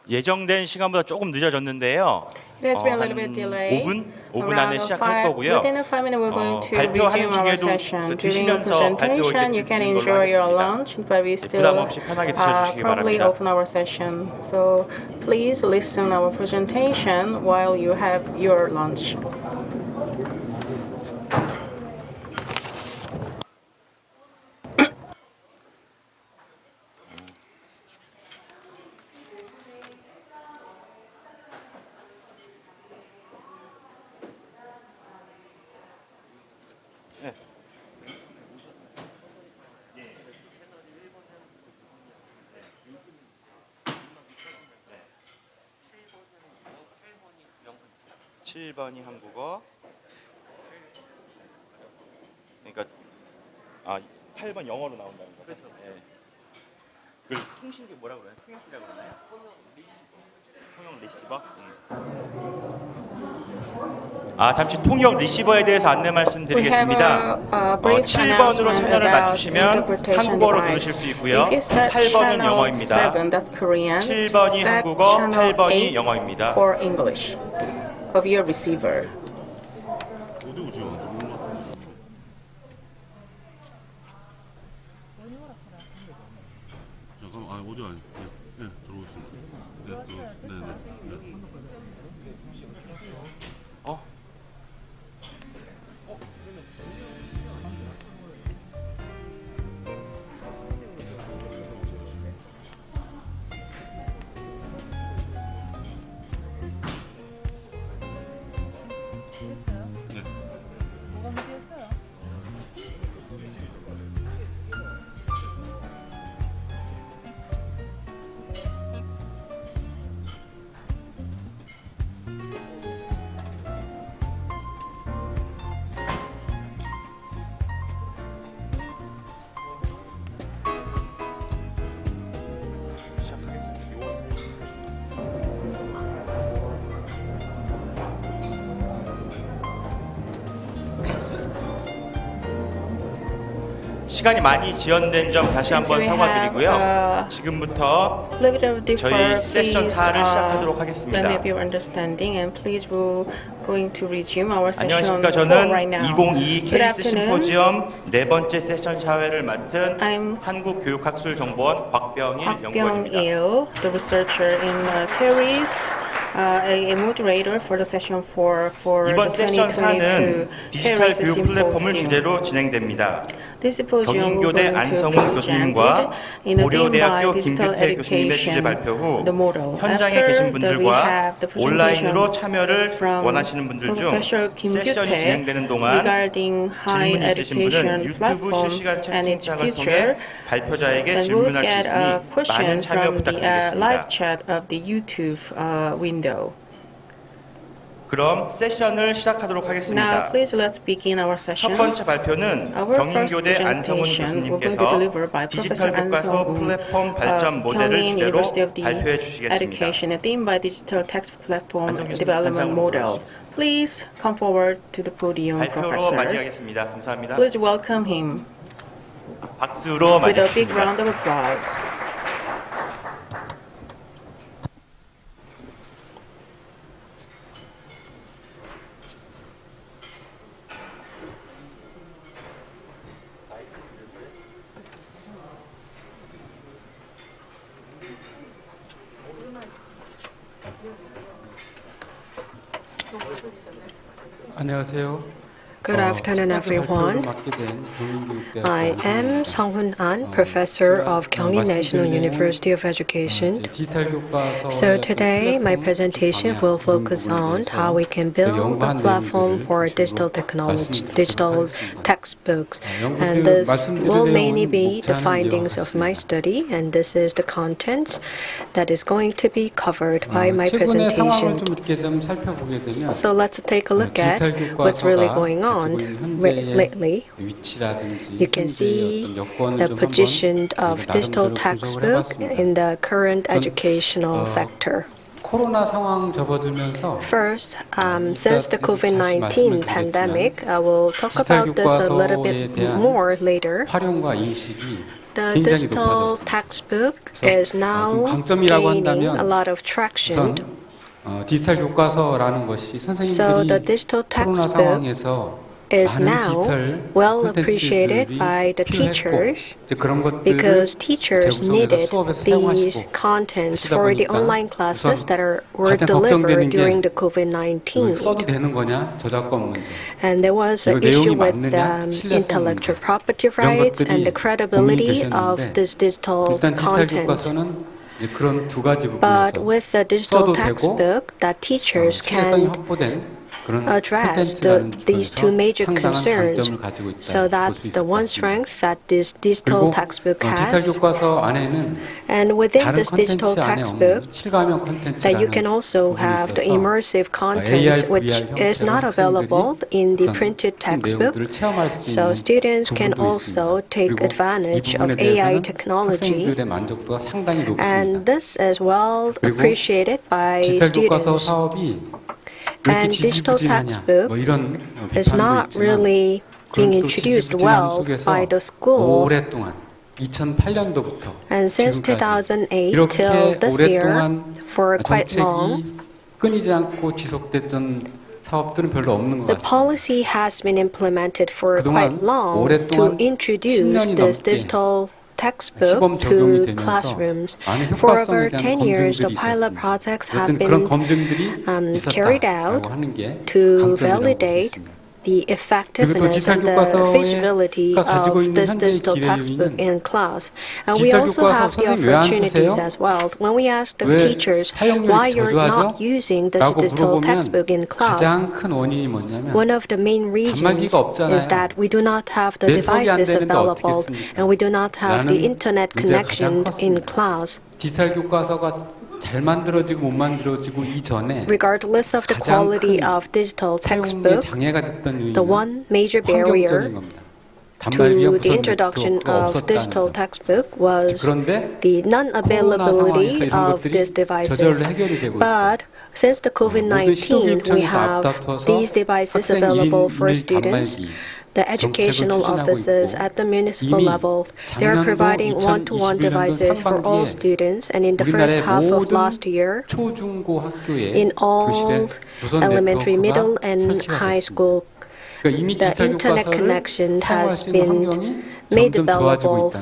예정된 시간보다 조금 늦어졌는데요. It has been a little bit delayed. 5분 안에 시작할 거고요. Within 5 minutes, we're going to 발표하는 resume our 중에도 session. During 드시면서 presentation, you can enjoy your 하겠습니다. lunch, but we 부담 still 없이 편하게 드셔주시기 probably 바랍니다. open our session. So please listen our presentation while you have your lunch. 칠 7번이 한국어. 그러니까 8번 영어로 나온다는 거죠. 그렇죠. 네. 그 통신기 뭐라고 그러나요? 통역기라고 그러나요? 통역 리시버? 잠시 통역 리시버에 대해서 안내 말씀드리겠습니다. 7번으로 채널을 맞추시면 한국어로 들으실 수 있고요. 8번은 영어입니다. 7번이 한국어, 8번이 영어입니다. For English of your receiver. 잠깐만, 오디오 아니, 네, 들어오고 있습니다. 네. 시간이 많이 지연된 점 다시 한번 사과드리고요. 지금부터 저희 세션 4를 시작하도록 하겠습니다. 안녕하십니까. 저는 2022 KERIS 심포지엄 네 번째 세션 샤회를 맡은 한국교육학술정보원 곽병일 연구원입니다. the researcher in KERIS, a moderator for the session 4 for 이번 the 세션 4는 2022 디지털 KERIS 교육 플랫폼을 Symposium. 주제로 진행됩니다. This symposium will 경인교대 going to 안성훈 be 교수님과 presented in a theme by 고려대학교 digital 김규태 교수님의 주제 education, 발표 후 the model. 현장에 After 계신 that, we 분들과 have the 온라인으로 presentation 참여를 from 원하시는 분들 중 Professor Kim 세션이 Gyute 진행되는 동안 regarding high 질문 있으신 분은 education 유튜브 platform 실시간 and its 채팅창을 future. 통해 발표자에게 Then we'll 질문할 수 get a 있으니 question 많은 참여 from the live 부탁드리겠습니다. chat of the YouTube window. 그럼 세션을 시작하도록 Now, 하겠습니다. please let's begin our 첫 session. 번째 발표는 Our first 경인교대 안성훈 presentation will be 교수님께서 delivered by 디지털 Professor 교과서 An-Sung 플랫폼 발전 모델을 Kyungin 주제로 University of the 발표해 주시겠습니다. Education, a theme by Digital Text Platform 안성 교수님, Development 한상으로 Model. Please come forward to the podium, 발표로 Professor. 맞이하겠습니다. 감사합니다. Please welcome him 박수로 with a big 맞이하겠습니다. round of applause. 안녕하세요. Good afternoon, everyone. 맡게 된 경인교육대학 I am Sung-Hoon An, professor of Gyeonggi National University of Education. 디지털 교과서 So today, my presentation will focus on how we can build a platform for digital technology, digital textbooks. And this will mainly be the findings of my study, and this is the contents that is going to be covered by my 최근의 상황을 presentation. 좀 이렇게 좀 살펴보게 되면 So let's take a look at what's really going on lately. 위치라든지 You can see the position of digital textbook in the current educational sector. 코로나 상황 접어들면서 First, since the COVID-19 pandemic, I will talk about this a little bit more later. 활용과 인식이 The 굉장히 digital 높아졌습니다. textbook is now 강점이라고 gaining 한다면 a lot of traction. 디지털 교과서라는 것이 So the 선생님들이 digital 코로나 textbook 상황에서 is 많은 now 디지털 well 콘텐츠들이 appreciated by the 필요했고 teachers 이제 그런 것들을 because teachers 재구성해서 needed 수업에서 these 사용하시고 contents 하시다 for the 보니까 online classes that were 가장 delivered 걱정되는 게 during the 이걸 COVID-19. 써도 되는 거냐 저작권 문제 And there was an 그리고 issue 내용이 with 맞느냐, 신뢰성 intellectual 문제. property 이런 rights 것들이 and the credibility 고민이 of 되셨는데 this digital 일단 디지털 content. 교과서는 이제 그런 두 가지 But 부분에서 with the digital 써도 되고 textbook, that teachers 신뢰성이 can 확보된 그런 address 콘텐츠라는 these two major 상당한 concerns. 강점을 가지고 있다 So 볼 that's 수 있을 the 것 one 같습니다. strength that this digital 그리고 textbook 디지털 has. 교과서 안에는 And within 다른 this digital 콘텐츠 안에 textbook, 없는 실감형 that you can 콘텐츠라는 also 부분이 have the 있어서 immersive contents which is not available in the printed textbook. 내용들을 체험할 수 So 있는 students can 부분도 also 있습니다. take 그리고 이 advantage of 부분에 AI 대해서는 technology. 학생들의 만족도가 상당히 And 높습니다. this is well 그리고 appreciated by 디지털 교과서 students. 사업이 왜 이렇게 And digital 지지부진하냐 textbook 뭐 이런 is 비판도 not 있지만 really being 그런 또 introduced 지지부진함 well 속에서 by the schools. 오랫동안 2008년도부터 And since 지금까지 2008 이렇게 till this year, 오랫동안 for quite long, 정책이 끊이지 않고 지속됐던 사업들은 별로 없는 것 the 같습니다. policy has been implemented for quite 그동안 long to 오랫동안 introduce 10년이 this 넘게 digital textbook 시범 적용이 to 되면서 classrooms. 많은 For 효과성에 over 대한 10 years, the 검증들이 pilot 있었습니다. projects have 어쨌든 그런 been 검증들이 carried out 있었다라고 하는 게 to 강점이라고 볼 수 validate 있습니다. the effectiveness and the feasibility of this digital textbook in class. And we also have the opportunities as well. When we ask the teachers why you're not using this digital textbook in class, 가장 큰 원인이 뭐냐면 one of the main reasons is that we do not have the devices available and we do not have the internet connection in class. 디지털 교과서가 잘 만들어지고 못 만들어지고 이전에 Regardless of the quality of digital 사용에 textbook, 장애가 됐던 the 요인은 one major barrier 환경적인 겁니다. 단말 to 위험 the introduction of digital textbook was the non-availability of these devices. But since the COVID-19, we have these devices available for students. The educational offices at the municipal level, they are providing one-to-one devices for all students. And in the first half of last year, in all elementary, middle, and high school, the internet connection has been made available.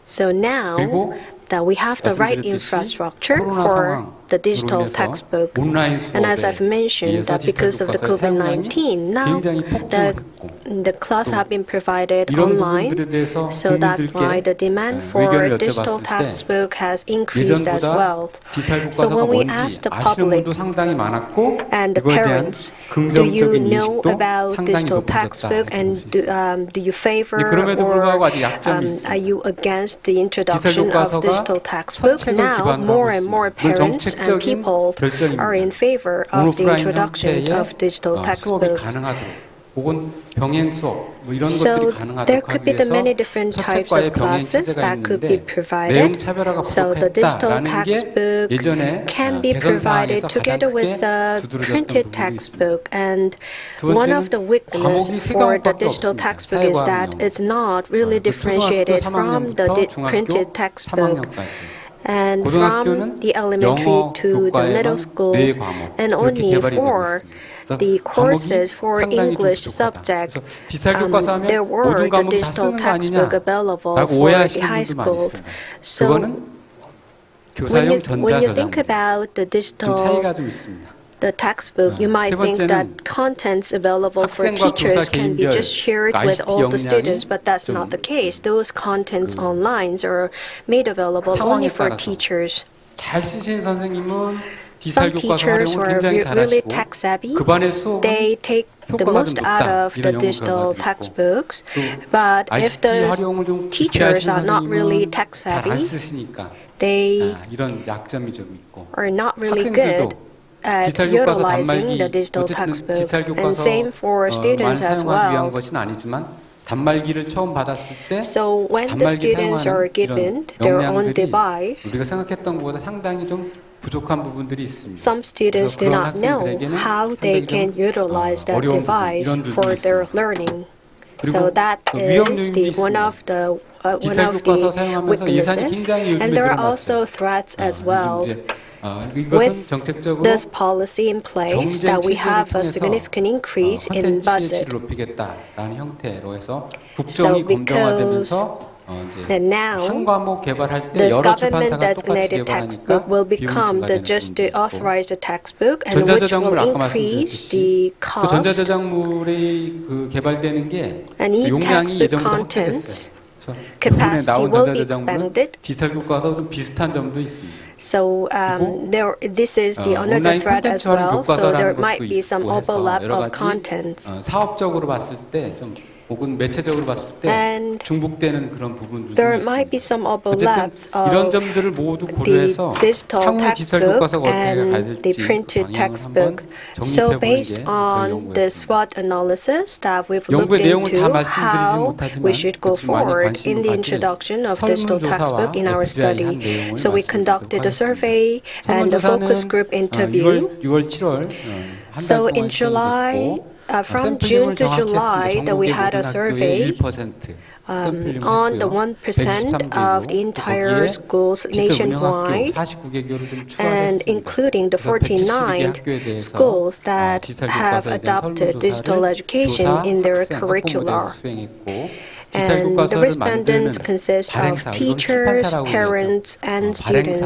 So now that we have the right infrastructure for the digital textbook, and as I've mentioned, that because of the COVID-19, now the class have been provided online, so that's why the demand for digital textbook has increased as well. So when we ask the public and the parents, do you know about digital textbook and do you favor or are you against the introduction of digital textbook? Now more and more parents and people are in favor of the introduction of digital textbooks. So there could be the many different types of classes that could be provided. So the digital textbook can be provided together with the printed textbook. And one of the weaknesses for the digital textbook is that it's not really differentiated from the printed textbook. And from the elementary to the middle schools, and only for the courses for English subjects, there were the digital textbook available for the high school. So when you think about the digital the textbook, you might think that contents available for 학생과 teachers 교사 can be 개인별 just shared with ICT all the 역량이 students, but that's 좀 not the case. Those contents online are made available only 상황에 for 따라서 teachers. 잘 쓰시는 선생님은 Some 디지털 교과서 teachers 활용을 were 굉장히 really 잘하시고 tech savvy. 그 반의 수업은 They take the 효과가 most 좀 out 높다 of the 이런 연구 digital 결과도 있고 textbooks. 또 But if ICT the 활용을 좀 teachers 기피하시는 are not really 선생님은 tech 잘 안 savvy, 쓰시니까 they 이런 약점이 좀 있고 are not really 학생들도 good at 디지털 교과서 utilizing the 단말기 digital 어쨌든 textbook. 디지털 And 교과서 same for 만 students as 사용하기 위한 well. 것은 아니지만 단말기를 처음 받았을 때 So when the 단말기 students are 사용하는 given 이런 their own 역량들이 device, 우리가 생각했던 것보다 상당히 좀 부족한 부분들이 있습니다. some students do 그런 not know 학생들에게는 how they 상당히 can 좀, utilize that 어려운 부분, device 이런 for 부분이 their 있습니다. learning. 그리고 So that 또 is 위험 the 요인도 one 있습니다. of the 디지털 교과서 사용하면서 예산이 weaknesses. 굉장히 요즘에 And there are also 늘어났어요. threats as well. 이것은 정책적으로 This policy in place 경쟁 that we 체제를 have a 통해서 significant increase in 콘텐츠의 budget. 질을 높이겠다라는 형태로 해서 So 국정이 because 검정화되면서 that now 한 과목 개발할 때 this 여러 government 출판사가 똑같이 designated 개발하니까 textbook will 비용이 become the 증가되는 just 부분도 있고 authorized textbook and which 전자저작물 will 아까 increase 말씀드렸듯이 the 그 cost. 전자저작물이 그 개발되는 게 And 용량이 e-textbook 예전보다 contents 확대됐어요. 그래서 이번에 capacity 나온 will be 전자저작물은 expanded. 디지털 교과서 좀 비슷한 점도 있습니다. So this is the another 온라인 threat as 콘텐츠 활용 well. So there 교과서라는 might 것도 be some 있고 해서 overlap 여러 of 가지 contents. 사업적으로 봤을 때 좀 혹은 매체적으로 봤을 때 And 중복되는 그런 부분들도 there 있습니다. might be some 어쨌든 overlaps 이런 of 점들을 모두 the 고려해서 digital 향후 디지털 textbook 교과서가 어떻게 가야 and 될지 the 그 printed 방향을 한번 textbook. So 정립해보는 based 게 저희 on the 연구였습니다. SWOT analysis that we've 연구의 looked 내용을 다 into 말씀드리진 how 못하지만 we should go 그래도 많이 forward 관심을 in the 가질 introduction of digital 설문조사와 textbook in our FGI 한 study. 내용을 So we 말씀드리도록 conducted a 하겠습니다. survey and a focus group interview. 6월 7월 한 달 So 동안 in July, 시행됐고 from June to July, that we had a survey on the 1% of the entire schools nationwide, and including the 49 schools that have adopted digital education in their curricula. And the respondents consist of teachers, parents, and students.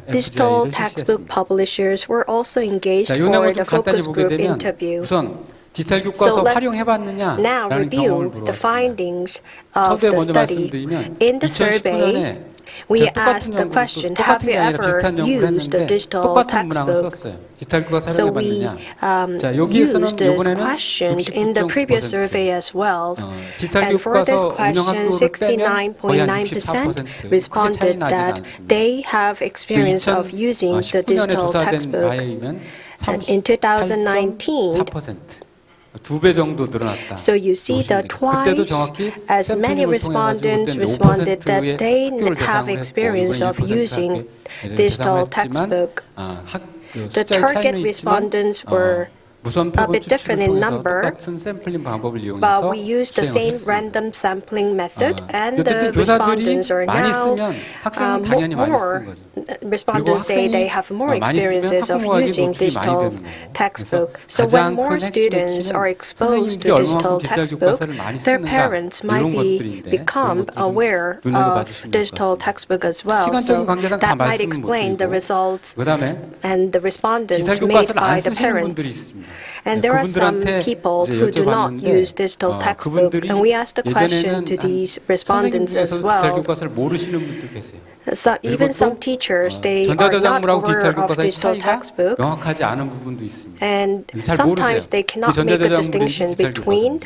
Digital textbook publishers were also engaged 자, 이 for 내용을 the 좀 간단히 focus 보게 group 되면 interview. 우선 디지털 So 교과서 let's now 활용해봤느냐라는 경험을 review the 물어봤습니다. findings of 처음에 the 먼저 study. 말씀드리면 In the survey, 2019년에 we 제가 asked 똑같은 the 연구를 question, 또 have 똑같은 you 게 아니라 ever 비슷한 연구를 used the 했는데 digital 똑같은 문항을 textbook? 썼어요. 디지털 교과서 So we 활용해봤느냐. 자, 여기에서는 used this 이번에는 question in the previous 69.9%. survey as well. 디지털 And for this 교과서 운영 question, 학교를 빼면 거의 한 69.9% 64% 크게 차이 responded 나지 that 않습니다. they have experience of using the 2019년에 digital 조사된 textbook. 바에 의하면 And in 2019, 38.4%. 2배 정도 늘어났다. so you see that 그때도 twice 정확히 as many 샘플링을 통해 respondents 가지고 responded that 그때 they 5%의 have 학교를 experience 대상으로 of 했고 using 이번에 digital 대상을 했지만 textbook. The 숫자의 target 차이는 있지만 respondents were a bit different in number, 똑같은 샘플링 방법을 but 이용해서 we used the 시행을 same 했습니다. random sampling method, and 어쨌든 the 교사들이 respondents are 많이 now 쓰면 학생은 당연히 많이 쓰는 거죠. respondents say they have more 많이 쓰면 experiences of 학부모에게 using 노출이 많이 digital 되는 거고. textbook. 그래서 So when 가장 more 큰 핵심 students are 핵심은 exposed 선생님들이 to 얼마만큼 digital 디지털 textbook, 교과서를 많이 their 쓰는가 parents 이런 might 것들인데 become 그런 것들을 aware 눈여겨 of 봐주시면 될 것 digital 같습니다. textbook as well. 시간적인 So 관계상 다 that might 말씀은 못 explain the 드리고 results 그다음에 and the respondents 디지털 made 교과서를 안 by the 쓰시는 분들이 parents. 있습니다. And there are some 그분들한테 people 이제 who do not 여쭤봤는데 use digital textbook, 그분들이 and we asked the question 예전에는 to these respondents 선생님 as 중에서 디지털 well. 교과서를 모르시는 분들 계세요. So even some teachers, they are not 전자저작물하고 aware 디지털 of 교과서의 digital 차이가 textbook, 명확하지 않은 부분도 있습니다. and 잘 sometimes 모르세요. they cannot make a distinction between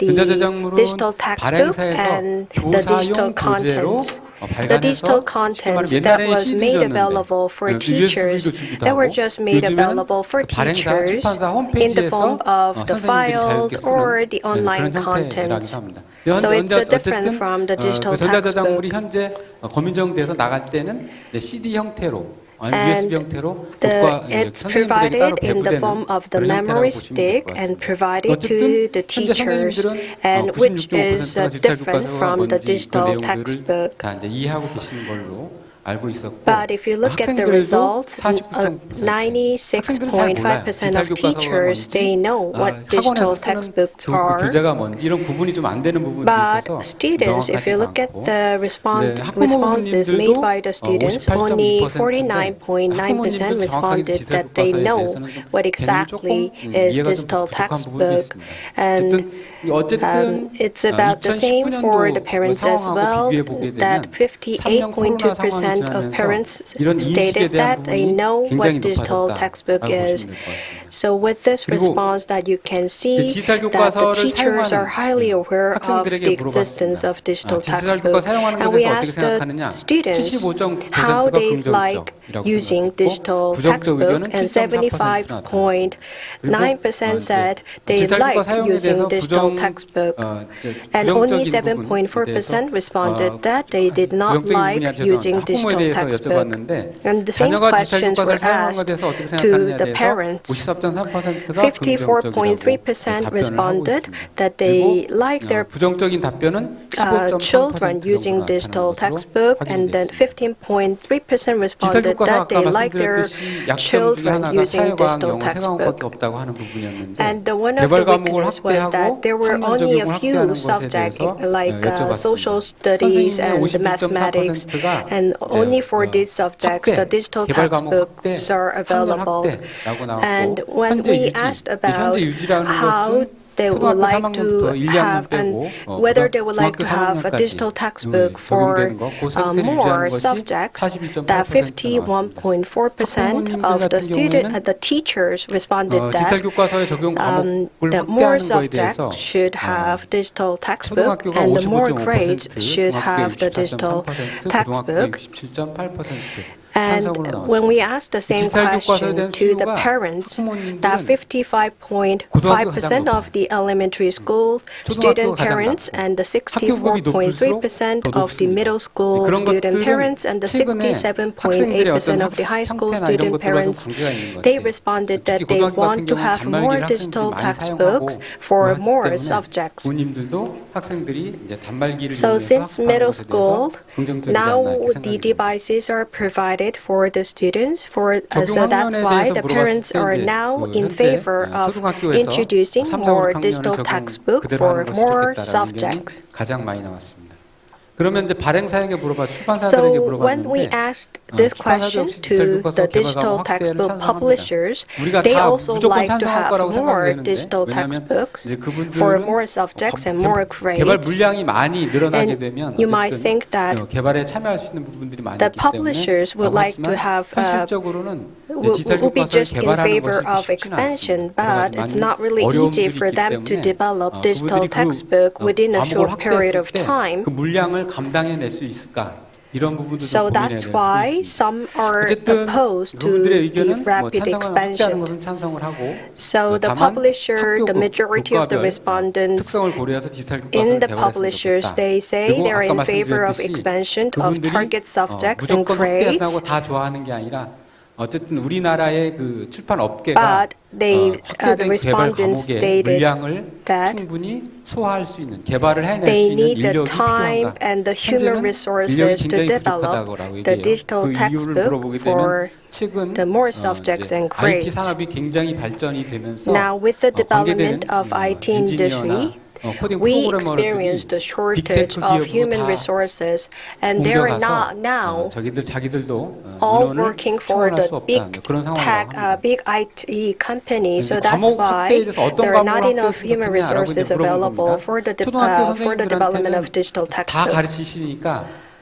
the digital textbook and the digital contents. The digital contents that was made available for teachers, that were just made available for teachers in the form of the files or the online contents. So it's different from the digital 전자저작물이 textbook. 현재 검인정돼서 나갈 때는 CD 형태로 And USB 형태로 it's provided in the form of the memory stick and provided to the teachers, and which is different from the digital textbook. 다 이제 이해하고 계시는 걸로 알고 있었고 But if you look at the 학생들도 results, 49.9%96.5% of teachers, they know what 학원에서 digital 쓰는 textbooks 그 are. 교재가 뭔지 이런 구분이 좀 안 되는 부분이 But 있어서 students, if you 명확하지도 look at 않고 the responses made by the students, only 49.9% responded that they know what exactly is digital textbook. And it's about the same for the parents as well, that 58.2% of parents stated that they know what digital textbook is. So with this response that you can see that the teachers are highly aware of the existence of digital textbook. And we asked the students how they like using digital textbook, and 75.9% said they like using digital textbook. And only 7.4% responded that they did not like using digital textbook. And the same questions were asked to the parents. 54.3% responded that they like their children using digital textbook, and then 15.3% responded that they like their children using digital textbook. And one of the weaknesses was that there were only a few subjects like social studies and mathematics, and only for these subjects the digital textbooks are available. And when we asked about how they would like to have, and whether they would like to have a digital textbook for more subjects, that 51.4% of the teachers responded that more subjects should have digital textbook, and the more grades should have the digital textbook. And when we asked the same question to the parents, that 55.5% of the elementary school student parents, and the 64.3% of the middle school student parents, and the 67.8% of the high school student parents, they responded that they want to have more digital textbooks for more subjects. So since middle school, now the devices are provided for the students, so that's why the parents are now in favor of introducing more digital textbook for more subjects. 가장 많이 나왔습니다. 그러면 이제 발행 사양에 물어봐 출판사들에게 물어봤는데 when we asked this question to the digital textbook publishers, they also like to have more digital textbooks for more subjects and more grades. 개발 물량이 많이 늘어나게 되면 you might think that 개발에 참여할 수 있는 부분들이 많기 the 때문에 publishers would like to have will be just in favor of expansion, but it's not really easy for them to develop digital textbook within a short period of time. 그 물량을 감당해낼 수 있을까? So that's why some are opposed to the rapid expansion. So the publisher, the majority of the respondents in the publishers, they say they're in favor of expansion of target subjects and grades. 어쨌든 우리나라의 그 출판 업계가 확대된 개발 과목의 물량을 충분히 소화할 수 있는 개발을 해낼 수 있는 인력이 필요한가? 현재는 인력이 굉장히 부족하다고 얘기해요. 그 이유를 물어보게 되면 최근 IT 산업이 굉장히 발전이 되면서 관계되는 엔지니어나 we experienced a shortage of human resources, and they are not now all working for the big tech, big IT companies. So that's why there are not enough human resources available for the development of digital textbooks.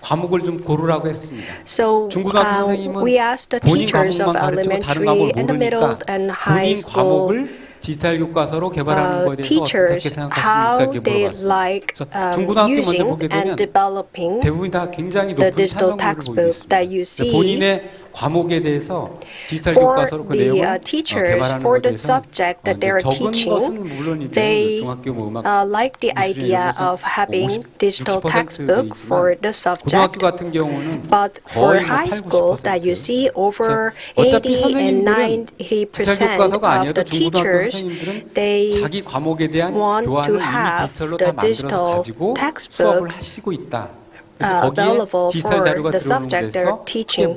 과목을 좀 고르라고 했습니다. So we asked the teachers of elementary and the middle and high school teachers how they like using and developing the digital textbook that you see. 과목에 대해서 디지털 for 교과서로 그 the 내용을 teachers, 개발하는 for the 것에서 subject that they are teaching, they like the idea of having digital textbook for the subject. But for high school, that you see over 80 and 90% of the teachers, they want to have the digital textbook available for the subject they're teaching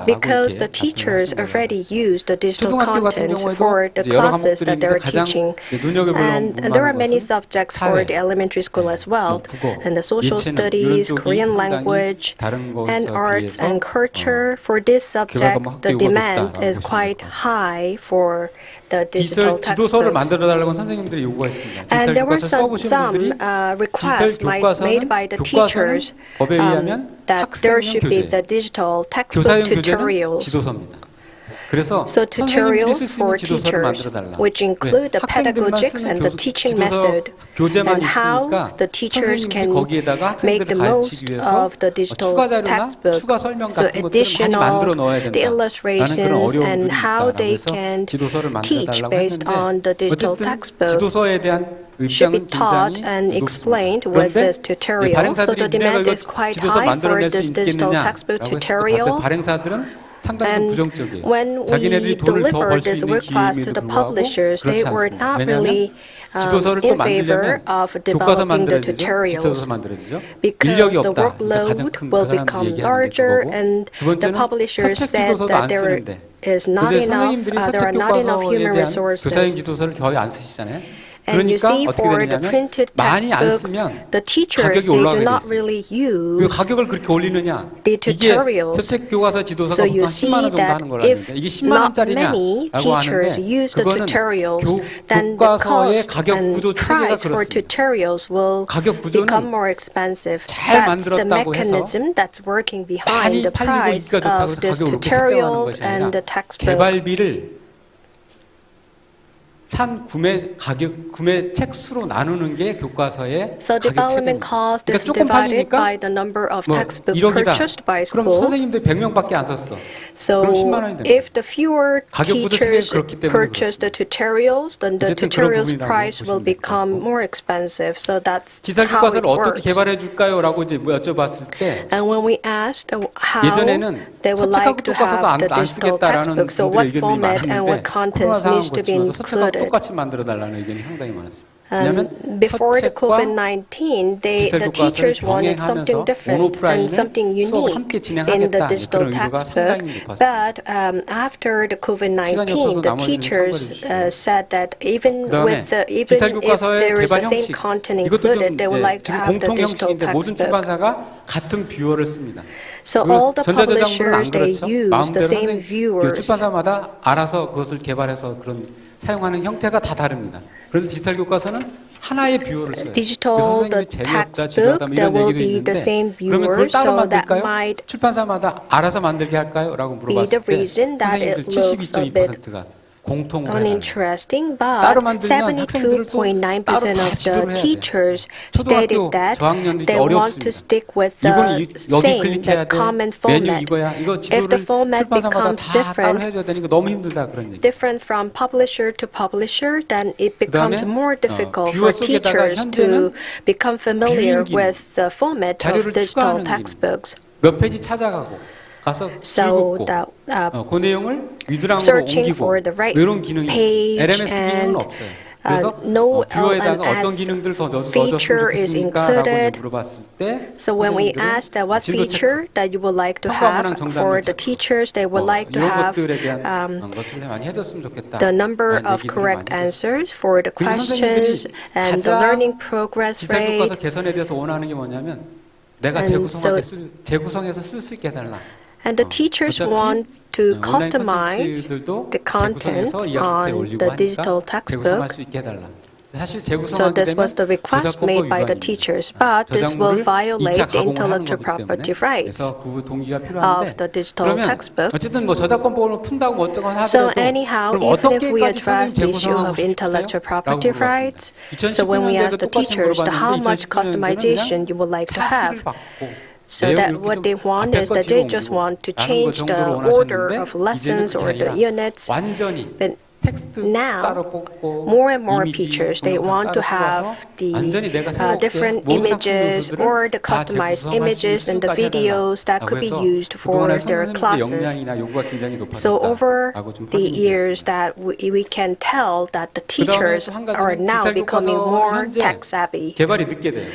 because the teachers already use the digital contents for the classes that they're teaching. And there are many subjects for the elementary school as well, and the social studies, Korean language, and arts and culture. For this subject, the demand is quite high for the digital 지도서를 textbooks. 만들어 달라고 선생님들이 요구했습니다. And there were 디지털 교과서 써보시는 분들이 requests made by the teachers 법에 의하면 that there 학생용 should be 교재, the digital textbook 교사용 교재는 tutorials. 지도서입니다. 그래서 So 선생님들이 tutorials 쓸 수 for 있는 지도서를 teachers, 만들어 달라. which include the 학생들만 pedagogics 쓰는 and the teaching 지도서 method, 교재만 and how 있으니까 the teachers 선생님들이 can 거기에다가 make 학생들을 the most 가르치기 위해서 of the digital 추가 자료나 textbook. 추가 설명 So 같은 것들을 많이 만들어 넣어야 additional 된다. the 라는 그런 illustrations 어려운 and 부분이 how 있다라고 they 해서 can 지도서를 만들어 teach 달라고 based on the 했는데 digital 어쨌든 textbook 지도서에 대한 should be 입장은 taught 굉장히 and explained 높습니다. with 그런데 this tutorial. So 발행사들이 the 내가 demand 이거 is quite 지도서 high for 만들어낼 수 this digital 있겠느냐라고 textbook 했을 때 tutorial. 발행사들은 상당히 And 부정적이에요. when we 자기네들이 돈을 더 벌 delivered 수 this 있는 request to 기회임에도 the 불구하고 publishers, they 그렇지 were 않습니다. not 왜냐하면 really 지도서를 또 in favor 만들려면 of 교과서 developing the 만들어야죠. tutorials 지도서 만들어야죠. because 인력이 the 없다. 그러니까 가장 workload 큰 will 그 사람들이 become 얘기하는 게 larger, 그거고 and 두 the 번째는 publishers 서책 said 지도서도 that 안 there 쓰는데 is not 요새 enough, 선생님들이 there are 서책 not enough 교과서에 human 대한 resources. 교사용 지도서를 거의 안 쓰시잖아요. And you 그러니까 see, 어떻게 for the 되냐면 printed 많이 안 textbooks, 쓰면 the teachers, 가격이 they do 올라가게 not 돼 있어요. really 왜 use 가격을 그렇게 올리느냐? the 이게 tutorials. 서책 교과서 지도서가 So you 보통 see 10만 원 정도 that 하는 걸 if 아는데 이게 10만 not many 원짜리냐라고 teachers 하는데 use the 그거는 tutorials, then the 교과서의 cost 가격 and 구조 체계가 price for 그렇습니다. tutorials will 가격 구조는 become more expensive. 잘 That's the 만들었다고 해서 mechanism that's working behind 많이 the 팔리고 price 인기가 좋다고 of 해서 this 가격을 높게 책정하는 tutorial 것이 and 아니라 the textbook. 개발비를 산 구매 책 수로 나누는 게 교과서의 So 가격 development 체계입니다. cost is 그러니까 조금 divided 팔리니까 by the number of 뭐 textbooks 1억이다. purchased by 그럼 school. 선생님들 100명밖에 안 썼어. So 그럼 10만 원이 됩니다. if the fewer 가격 구조 체계가 teachers 그렇기 때문에 purchase the tutorials, then the 어쨌든 그런 tutorials 부분이라고 price will 보시면 될 것 become 같고. more expensive. So that's 디지털 how it 교과서를 어떻게 works. 개발해 줄까요?라고 이제 여쭤봤을 때 And when we asked how 예전에는 they would 서책하고 like to 똑같아서 have the 안 digital 쓰겠다라는 textbook, so 분들의 what 의견이 format and what 많았는데 contents 코로나 needs 상황 to be 거치면서 서책하고 included. 똑같이 만들어 달라는 의견이 상당히 많았습니다. 왜냐하면 Before the 서책과 COVID-19, the 디지털 교과서를 teachers wanted something 병행하면서 different and 온.오프라인을 something 수업을 unique 함께 in the 진행하겠다 digital 그런 의도가 textbook. 상당히 높았습니다. But after the COVID-19, the teachers said that even 그다음에 if 디지털 교과서의 there is the 개발 same 형식 content 이것도 좀 included, they would like to 지금 have the 공통 digital 형식인데 모든 textbook. 출판사가 같은 뷰어를 씁니다. So all the 전자저작물은 안 publishers, they 그렇죠. use the 마음대로 same viewers. 출판사마다 알아서 그것을 개발해서 그런 사용하는 형태가 다 다릅니다. 그래서 디지털 교과서는 하나의 뷰어를 써요. Digital, 선생님이 the 재미없다, textbook, 지루하다 뭐 there 이런 will 얘기도 be the 있는데 same 그러면 viewer, 그걸 따로 so that 만들까요? might 출판사마다 알아서 만들게 할까요? 라고 be the 물어봤을 때 reason that 선생님들 it looks a bit 72.2%가 공통으로 해요. uninteresting, 따로 but 만들면 학생들도 72.9% 따로 다 of 지도를 the 해야 teachers 초등학교 stated that 저학년들이 they want 어렵습니다. to stick with 이거는 the 여기 same, 클릭해야 the 돼. common 메뉴 format. 이거야. 이거 If the 지도를 format 출판사마다 becomes 다 따로 different, 해줘야 되니까 너무 힘들다 그런 얘기. different from publisher to publisher, then it becomes 그다음에, more difficult 뷰어 for 속에다가 teachers 현재는 to become familiar 뷰잉 기능, with the format of 자료를 digital 추가하는 textbooks. 몇 페이지 찾아가고 가서 So 긁고 that 그 내용을 위드랑으로 searching 옮기고 for the right 이런 기능이 page 있어요. LMS 기능은 and 없어요. 그래서 no 뷰어에다가 어떤 LMS 기능들 더 넣었으면 feature is 좋겠습니까? 라고 included. 물어봤을 때 So when we 선생님들은 asked that what 진도 체크, feature that you would like to have 평가문항 정답 for the 체크, teachers, they would like to 이런 have 것들에 대한 것을 많이 해줬으면 좋겠다. the number 라는 of 얘기들을 correct 많이 했어요. answers for the 그리고 questions 선생님들이 and the 가장 learning progress 디지털 교과서 rate. 개선에 대해서 원하는 게 뭐냐면 내가 And 재구성해서 쓸 수 있게 해달라. And the teachers 어차피 want to 온라인 customize 콘텐츠들도 the content 재구성해서 2학습 때 on 올리고 the 하니까 digital 재구성할 textbook. 수 있게 해달라. 사실 So 재구성하게 this 되면 was the request made by the 저작권법 teachers, 위반입니다. but this will 저작물을 violate 2차 the 가공을 하는 intellectual 거기 property 때문에 rights 그래서 그 동기가 of 필요한데 the digital 그러면 textbook. 어쨌든 뭐 저작권법을 푼다고 뭐 어쩌거나 So 하더라도 anyhow, 그럼 even if we 어떻게까지 address 선생님 the issue 재구성하고 of intellectual 싶으세요? 라고 property 물어봤습니다. rights, so when we asked the 2019년대도 똑같이 teachers how much 물어봤는데 2019년대는 customization 그냥 you would like to 사실을 have, 받고 so that what they want is that they just want to change the order of lessons or the units. 완전히 But 텍스트 now, 따로 뽑고 more and more 이미지, teachers, they 동영상 want to 따로 have 뽑아서 the 완전히 내가 새롭게 different 모든 images 학습 or the 요소들을 다 customized 재구성할 수 images and the 있을 수까지 videos that 해달라. could be 그래서 used for 그동안에 their 선생님들의 classes. 역량이나 요구가 굉장히 So over 높아졌다라고 좀 the 확인이 years 됐습니다. that we can tell that the 그다음에 teachers 또 한 are 가지는 now 디지털 becoming 교과서는 more 현재 tech savvy. 개발이 늦게 돼요.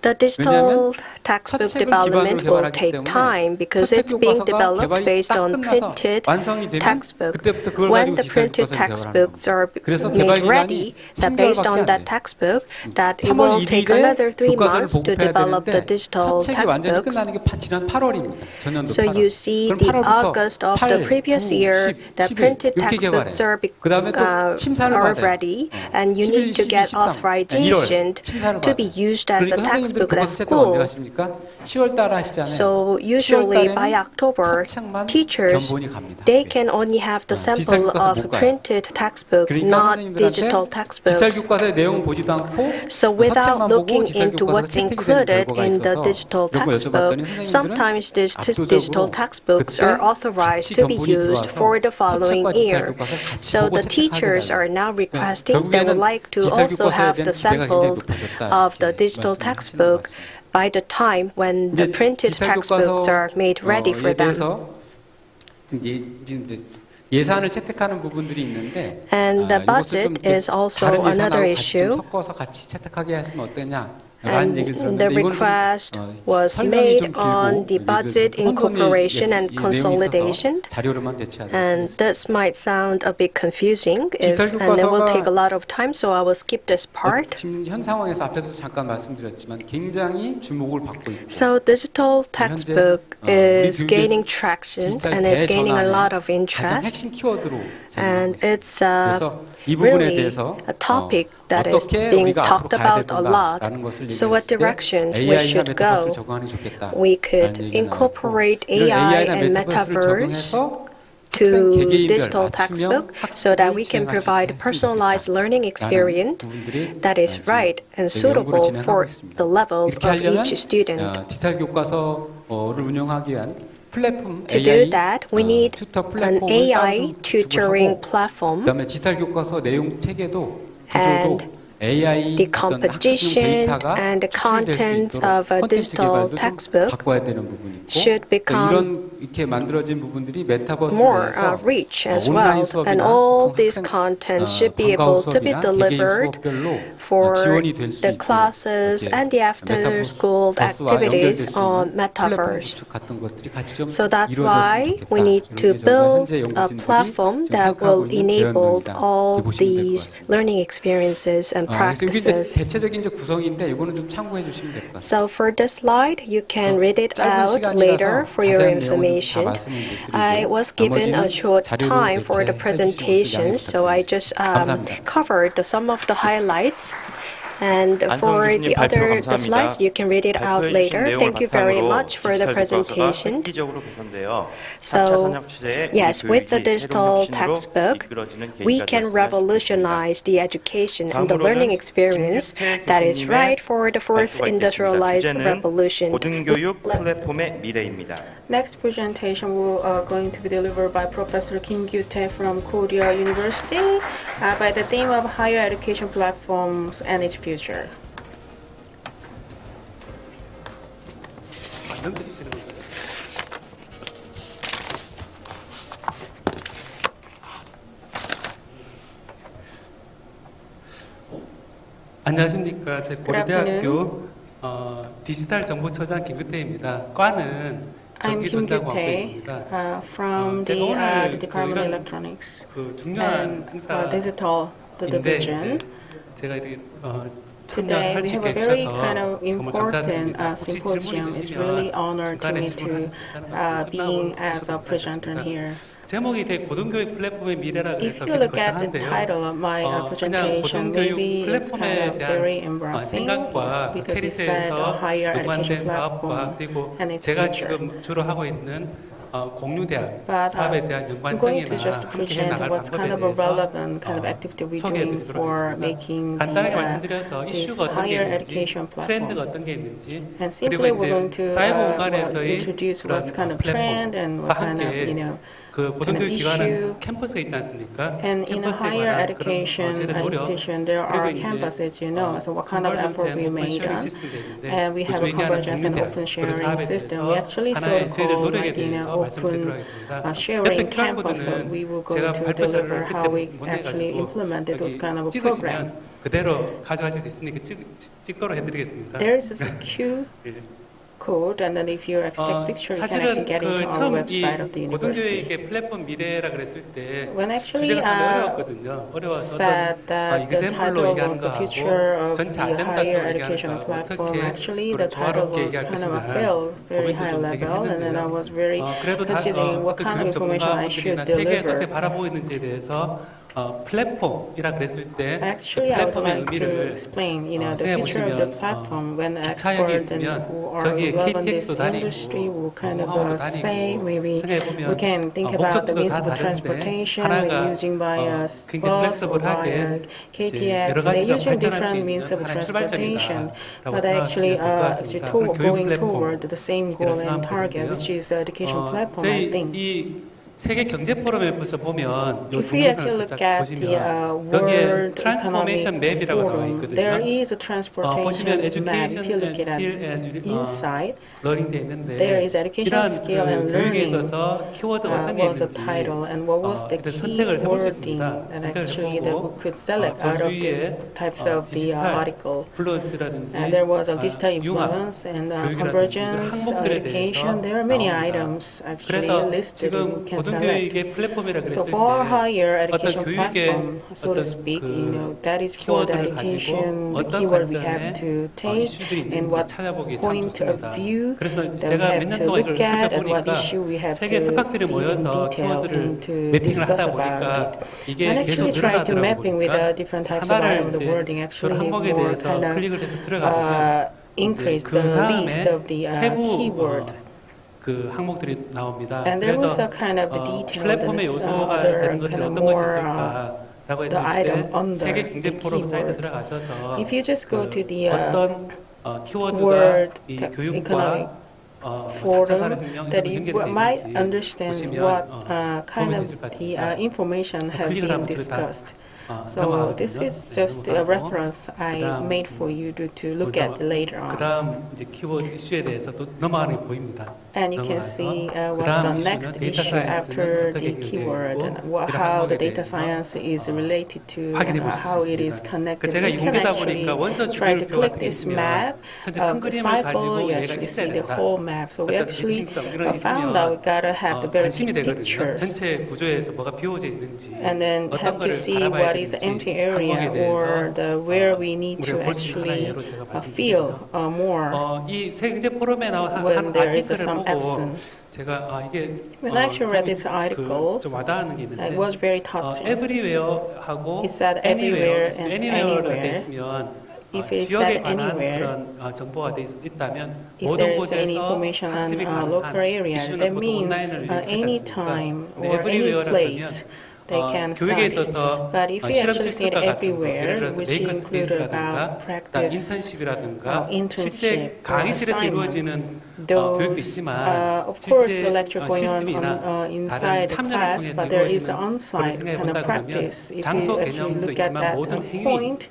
The digital textbook development will take time because it's being developed based on printed textbook. When the printed textbooks are made ready, that based on that textbook, that it will take another 3 months to develop the digital textbooks. So you see the August of the previous year, the printed textbooks are ready, and you need to get authorization to be used as a textbook at school. So usually by October, teachers, they can only have the sample of printed textbook, not digital textbooks. So without looking into what's included in the digital textbook, sometimes these digital textbooks are authorized to be used for the following year. So the teachers are now requesting they would like to also have the sample of the digital textbook by the time when the printed textbooks are made ready for them. 예산을 채택하는 부분들이 있는데 And the budget is also 다른 another 예산하고 issue. 같이 섞어서 같이 채택하게 했으면 어떠냐? And the request was made on the budget incorporation and consolidation. And this might sound a bit confusing, and it will take a lot of time, so I will skip this part. 지금 현 상황에서 앞에서 잠깐 말씀드렸지만 굉장히 주목을 받고 있고. So digital textbook is gaining traction and is gaining a lot of interest. 핵심 키워드로 And it's really a topic that is being talked about a lot. So what direction we should go? We could incorporate AI and metaverse to digital textbook so that we can provide a personalized learning experience that is right and suitable for the level of each student. 디지털 교과서를 운영하기 위한 플랫폼 To do that, we need an AI tutoring platform. 그다음에 디지털 교과서 내용 체계도 And 구조도 AI the composition and the content of a digital textbook 바꿔야 되는 부분이 있고 should become 이런 이렇게 만들어진 부분들이 메타버스 more 내에서 rich as well. And all these contents should be able to be delivered for the classes and the after-school activities on Metaverse. So that's why we need to build a platform that will enable all these learning experiences and practices. 대체적인 구성인데 이거는 좀 참고해 주시면 될 것 같아요. So for this slide, you can read it out later for your information. I was given a short time for the presentation, so I just covered some of the highlights. And for the other slides, you can read it out later. Thank you very much for the presentation. So, yes, with the digital textbook, we can revolutionize the education and the learning experience that is right for the fourth industrialized revolution. 고등교육 플랫폼의 미래입니다. Next presentation will going to be delivered by Professor Kim Gyu-tae from Korea University by the theme of higher education platforms and its future. 안녕하십니까. 제 고려대학교 디지털 정보처장 김규태입니다. 과는 I'm Kim Gyu-tae from the Department of Electronics and Digital Division. Today we have a very kind of important symposium. It's really honored to me to being as a presenter here. 제목이 되게 고등교육 플랫폼의 미래라고 해서 If you look at the title of my presentation, maybe it's kind of very embarrassing because it said higher education platform and its 제가 future. 지금 주로 하고 있는 공유대학 But 사업에 대한 I'm 연관성이나 going to just 함께 present 나갈 what's kind 방법에 of a 대해서 relevant kind of activity we're doing for making 간단하게 말씀드려서 this 이슈가 어떤 게 higher 있는지 education 트렌드가 platform. 어떤 게 있는지 And 그리고 simply we're going 이제 to 사이버 공간에서의 introduce 그런 what's kind of trend and what kind of, 함께 you know, 그 그 고등교육 기관은 캠퍼스가 있지 않습니까? And in a 캠퍼스에 higher 관한 education 그런 노력, institution, there are 그리고 이제 campuses, you know, so what kind of effort we made on. And we have a convergence and open sharing system. We actually sort of call like, you know, open sharing campus. So we will go to deliver how we actually implemented those kind of a program. 그대로 가져가실 수 있으니까 찍도록 해드리겠습니다. There is a Q code, and then if you actually take picture, you can actually get into our website of the university. 고등교육의 플랫폼 미래라 그랬을 때 When actually 어려워서 said that the title was the future of the 전체 아젠다 higher 속에 education 얘기하는 거 platform, 어떻게 actually the title was kind of a fail, very high level, and then I was very considering what kind of information I should 세계에서 어떻게 deliver. 바라보고 있는지에 대해서 플랫폼이라 그랬을 때 Actually, I would 플랫폼의 like to 의미를 explain, you know, the future of the platform when 기차역에 experts and 있으면 who are 저기에 involved in this KTX도 다니고 industry will kind of 공항도 say, 다니고 maybe 생각해보면 we can think about the 목적지도 means 다 of 다른데 transportation, 하나가 we're using by a 굉장히 bus or by 플렉서블하게 a KTX, 여러 they're 가지가 using 발전할 수 different 있는 means of 하나의 transportation, 출발점이다라고 but actually 생각하시면 될 것 같습니다. 그런 교육 going 플랫폼 toward the same goal and 생각하면 target, 되는데요. which is education platform, I 저희 think. 이 세계 경제 포럼에서 보면 If we actually look at the 여기에 World 트랜스포메이션 Economic 맵이라고 나와 Forum, 있거든요. there is a 보시면 transportation map. If you education look and at skill and inside, 러닝 돼 있는데 there is education, 이러한 skill, and 교육에 learning 있어서 키워드가 어떤 게 was the 있는지 title, and what was the 그래서 key 선택을 해볼 수 wording 있습니다. that 선택을 actually that we 해보고 could select out of these 주위에 types of the article. 플러스라든지 And there was a digital 융합, influence and 교육이라든지 convergence, 항목들에 education. 대해서 There are many 나옵니다. items actually 그래서 listed that you 지금 can select. 고등교육의 플랫폼이라 So 그랬을 for higher 때 education 어떤 교육의 platform, so to speak, you know, that is for the 키워드를 education, 가지고 the 어떤 keyword we 관점의 have to take 이슈들이 and 있는지 what 찾아보기 참 point of 좋습니다. view 그래서 that we 제가 몇 have 년 to 동안 look 이걸 at and what 살펴보니까 issue we have 세계 to 석학들이 see in 모여서 detail 키워드를 and to 매핑을 discuss 하다 about 보니까 it. 이게 And 계속 actually try to 늘어나더라고 mapping with 보니까 different types of 하나를 item, the 이제 wording 그 actually 항목에 more 대해서 kind 클릭을 해서 of 들어가면 increase 그 the 다음에 list of the 세부 keyword. 그 항목들이 나옵니다. And there was 그래서 a kind of the detail 플랫폼의 that is 요소가 other 되는 것들이 kind of 어떤 것이 more 있을까라고 the 했을 item 때 under 세계 the 경제 포럼 사이트 keyword. 들어가셔서 If you just go to the 어떤 키워드가 World 이 Economic 교육과 4차 forum 산업혁명 that 이런 you 연결이 might 되는지 understand 보시면 what kind 도움이 of 되실 것 the 같습니다. information have 클릭을 been 하면 저기 다 discussed. So this is just a reference I made for you to look at later on. 그다음 이제 키워드 이슈에 대해서 또 넘어가는 게 보입니다. And you can see what's the next issue after the keyword and how the data science is related to how it is connected. 제가 You can 이공계다 actually 보니까 원서 try to 주기율표 click 같은 게 this 있으면 map 전체 of 큰 the 그림을 cycle. 가지고 You 얘가 actually 있어야 see the 된다. whole map. So we 어떤 actually 대칭성 이런 게 found out we 있으면 gotta have the very 관심이 big 되거든요. pictures. 전체 구조에서 뭐가 비워져 있는지 And then 어떤 have to 거를 see 바라봐야 what is the empty 되는지 area 항목에 대해서 or the where we need to 우리가 볼수 있는 하나의 actually 예로 제가 feel 말씀드릴게요. more 이 세계 포럼에 나온 한 when there is 아티클을 some 보고 absence. 제가 이게 When I actually read this article, 좀 와닿는 게 있는데 it was very touching. everywhere하고 It said everywhere and anywhere가 돼 anywhere. 있으면 If it 지역에 said 관한 anywhere, 그런 정보가 있다면 if 모든 there is any 곳에서 information 학습이 on a local 가능한 area, 이슈는 that 보통 means 온라인을 이용하지 any 않습니까? time 근데 or any everywhere라고 place they can 교육에 study. 있어서 But if you 실험 actually say 실습과 같은 거, 예를 everywhere, 들어서 which 메이커 include 스페이스라든가 about practice, 인턴십이라든가 internship, 실제 강의실에서 assignment, 이루어지는 교육도 those, 있지만 of course, 실제 the lecture going on 실습이나 다른 inside the 참여를 class, 통해서 but there is 이루어지는 an on-site 생각해 kind of 본다 그러면 practice. If 장소 you actually 개념도 look at 있지만 that 모든 행위, point,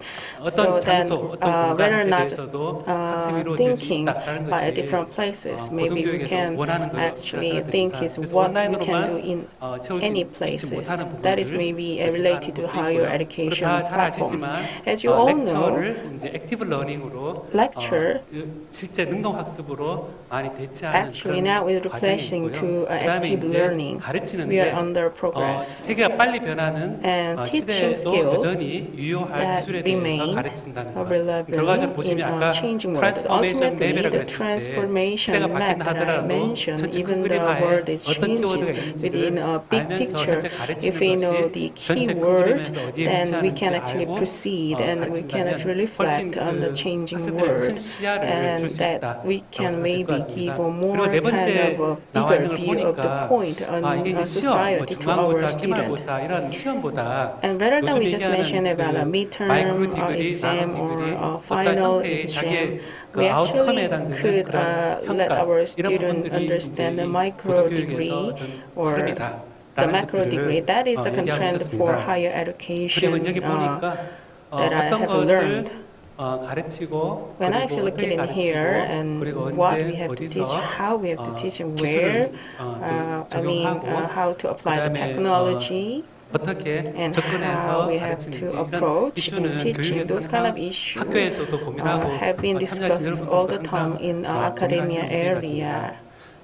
어떤 so then 장소, 어떤 whether or 공간에 not just 대해서도 학습이 이루어질 수 thinking 있다라는 by 것이 different places, maybe we 고등교육에서 can 원하는 거라고 actually 생각됩니다. think is 그래서 what we can do 온라인으로만 in 채울 수 any 있지 places. 못하는 That is 부분들을 maybe related to higher 있고요. education 그리고 다 잘 platform. 아시지만 As you all know, 렉처를 이제 액티브 러닝으로 lecture 실제 능동 학습으로 많이 대체하는 actually 그런 now we're 과정이 replacing 있고요. to 그다음에 active 이제 learning. We are 가르치는데 under progress. 세계가 빨리 변하는 And teaching 시대에도 skill 여전히 유효할 that 기술에 대해서 remain 가르친다는 것. relevant 결과적으로 in 보시면 아까 changing world. 트랜스포메이션 Ultimately, 맵이라고 the 했을 때 transformation 시대가 map 바뀐다 that I 하더라도 mentioned, 전체 큰 even 그림 the 하에 world is 어떤 키워드가 changing within 있는지를 a big 알면서 picture. 현재 If we 가르치는 know 것이 the 전체 key 큰 word, 그림에서 어디에 then we can 위치하는지 actually 알고 proceed and we can actually 가르친다면 훨씬 reflect on the 그 changing 학생들의 큰 world, 시야를 and 줄 수 that 있다. we can maybe give a more 그리고 네 kind 번째 of a 나와 bigger 있는 걸 view of the 보니까 point on 이게 이제 시험, society to our 중간고사, student. 기말고사 이런 시험보다 And rather than we 요즘 just 얘기하는 mention about a midterm 마이크로 디그리, exam 나노 or 디그리, a 어떤 final 형태의 자기의 exam, 그 we 아웃컴에 actually 해당되는 could 그런 let 평가 our 이런 student 부분들이 understand 이제 the micro 고등교육에서 degree 어떤 or 흐름이다. the macro degree, that is a trend for higher education 그러면 여기 보니까 that I 어떤 have 것을 learned. 가르치고 When I actually look at it here and what we have to teach, how we have to teach, and where, how to apply the technology, 어떻게 and 접근해서 how we have 가르치는지 to 이런 approach in 이슈는 teaching, those kind of 교육에서 issues 학교에서도 고민하고 have been discussed all the time in academia area.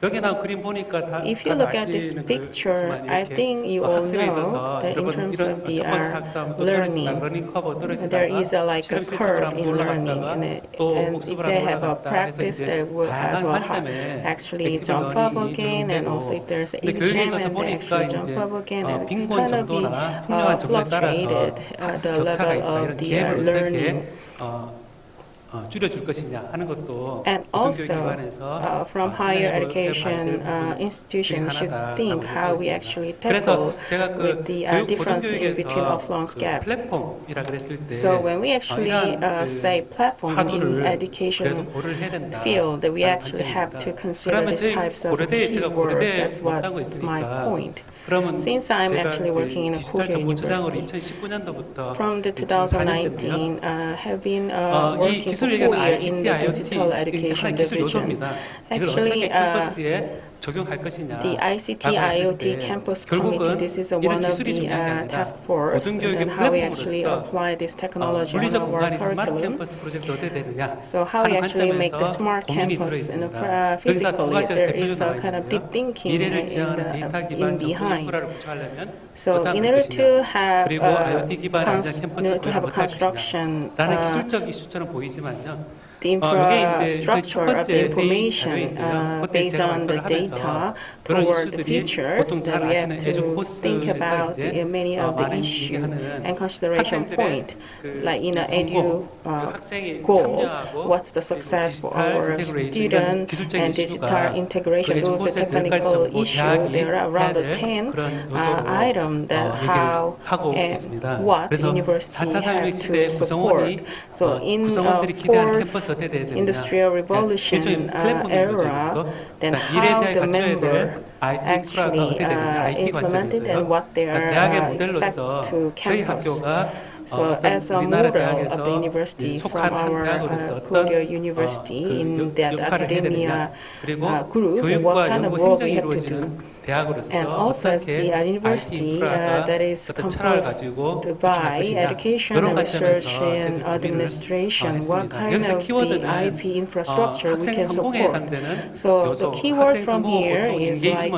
여기 나온 그림 보니까 다 If you look at this picture, I think you all know that in terms of the learning, there is like a curve in learning, and if they have a practice, they will have actually jump up again, and also if there's an exam, and they actually jump up again, and it's kind of be fluctuated the level of the learning. 줄여줄 것이냐 하는 것도 And also, from higher education institutions should think how we actually tackle with the difference in between offline gap. So when we actually say platform in education field, that we actually have to consider these types of keywords. That's what my point. Since I'm actually working in a Korea university, from the 2019, have been working for 4 years in the digital education division. Actually, the ICT IoT campus committee, this is one of the task force, and how we actually apply this technology on our curriculum. So how we actually make the smart campus, and physically there is a kind of deep thinking in behind. So in order to have a construction, the infrastructure of the information based on the data toward the future, that we have to think about many of the issue and consideration point, like in an edu goal, what's the success for our student and digital integration, those are technical issues. There are around 10 items that how and what the university have to support. So in fourth industrial revolution era, then how the member actually implemented and what they are expect to campus. So as a model of the university from our Korea University in that academia group, what kind of work we have to do. And also as the university that is composed by education and research and administration, what kind of the IP infrastructure we can support. So the keyword from here is like,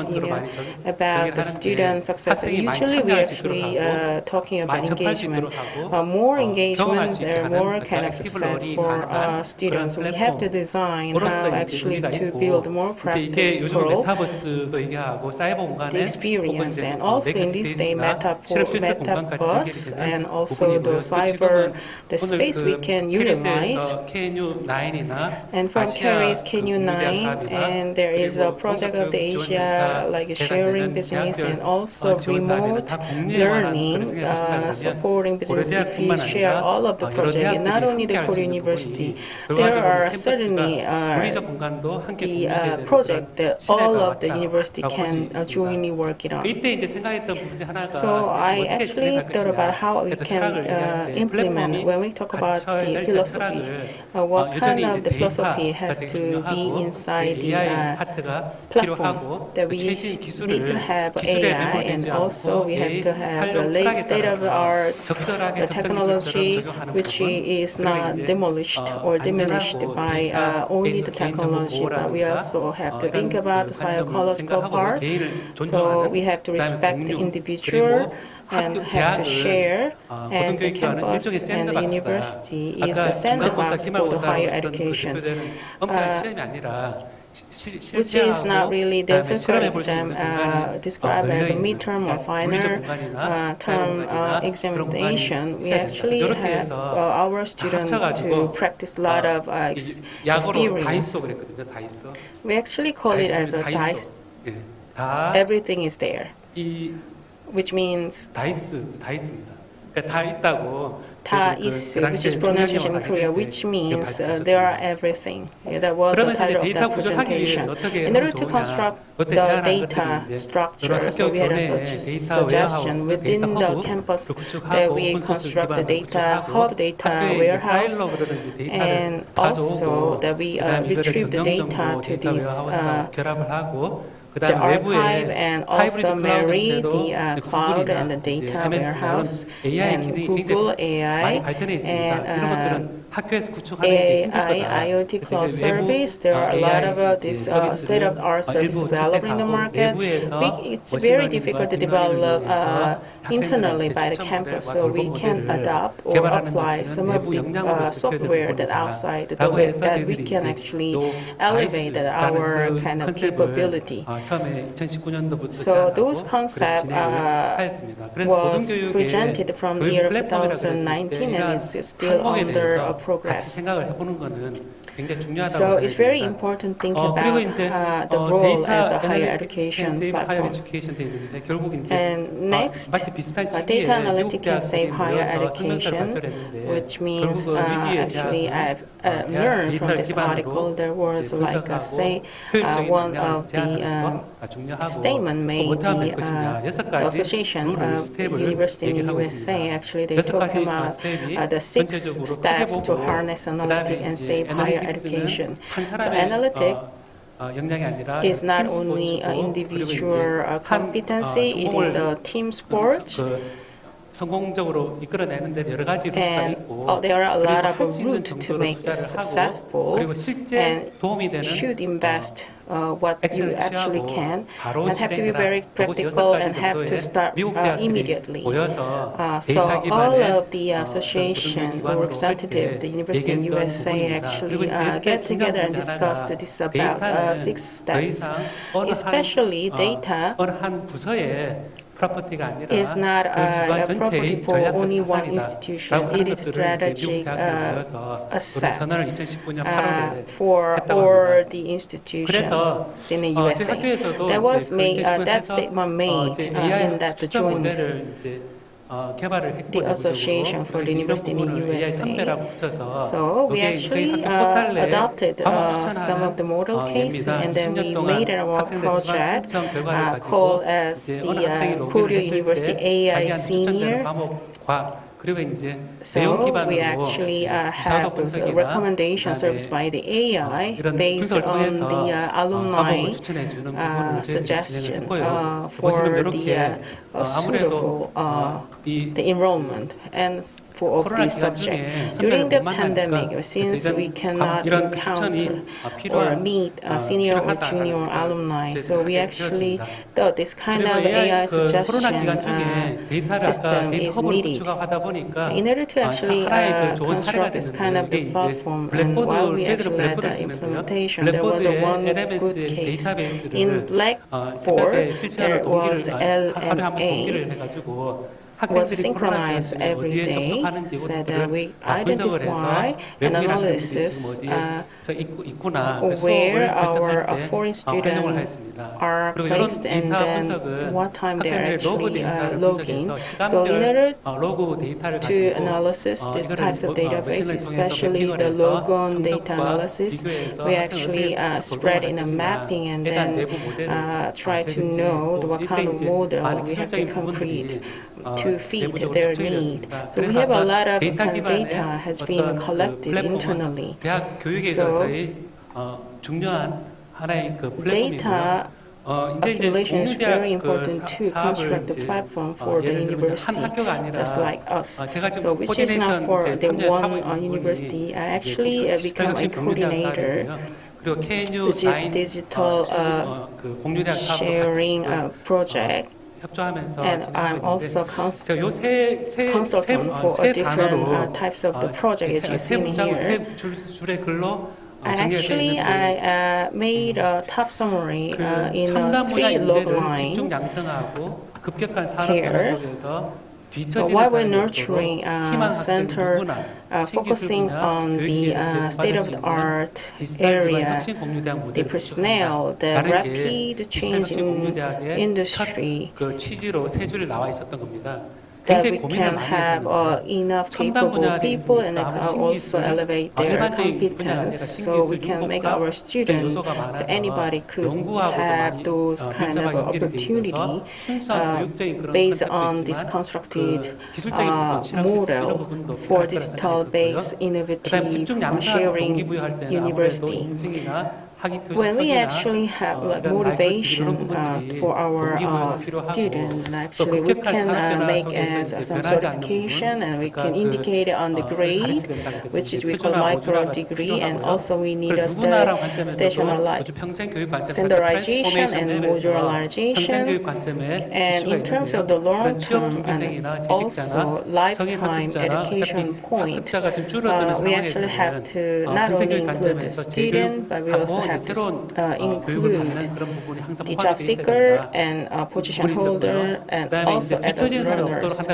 about the student success. Usually we actually talking about engagement. More engagement, there are more kind of success for students. We have to design how actually to build more practice growth, the experience, and also in this day metabus, and also the cyber, the space we can utilize. And from KERIS KNU9, and there is a project of the Asia, like sharing business, and also remote learning, supporting business. If we share all of the project, and not only the Korean University, there are certainly the project that all of the university can jointly work it on. So I actually thought about how we can implement when we talk about the philosophy. What kind of the philosophy has to be inside the platform, that we need to have AI, and also we have to have the latest state-of-the-art technology, which is not demolished or diminished by only the technology, but we also have to think about the psychological part. So we have to respect the individual and have to share, and the campus and the university is the sandbox for the higher education. Which is not really the physical exam described as a midterm or final term examination. We actually have our students to practice a lot of experience. We actually call it as a dice. Everything is there, which means 다 있다고. 다 있어, which is pronunciation in Korea, which means there are everything. That was the title of that presentation. In order to construct the data structure, so we had a suggestion within the campus that we construct the data hub, data warehouse, and also that we retrieve the data to this the archive and also marry the cloud and the data warehouse and Google AI and AI, IoT cloud service. There are a lot of this state-of-the-art service available in the market. It's very difficult to develop internally by the campus, so we can adopt or apply some of the software that outside the web that we can actually elevate our kind of capability. So those concepts was presented from the year 2019 and it's still under progress. So it's very important to think about the role as a higher education platform. And next, data analytics can save higher education, which means actually I've learned from this article there was like one of the statement made the Association of University in the USA, actually they talk about the 6 steps to harness analytics and save higher education. So analytics is not only an individual competency, it is a team sport. 성공적으로 이끌어내는데 여러 가지 루트가 있고 there are a lot of routes to make it successful and should invest what you actually can and have to be very practical and have to start immediately. So all of the association or representative of the university in USA actually get together and discuss this about 6 steps, especially data is not a property for only one institution. It is strategic asset for all the institutions in the USA. That was made. That statement made in that joint the Association for the University in the USA. So we actually adopted some of the model cases and then we made our project called as the Korea University AI Senior. So we actually have those recommendation service by the AI based on the alumni suggestion for the suitable the enrollment and for of the subject. During the pandemic, since we cannot encounter or meet senior or junior alumni, so we actually thought this kind of AI suggestion system is needed. In order to actually construct this kind of the platform, and while we actually had the implementation, there was one good case. In Blackboard, there was LMA. Was synchronized every day, so that we identify and analysis where our foreign students are placed and then what time they are actually logging. So in order to analysis these types of database, especially the logon data analysis, we actually spread in a mapping and then try to know what kind of model we have to complete to feed their need. So we have a lot of kind of data has been collected internally. So data accumulation is very important to construct the platform for the university, just like us. So which is not for the one university. I actually become a coordinator, which is digital sharing project. And I'm also consultant for different types of the project as you see here. Actually, I made a top summary in 3 log lines here. So while we're nurturing center, focusing on the state-of-the-art area, the personnel, the rapid change in industry, that we can have enough capable people and also elevate their competence so we can make our students, so anybody could have those kind of opportunity based on this constructed model for digital-based innovative sharing university. When we actually have like motivation for our students, and actually we can make as some certification, and we can indicate it on the grade, which is we call micro degree, and also we need a standardization and modularization. And in terms of the long term and also lifetime education point, we actually have to not only include the student, but we also have to include the job seeker and position holder and also adult learners.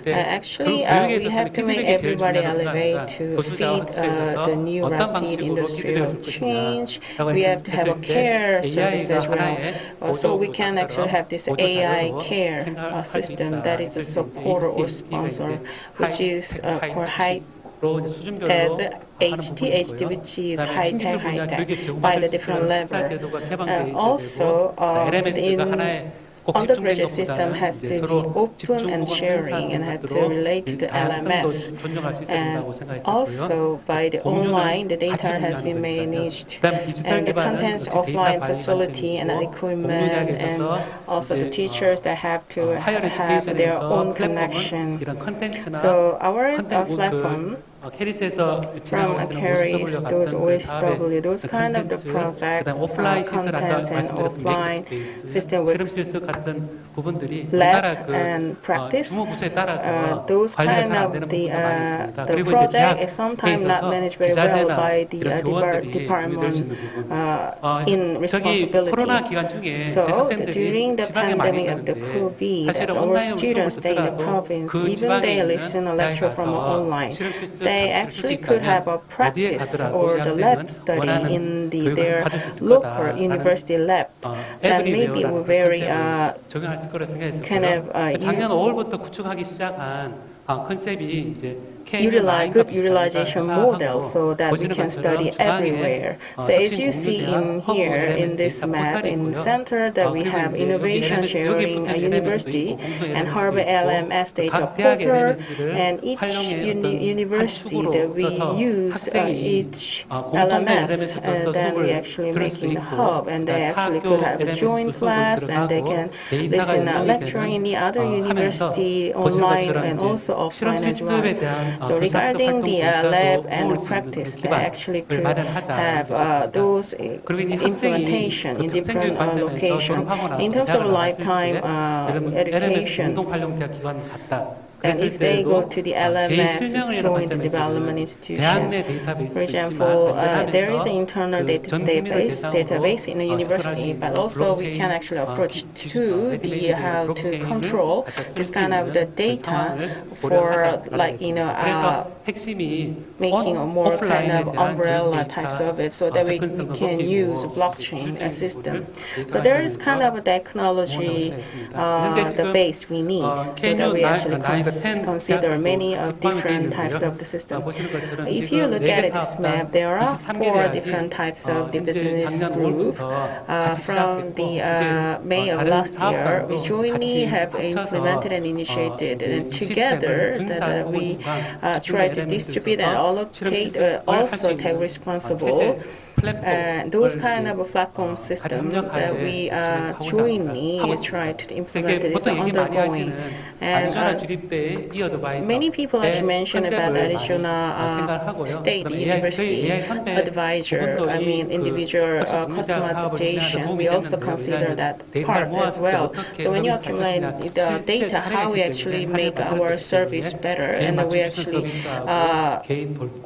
Actually, we have to make everybody elevate to feed the new rapid industrial change. We have to have a care service as well. So we can actually have this AI care system that is a supporter or sponsor, which is called as HT, which is high-tech, by the different level. Also, the undergraduate system has to be open and sharing and has to relate to the LMS. And also, by the online, the data has been managed, and the contents offline facility and equipment, and also the teachers that have to have their own connection. So our platform from KERIS, those OSW, those kind of the project contents and offline system with lab and practice. Those kind of the project is sometimes not managed very well by the department in responsibility. So during the pandemic of the COVID, our students stay in the province, even they listen a lecture from online. They actually could have a practice or the lab study in their local university lab. That may be very kind of 작년 5월부터 구축하기 시작한 컨셉이 이제 good utilization model so that we can study everywhere. So as you see in here in this map, in the center that we have innovation sharing a university and Harvard LMS data portal, and each university that we use each LMS, and then we actually making the hub, and they actually could have a joint class and they can listen to lecture in the other university online and also offline as well. So regarding the lab and the practice, they actually could have those implementation in different locations. In terms of lifetime education, and if they go to the LMS, showing the development institution, for example, there is an internal database in a university, but also we can actually approach to the how to control this kind of the data for like making a more kind of umbrella types of it, so that we can use blockchain system. So there is kind of a technology, the base we need, so that we actually consider many of different types of the system. If you look at this map, there are 4 different types of the business group. From the May of last year, we jointly have implemented and initiated, and together that we try to distribute and allocate, also take responsible. Those kind of a platform system that we jointly try to implement is undergoing. And many people actually mentioned about Arizona State University advisor, individual customization. We also consider that part as well. So when you accumulate the data, how we actually make our service better, and we actually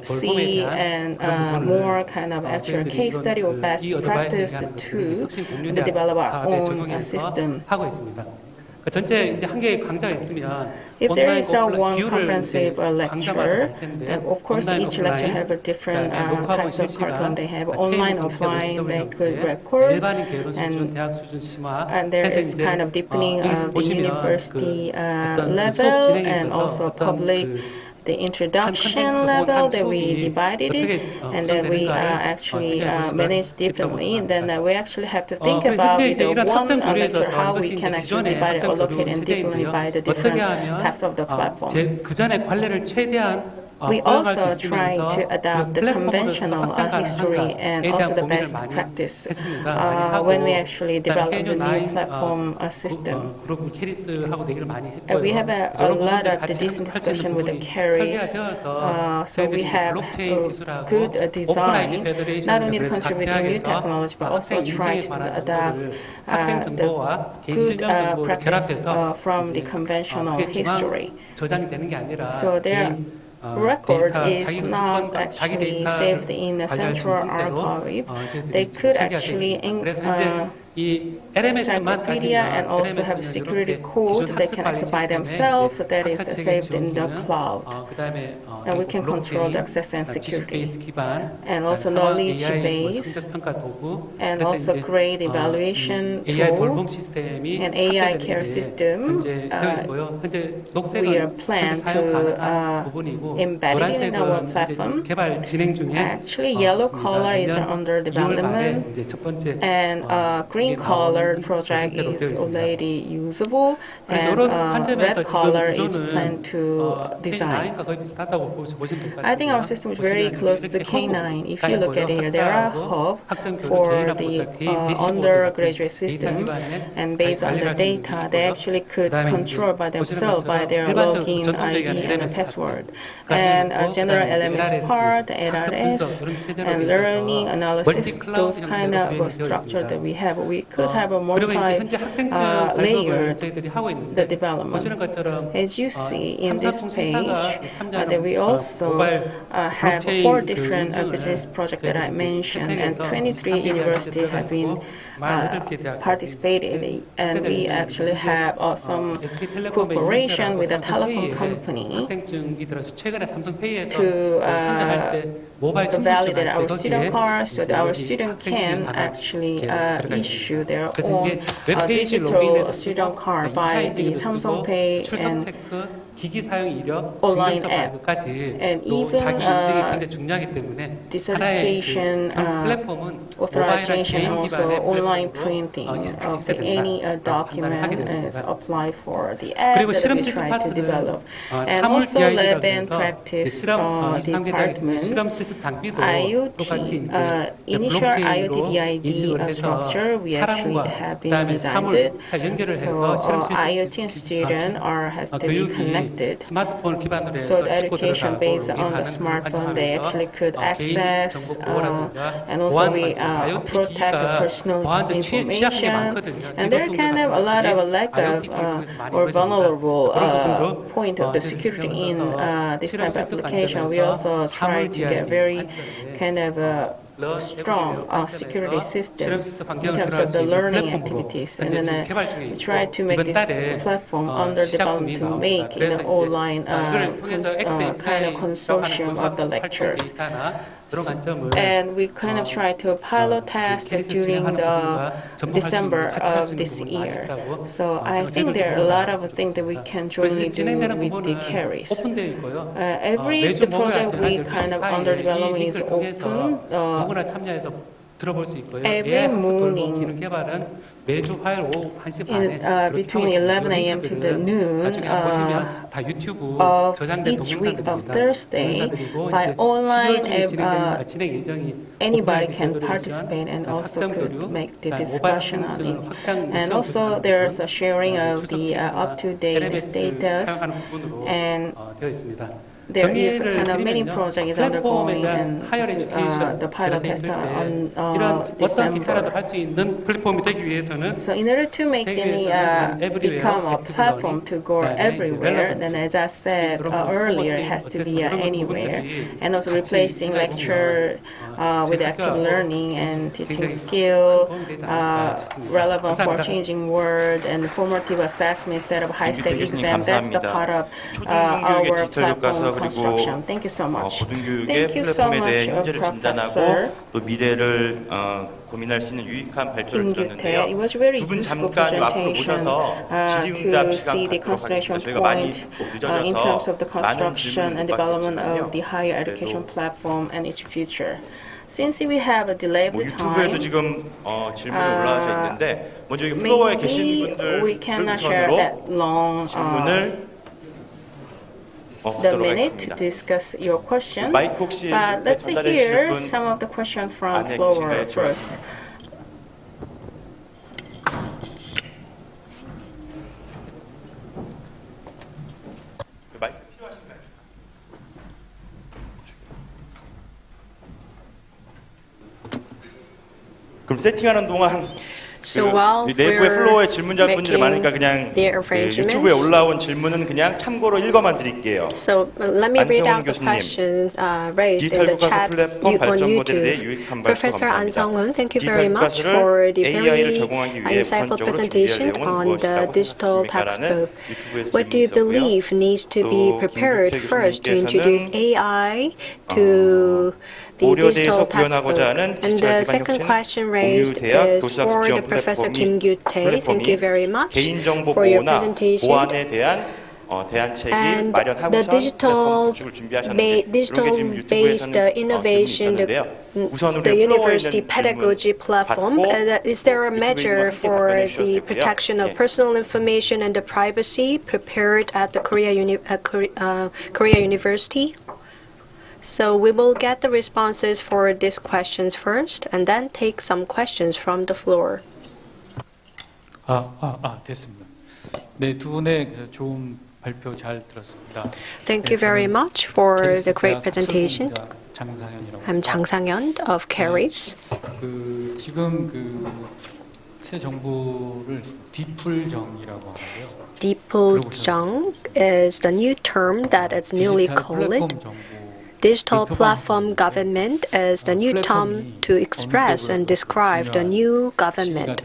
see and more kind of actual case study or best practice to develop our own system. 전체 이제 한 개의 강좌가 있으면 If there 온라인, is a 오프라인 one 기호를 comprehensive 이제 강좌마다 lecture, 할 텐데 then of course 온라인, each lecture 오프라인, have a different 그다음에 녹화본 types of 실시간, curriculum. They have K online, 검색 offline. They 시스템을 could 이용해 record, 일반인 개론 수준, and 대학 수준 심화 there 해서 is 이제 kind of deepening 여기서 of the 보시면 university 어떤 level 수업 진행에 and 있어서 also 어떤 public. The introduction level that we divided it, and then we actually manage differently. And then we actually have to think about with the one lecture how we can actually divide it, allocate, and differently by the different types of the platform. 그 전에 관례를 최대한 We also try to adopt the conventional history and also the best practice when we actually develop the new platform system. 그룹 KERIS하고 얘기를 많이 We 했고요. have a lot of the decent discussion with the KERIS, so we have good design, not only contributing new technology but also try to adopt the good practice from the conventional history. 저장이 되는 게 아니라 So their record is not actually saved in a central archive. They could actually encyclopedia and also have security code they can access by themselves, so that is saved in the cloud. And we can control the access and security. And also knowledge base, and also grade evaluation tool, and AI care system. We are planned to embed it in our platform. Actually, yellow color is under development, and green color project is already usable, and red color is planned to design. I think our system is very close to the K9. If you look at it, there are hubs for the undergraduate system, and based on the data, they actually could control by themselves by their login ID and password. And general LMS part, LRS, and learning analysis, those kind of structure that we have. We could have a multi-layered development. As you see in this page, that we also have 4 different business projects that I mentioned, and 23 universities have been participated, and we actually have some cooperation with a telecom company to validate our student cards, so that our students can actually issue their own digital student card by the Samsung Pay and online app, and even certification, authorization, and also online printing of any document is applied for the app that we try to develop. And also lab and practice department, IoT, initial IoT DID structure we actually have been designed it. So IoT and student has to be connected. So the education based on the smartphone, they actually could access, and also we protect the personal information. And there are kind of a lot of lack of or vulnerable point of the security in this type of application. We also try to get very kind of strong security system in terms of the learning activities, and then we try to make this platform under development to make in an online kind of consortium of the lectures. And we kind of try to pilot test during the December of this year. So I think there are a lot of things that we can jointly do with the KERIS. Every the project we kind of under development is open. Every morning, between 11 a.m. to the noon of each week of Thursday, by online, anybody can participate and also could make the discussion on it. And also there's a sharing of the up-to-date status, and there is 정리를 kind of many 드리면요. projects 플랫폼에 undergoing 대한 and 하이어 에듀케이션 the pilot test on 이런 어떤 December. 기차라도 할 수 있는 플랫폼이 되기 위해서는 So in order to make any become a platform to go everywhere, then as I said earlier, it has to be anywhere, and also replacing lecture with active learning and teaching skill relevant for changing world and formative assessment instead of high-stake exam. That's the part of our platform construction. Thank you so much. 고등교육의 Thank you so 플랫폼에 대해 much, 현재를 진단하고 Professor 또 미래를 고민할 수 있는 유익한 발표를 들었는데요. It was very 두 분 useful 잠깐 앞으로 presentation 모셔서 to 질의응답 see the 시간 갖도록 하겠습니다. construction 저희가 많이 point in terms 늦어져서 of the 많은 construction and development of the 질문을 higher education platform and its future. Since we have a delay of the 유튜브에도 time, 지금 질문이 올라와져 있는데 먼저 여기 플로어에 계신 maybe we 분들 cannot share 우선으로 that long 질문을 the 하도록 minute to 하겠습니다. discuss your question. 마이크 혹시 But let's 전달해 hear 주실 분 some of the questions from 안에 floor 계신가요? first. 마이크 필요하신가요? 그럼 세팅하는 동안 So while 내부에 플로어에 질문자분들이 making 많으니까 그냥 the 유튜브에 arrangements, 올라온 질문은 그냥 참고로 읽어만 드릴게요. so let me read out the 교수님, question raised in the 디지털 chat 플랫폼 on 발전 모델에 대해 YouTube. 유익한 발표 Professor An 감사합니다. Sung-hoon, thank you very 디지털 much 교과서를 for the AI를 very 적용하기 위해 insightful 우선적으로 준비할 presentation 내용은 on the 무엇이라고 digital 생각하십니까라는 textbook. 유튜브에서 What do you 질문이 있었고요. believe needs to be 또 prepared 김국태 first to 교수님께서는 introduce AI to the digital 고려대에서 구현하고자 textbook? 하는 And 디지털 the 기반 second 혁신 question raised 공유대학 is 교수학습 for 지원 the Professor Kim 플랫폼이 Gyu-tae. Thank you very much 개인정보 for your 보호나 presentation. 보안에 대한 대안책을 And the 마련하고선 플랫폼 digital 구축을 준비하셨는데 이런 게 지금 digital-based 유튜브에서는 innovation, 질문이 있었는데요. 우선 우리 the 플로어에 university 있는 pedagogy 질문 platform, 받고 is there a 유튜브에 measure 있는 거 함께 for 답변해 the 주셔도 되고요. protection of 예. personal information and the privacy prepared at the Korea University? So we will get the responses for these questions first, and then take some questions from the floor. 됐습니다. 네, 두 분의 그 좋은 발표 잘 들었습니다. Thank you very much for the great presentation. 장상현이라고. I'm Jang Sang-hyun of KERIS. 지금 새 정부를 디플정이라고 하는데요. Deepul-jung is the new term that is newly called. Digital platform government is the new term to express and describe the new government.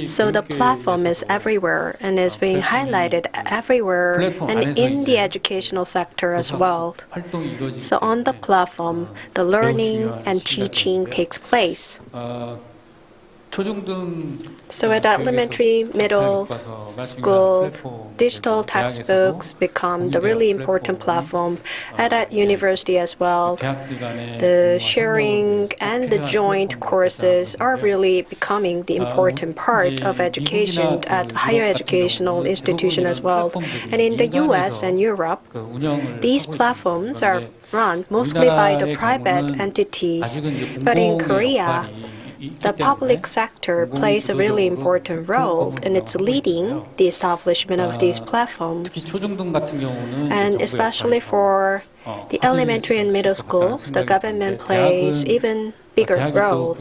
So the platform is everywhere and is being highlighted everywhere and in the educational sector as well. So on the platform, the learning and teaching takes place. So at elementary, middle school, digital textbooks become the really important platform. And at university as well, the sharing and the joint courses are really becoming the important part of education at higher educational institution as well. And in the US and Europe, these platforms are run mostly by the private entities. But in Korea, the public sector plays a really important role in its leading the establishment of these platforms. And especially for the elementary and middle schools, the government plays even bigger role.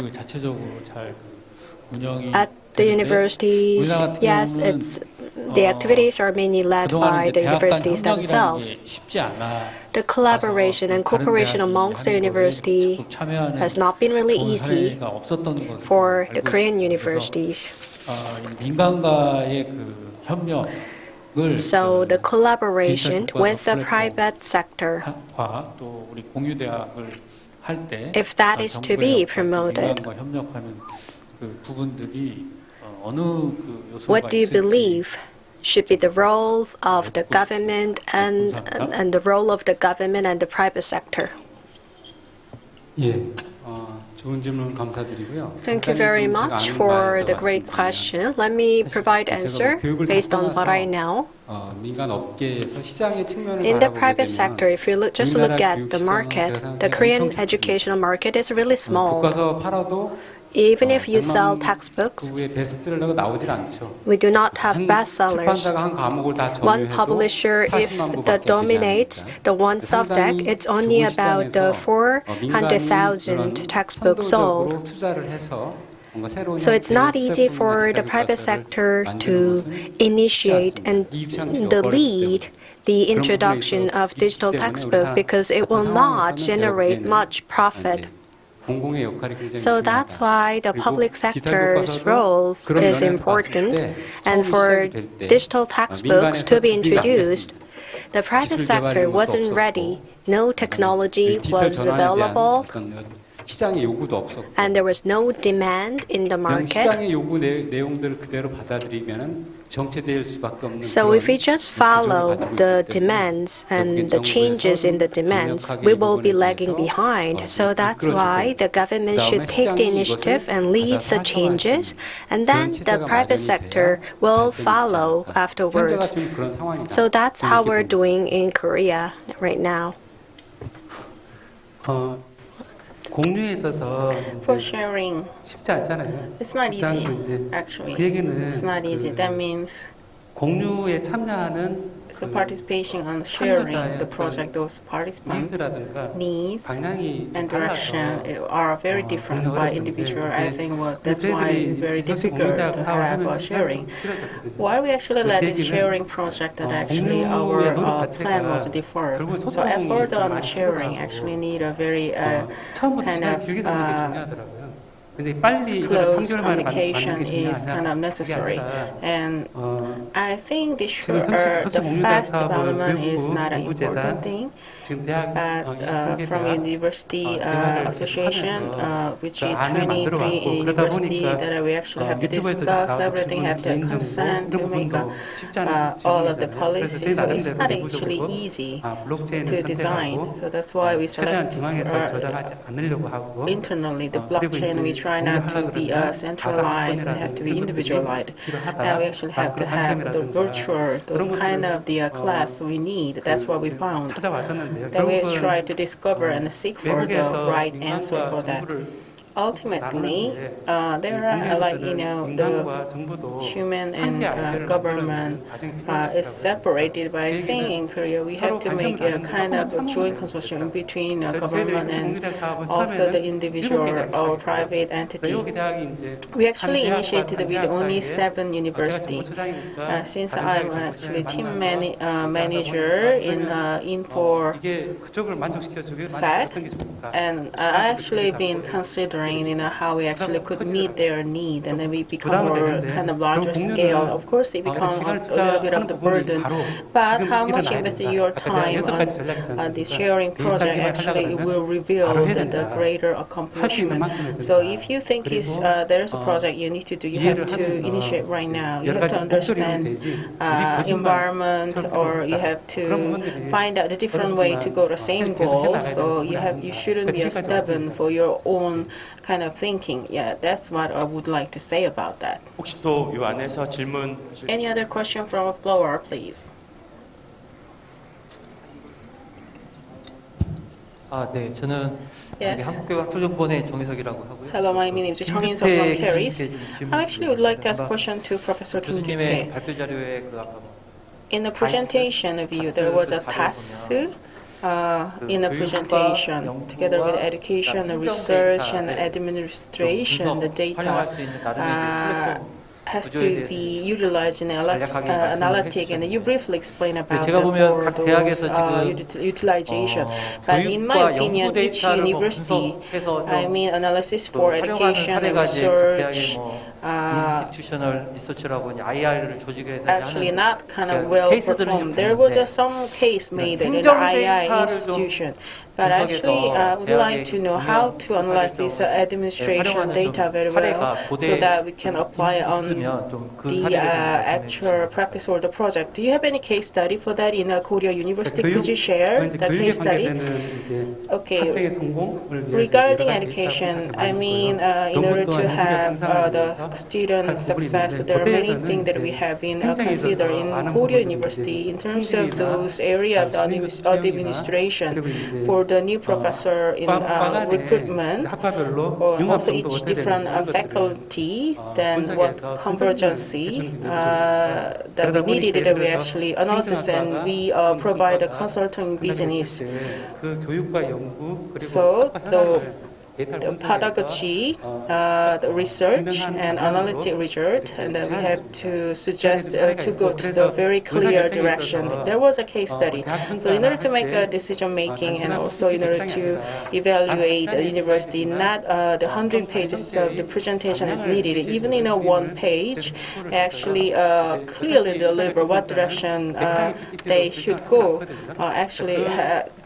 At the universities, yes, the activities are mainly led by the universities themselves. The collaboration and cooperation amongst the university has not been really easy for the Korean universities. So the collaboration with the private sector, if that is to be promoted, what do you believe should be the role of the government and the role of the government and the private sector? Thank you very much for the great question. Let me provide answer based on what I know. In the private sector, if you look at the market, the Korean educational market is really small. Even if you sell textbooks, 그 외에 베스트셀러가 나오질 않죠. we do not have bestsellers. 출판사가 한 과목을 다 One 점유해도 publisher, if 40만 부밖에 that 되지 dominates 않으니까. the one subject, it's only about the 400,000 textbooks sold. 민간이 투자를 해서 So it's not easy for the private sector to initiate and lead the introduction of digital textbook because it will not generate much profit. So that's why the public sector's role is important. And for digital textbooks to be introduced, the private sector wasn't ready. No technology was available. 시장의 요구도 없었고, and there was no demand in the market. 시장의 요구 내용들을 그대로 받아들이면은 정체될 수밖에 없는. So if we just follow the demands and the changes in the demands, we will be lagging behind. So that's why the government should take the initiative and lead the changes, and then the private sector will follow afterwards. So that's how we're doing in Korea right now. 공유에 있어서 For sharing, 쉽지 않잖아요. it's not easy, actually. 그 얘기는 It's not easy. That means 공유에 참여하는 so participation on sharing the project, those participants' needs and direction are very different by individual. I think that's why it's very difficult to have a sharing. Why we actually led this sharing project that actually our plan was deferred. So effort on sharing actually need a very kind of close communication is kind of necessary, and I think the fast development is not an important thing. But from university association, which is 23 university, that we actually have to discuss everything, have to consent to make all of the policies. So it's not actually easy to design. So that's why we select internally the blockchain. We try not to be centralized and have to be individualized. And we actually have to have the virtual, those kind of the class we need. That's what we found. Then we try to discover and seek for the right answer for that. Ultimately, there are the human and government is separated. But I think in Korea we have to make a kind of a joint consortium between government and also the individual or private entity. We actually initiated with only 7 universities. Since I'm actually team manager in Info SAC, and I actually been considering how we actually could meet their need, and then we become more kind of larger scale. Of course, it becomes a little bit of the burden, but how much invested your time on the sharing project actually will reveal the greater accomplishment. So if you think there's a project you need to do, you have to initiate right now. You have to understand environment, or you have to find out a different way to go to the same goal. So you shouldn't be stubborn for your own kind of thinking. Yeah, that's what I would like to say about that. 혹시 또 이 안에서 질문? Any other question from the floor, please? 네, 저는 한국교육학술정보원의 정희석이라고 하고요. Hello, my name is 정희석 from KERIS. I actually would like to ask a question to Professor Kim 교수님의 발표 자료에 그 아까 in the presentation of you, there was a task in the presentation, together with education, research, and administration, the data has to be utilized in analytic, and you briefly explain about those utilization. But in my opinion, each university, I mean analysis for education and research, actually not kind of well performed. There was some case made in an II institution. But actually, I would like to know how to analyze this administration data very well, so that we can apply on the actual practice or the project. Do you have any case study for that in a Korea university? Could you share the case study? Okay. Regarding education, I mean, in order to have the student success. There are many things that we have been considered in Korea University in terms of those areas of the administration for the new professor in recruitment, or also each different faculty, then what convergency that we needed, that we actually analysis, and we provide a consulting business. So the pedagogy, the research and analytic result, and then we have to suggest to go to the very clear direction. There was a case study. So in order to make a decision making and also in order to evaluate the university, not the 100 pages of the presentation is needed. Even in a one page, actually clearly deliver what direction they should go. Actually,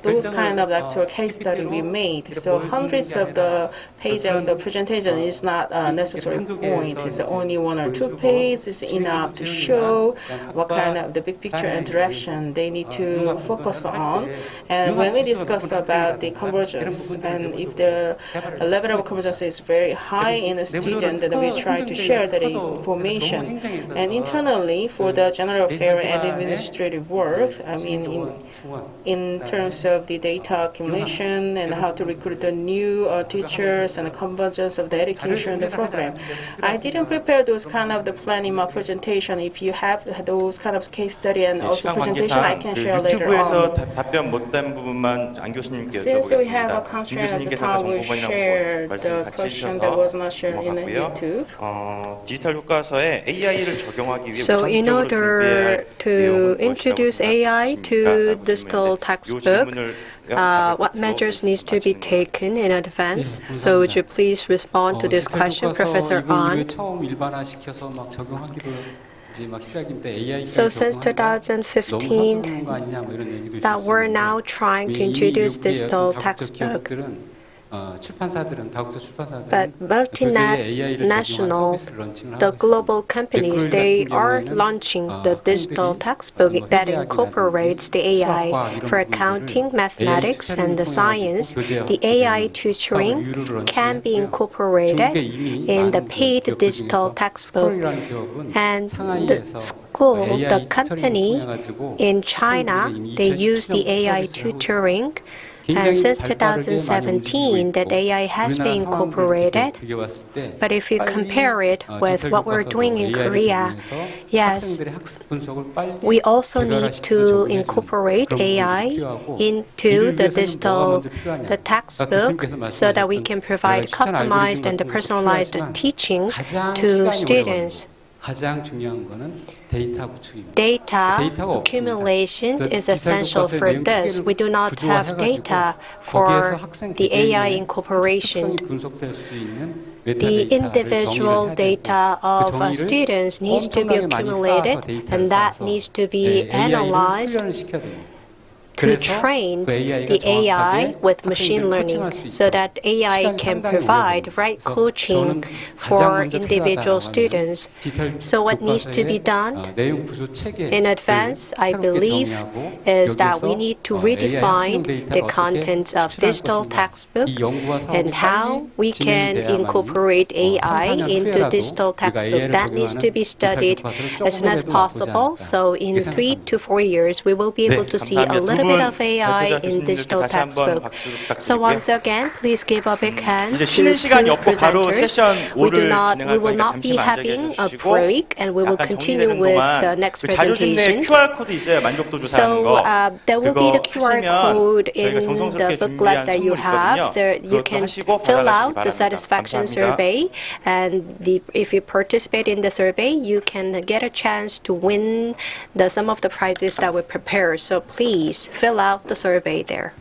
those kind of actual case study we made. So hundreds of the pages of presentation is not a necessary point. It's only 1 or 2 pages is enough to show what kind of the big picture interaction they need to focus on. And when we discuss about the convergence, and if the level of convergence is very high in a student, then we try to share that information. And internally, for the general affair and administrative work, I mean, in terms of the data accumulation and how to recruit the new teachers and the convergence of the education and the program. I didn't prepare those kind of the plan in my presentation. If you have those kind of case study and also presentation, I can share later 유튜브에서 on. 답변 못된 부분만 안 교수님께 Since we have a 여쭤보겠습니다. constraint at the 교수님께서 time, we share 말씀 the 같이 question that was 해주셔서 not shared in the 고맙고요. YouTube. 디지털 교과서에 AI를 적용하기 위해 So in 우선적으로 order 준비해야 할 to 내용은 introduce 무엇이라고 AI to 생각하십니까? digital textbook, what measures needs to be taken in advance? So would you please respond to this question, Professor An? 처음 일반화시켜서 막 적용하기로 이제 막 시작인데 AI So since 2015, that we're now trying to introduce digital textbook. But multinational, the global companies, they are launching the digital textbook that incorporates the AI for accounting, mathematics, and the science. The AI tutoring can be incorporated in the paid digital textbook. And the school, the company in China, they use the AI tutoring. And since 2017, that AI has been incorporated. But if you compare it with what we're doing in Korea, yes, we also need to incorporate AI into the digital textbook so that we can provide customized and personalized teaching to students. Data accumulation is essential for this. We do not have data for the AI incorporation. The individual data of students needs to be accumulated, and that needs to be analyzed to train the AI with machine learning so that AI can provide right coaching for individual students. So what needs to be done in advance, I believe, is that we need to redefine the contents of digital textbook and how we can incorporate AI into digital textbook. That needs to be studied as soon as possible. So in 3 to 4 years, we will be able to see a little bit of AI in digital textbook. So once again, please give a big hand to two presenters. We will not be having a break, and we will continue with the next presentation. So there will be the QR code in the booklet that you have. There you can fill out the satisfaction survey, and if you participate in the survey, you can get a chance to win some of the prizes that we prepare. So please fill out the survey there.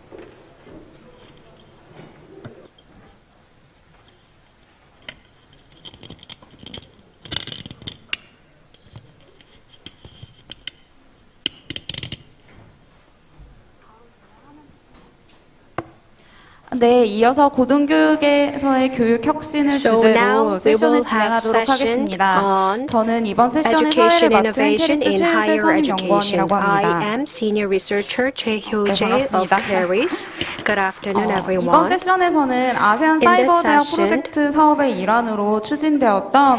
네, 이어서 고등교육에서의 교육 혁신을 주제로 세션을 진행하도록 하겠습니다. 저는 이번 세션의 사회를 맡은 KERIS 최효재 선임연구원이라고 합니다. I am Senior Researcher 최효재 of KERIS. Good afternoon, everyone. 이번 세션에서는 아세안 사이버 대학 프로젝트 사업의 일환으로 추진되었던 한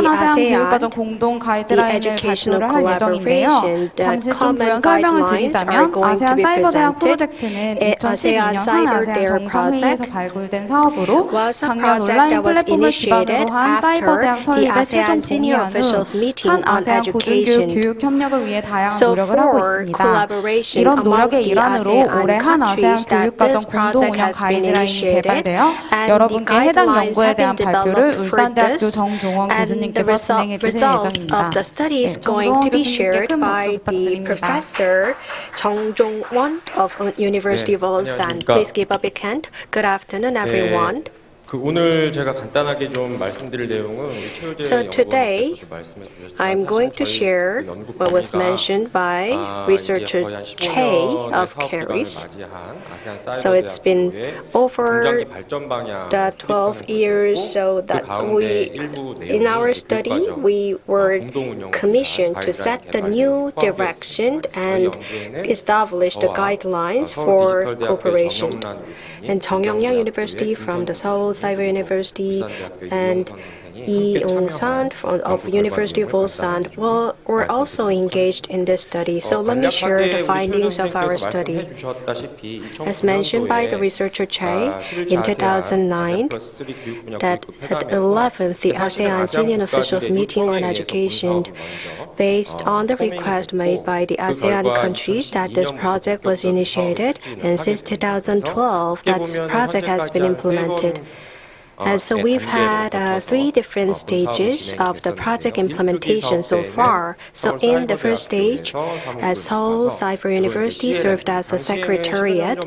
아세안 교육과정 공동 가이드라인을 발표를 할 예정인데요. 잠시 좀 부연 설명을 드리자면 아세안 사이버 대학 프로젝트는 2012년 한 아세안 정상회의에서 발굴된 사업으로 작년 온라인 플랫폼을 기반으로 한 사이버 대학 설립에 최종 동의한 후 한 아세안 고등교육 교육 협력을 위해 다양한 노력을 하고 있습니다. 이런 노력의 일환으로 올해 한 아세안 교육과정 공동 운영 가이드라인이 개발되어 여러분께 해당 연구에 대한 발표를 울산대학교 정종원 교수님께서 진행해 주실 예정입니다. 정종원 교수님께 큰 박수 부탁드립니다. 정종원 of University of Ulsan. Please give a big hand. Good afternoon, everyone. 오늘 제가 간단하게 좀 말씀드릴 내용은 So today, I'm going to share what was mentioned by researcher Choi of KERIS. So it's been over the 12 years, so that in our study, we were commissioned to set the new direction and establish the guidelines for cooperation. And Jeongyeong University from the Seoul Cyber University and Lee Yong-san of University of Ulsan were also engaged in this study. So let me share the findings of our study. As mentioned by the researcher Choi, in 2009, that at 11th, the ASEAN Senior Officials Meeting on Education, based on the request made by the ASEAN countries that this project was initiated, and since 2012, that project has been implemented. So we've had 3 different stages of the project implementation so far. So in the first stage, Seoul Cyber University served as a secretariat.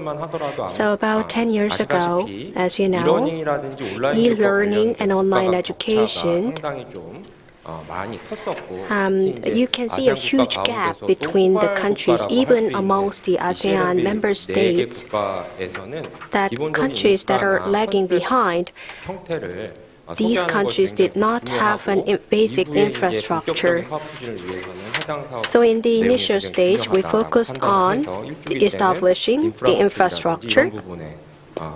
So about 10 years ago, as you know, e-learning and online education, you can see a huge gap between the countries, even amongst the ASEAN member states, that countries that are lagging behind, these countries did not have a basic infrastructure. So in the initial stage, we focused on establishing the infrastructure. And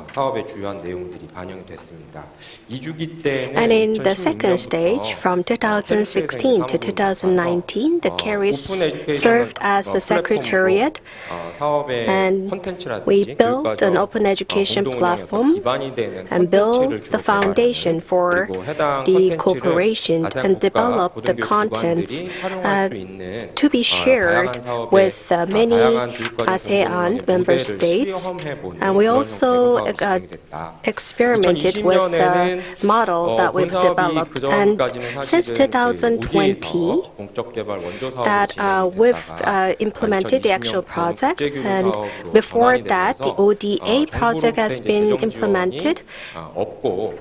in the second stage, from 2016 to 2019, the KERIS served as the secretariat, and we built an open education platform and built the foundation for the cooperation and developed the contents to be shared with many ASEAN member states. And we also experimented with the model that we've developed. And since 2020, that we've implemented the actual project. And before that, the ODA project has been implemented.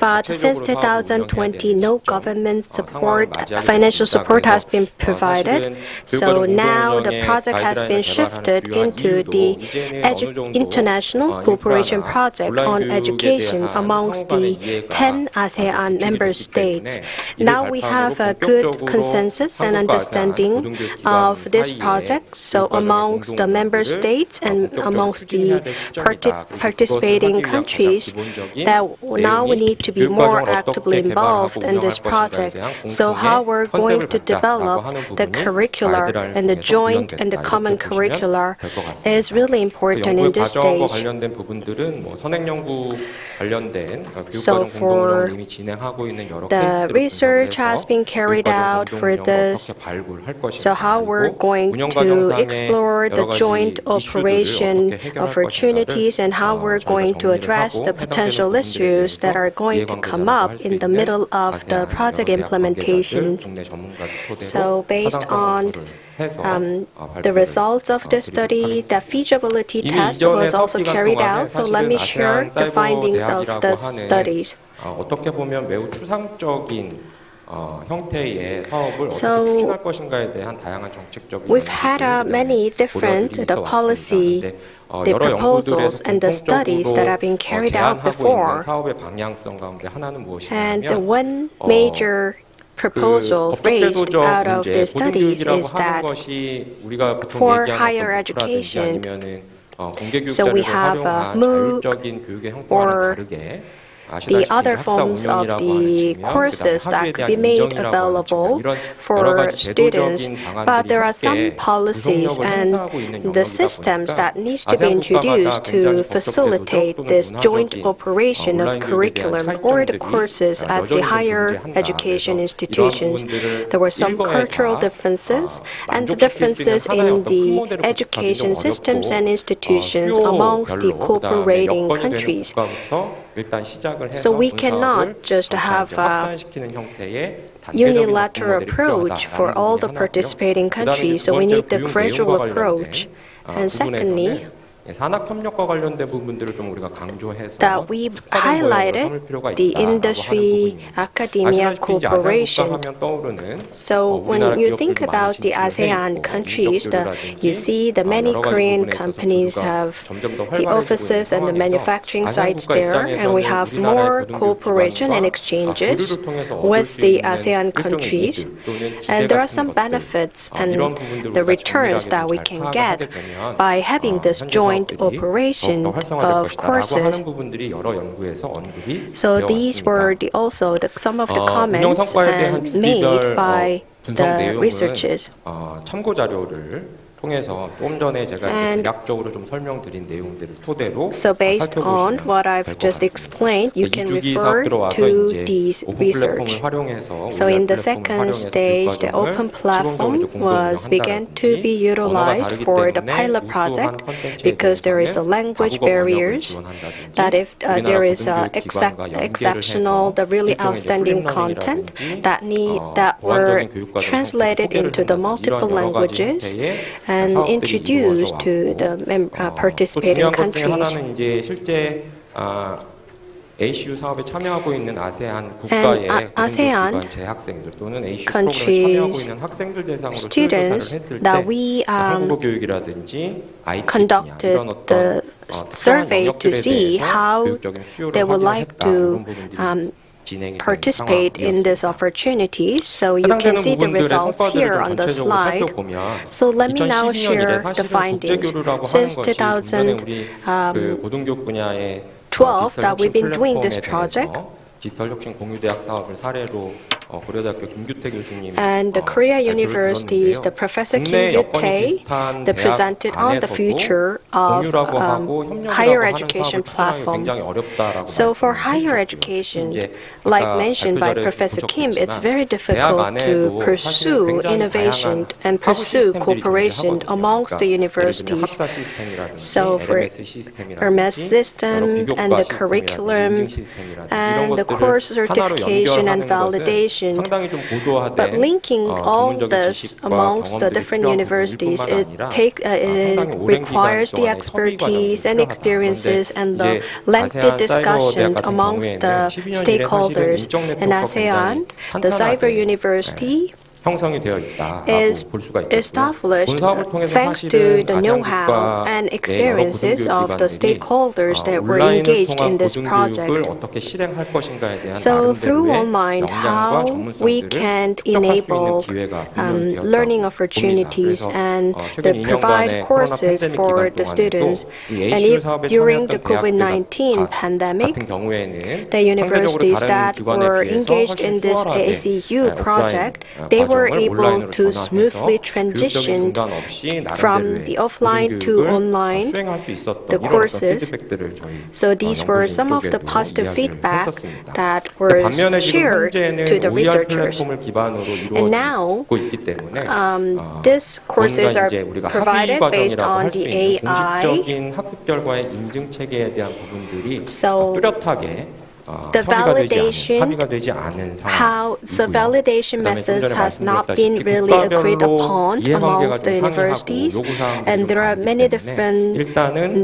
But since 2020, no government support, financial support has been provided. So now the project has been shifted into the international cooperation project on education amongst the 10 ASEAN member states. Now we have a good consensus and understanding of this project. So amongst the member states and amongst the participating countries, that now we need to be more actively involved in this project. So how we're going to develop the curricular and the joint and the common curricular is really important in this stage. So for the research has been carried out for this. So how we're going to explore the joint operation opportunities and how we're going to address the potential issues that are going to come up in the middle of the project implementation. So based on the results of the study, the feasibility test was also carried out. So let me share the findings of the studies. 형태의 사업을 어떻게 추진할 것인가에 대한 다양한 정책적인 we've had many different policy, the proposals and the studies that have been carried out before. 사업의 방향성 가운데 하나는 And 무엇이냐면 one major proposal raised out of the studies is that for higher education, so we have MOOC or the other forms of the courses that could be made available for students, but there are some policies and the systems that needs to be introduced to facilitate this joint operation of curriculum or the courses at the higher education institutions. There were some cultural differences and the differences in the education systems and institutions amongst the cooperating countries. So we cannot just have a unilateral approach for all the participating countries, so we need the gradual approach. And secondly, 산학협력과 관련된 부분들을 좀 우리가 강조해서 that we highlighted the industry academia cooperation. So when you think about the ASEAN countries, you see the many Korean companies have the offices and the manufacturing sites there, and we have more cooperation and exchanges with the ASEAN countries. And there are some benefits and the returns that we can get by having this joint operation of courses. So these were also some of the comments made by the researchers. 통해서 좀 전에 제가 대략적으로 좀 설명드린 내용들을 토대로 So based on what I've just explained, you can refer to these research. So in the second stage, the open platform began to be utilized for the pilot project because there is a language barriers, that if there is exceptional, the really outstanding content that were translated into the multiple languages and introduced to the participating countries. ACU 사업에 참여하고 있는 아세안 국가의 고등교육기관 재학생들 또는 ACU 프로그램에 참여하고 있는 학생들 대상으로 설계를 했을 때 한국어 교육이라든지 IT냐 이런 어떤 survey to see how they would like to participate in these opportunities. So you can see the results here on the slide. So let me now share the findings. Since 2012 that we've been doing this project, and the Korea universities, the Professor Kim Yoo-tae, they presented on the future of higher education platform. So for higher education, like mentioned by Professor Kim, it's very difficult to pursue innovation and pursue cooperation amongst the universities. So for Hermes system and the curriculum and the course certification and validation, but linking all this amongst the different universities, it requires the expertise and experiences and the lengthy discussion amongst the stakeholders. In ASEAN, the Cyber University is established thanks to the know-how and experiences of the stakeholders that were engaged in this project. So through online, how we can enable learning opportunities and provide courses for the students. And if during the COVID-19 pandemic, the universities that were engaged in this ACU project, they were able to smoothly transition from the offline to online the courses. So these were some of the positive feedback that were shared to the researchers. And now, these courses are provided based on the AI. So the validation, 합의가 되지 않은 how the 상황이고요. validation methods has not been really agreed upon amongst the universities, and there are many different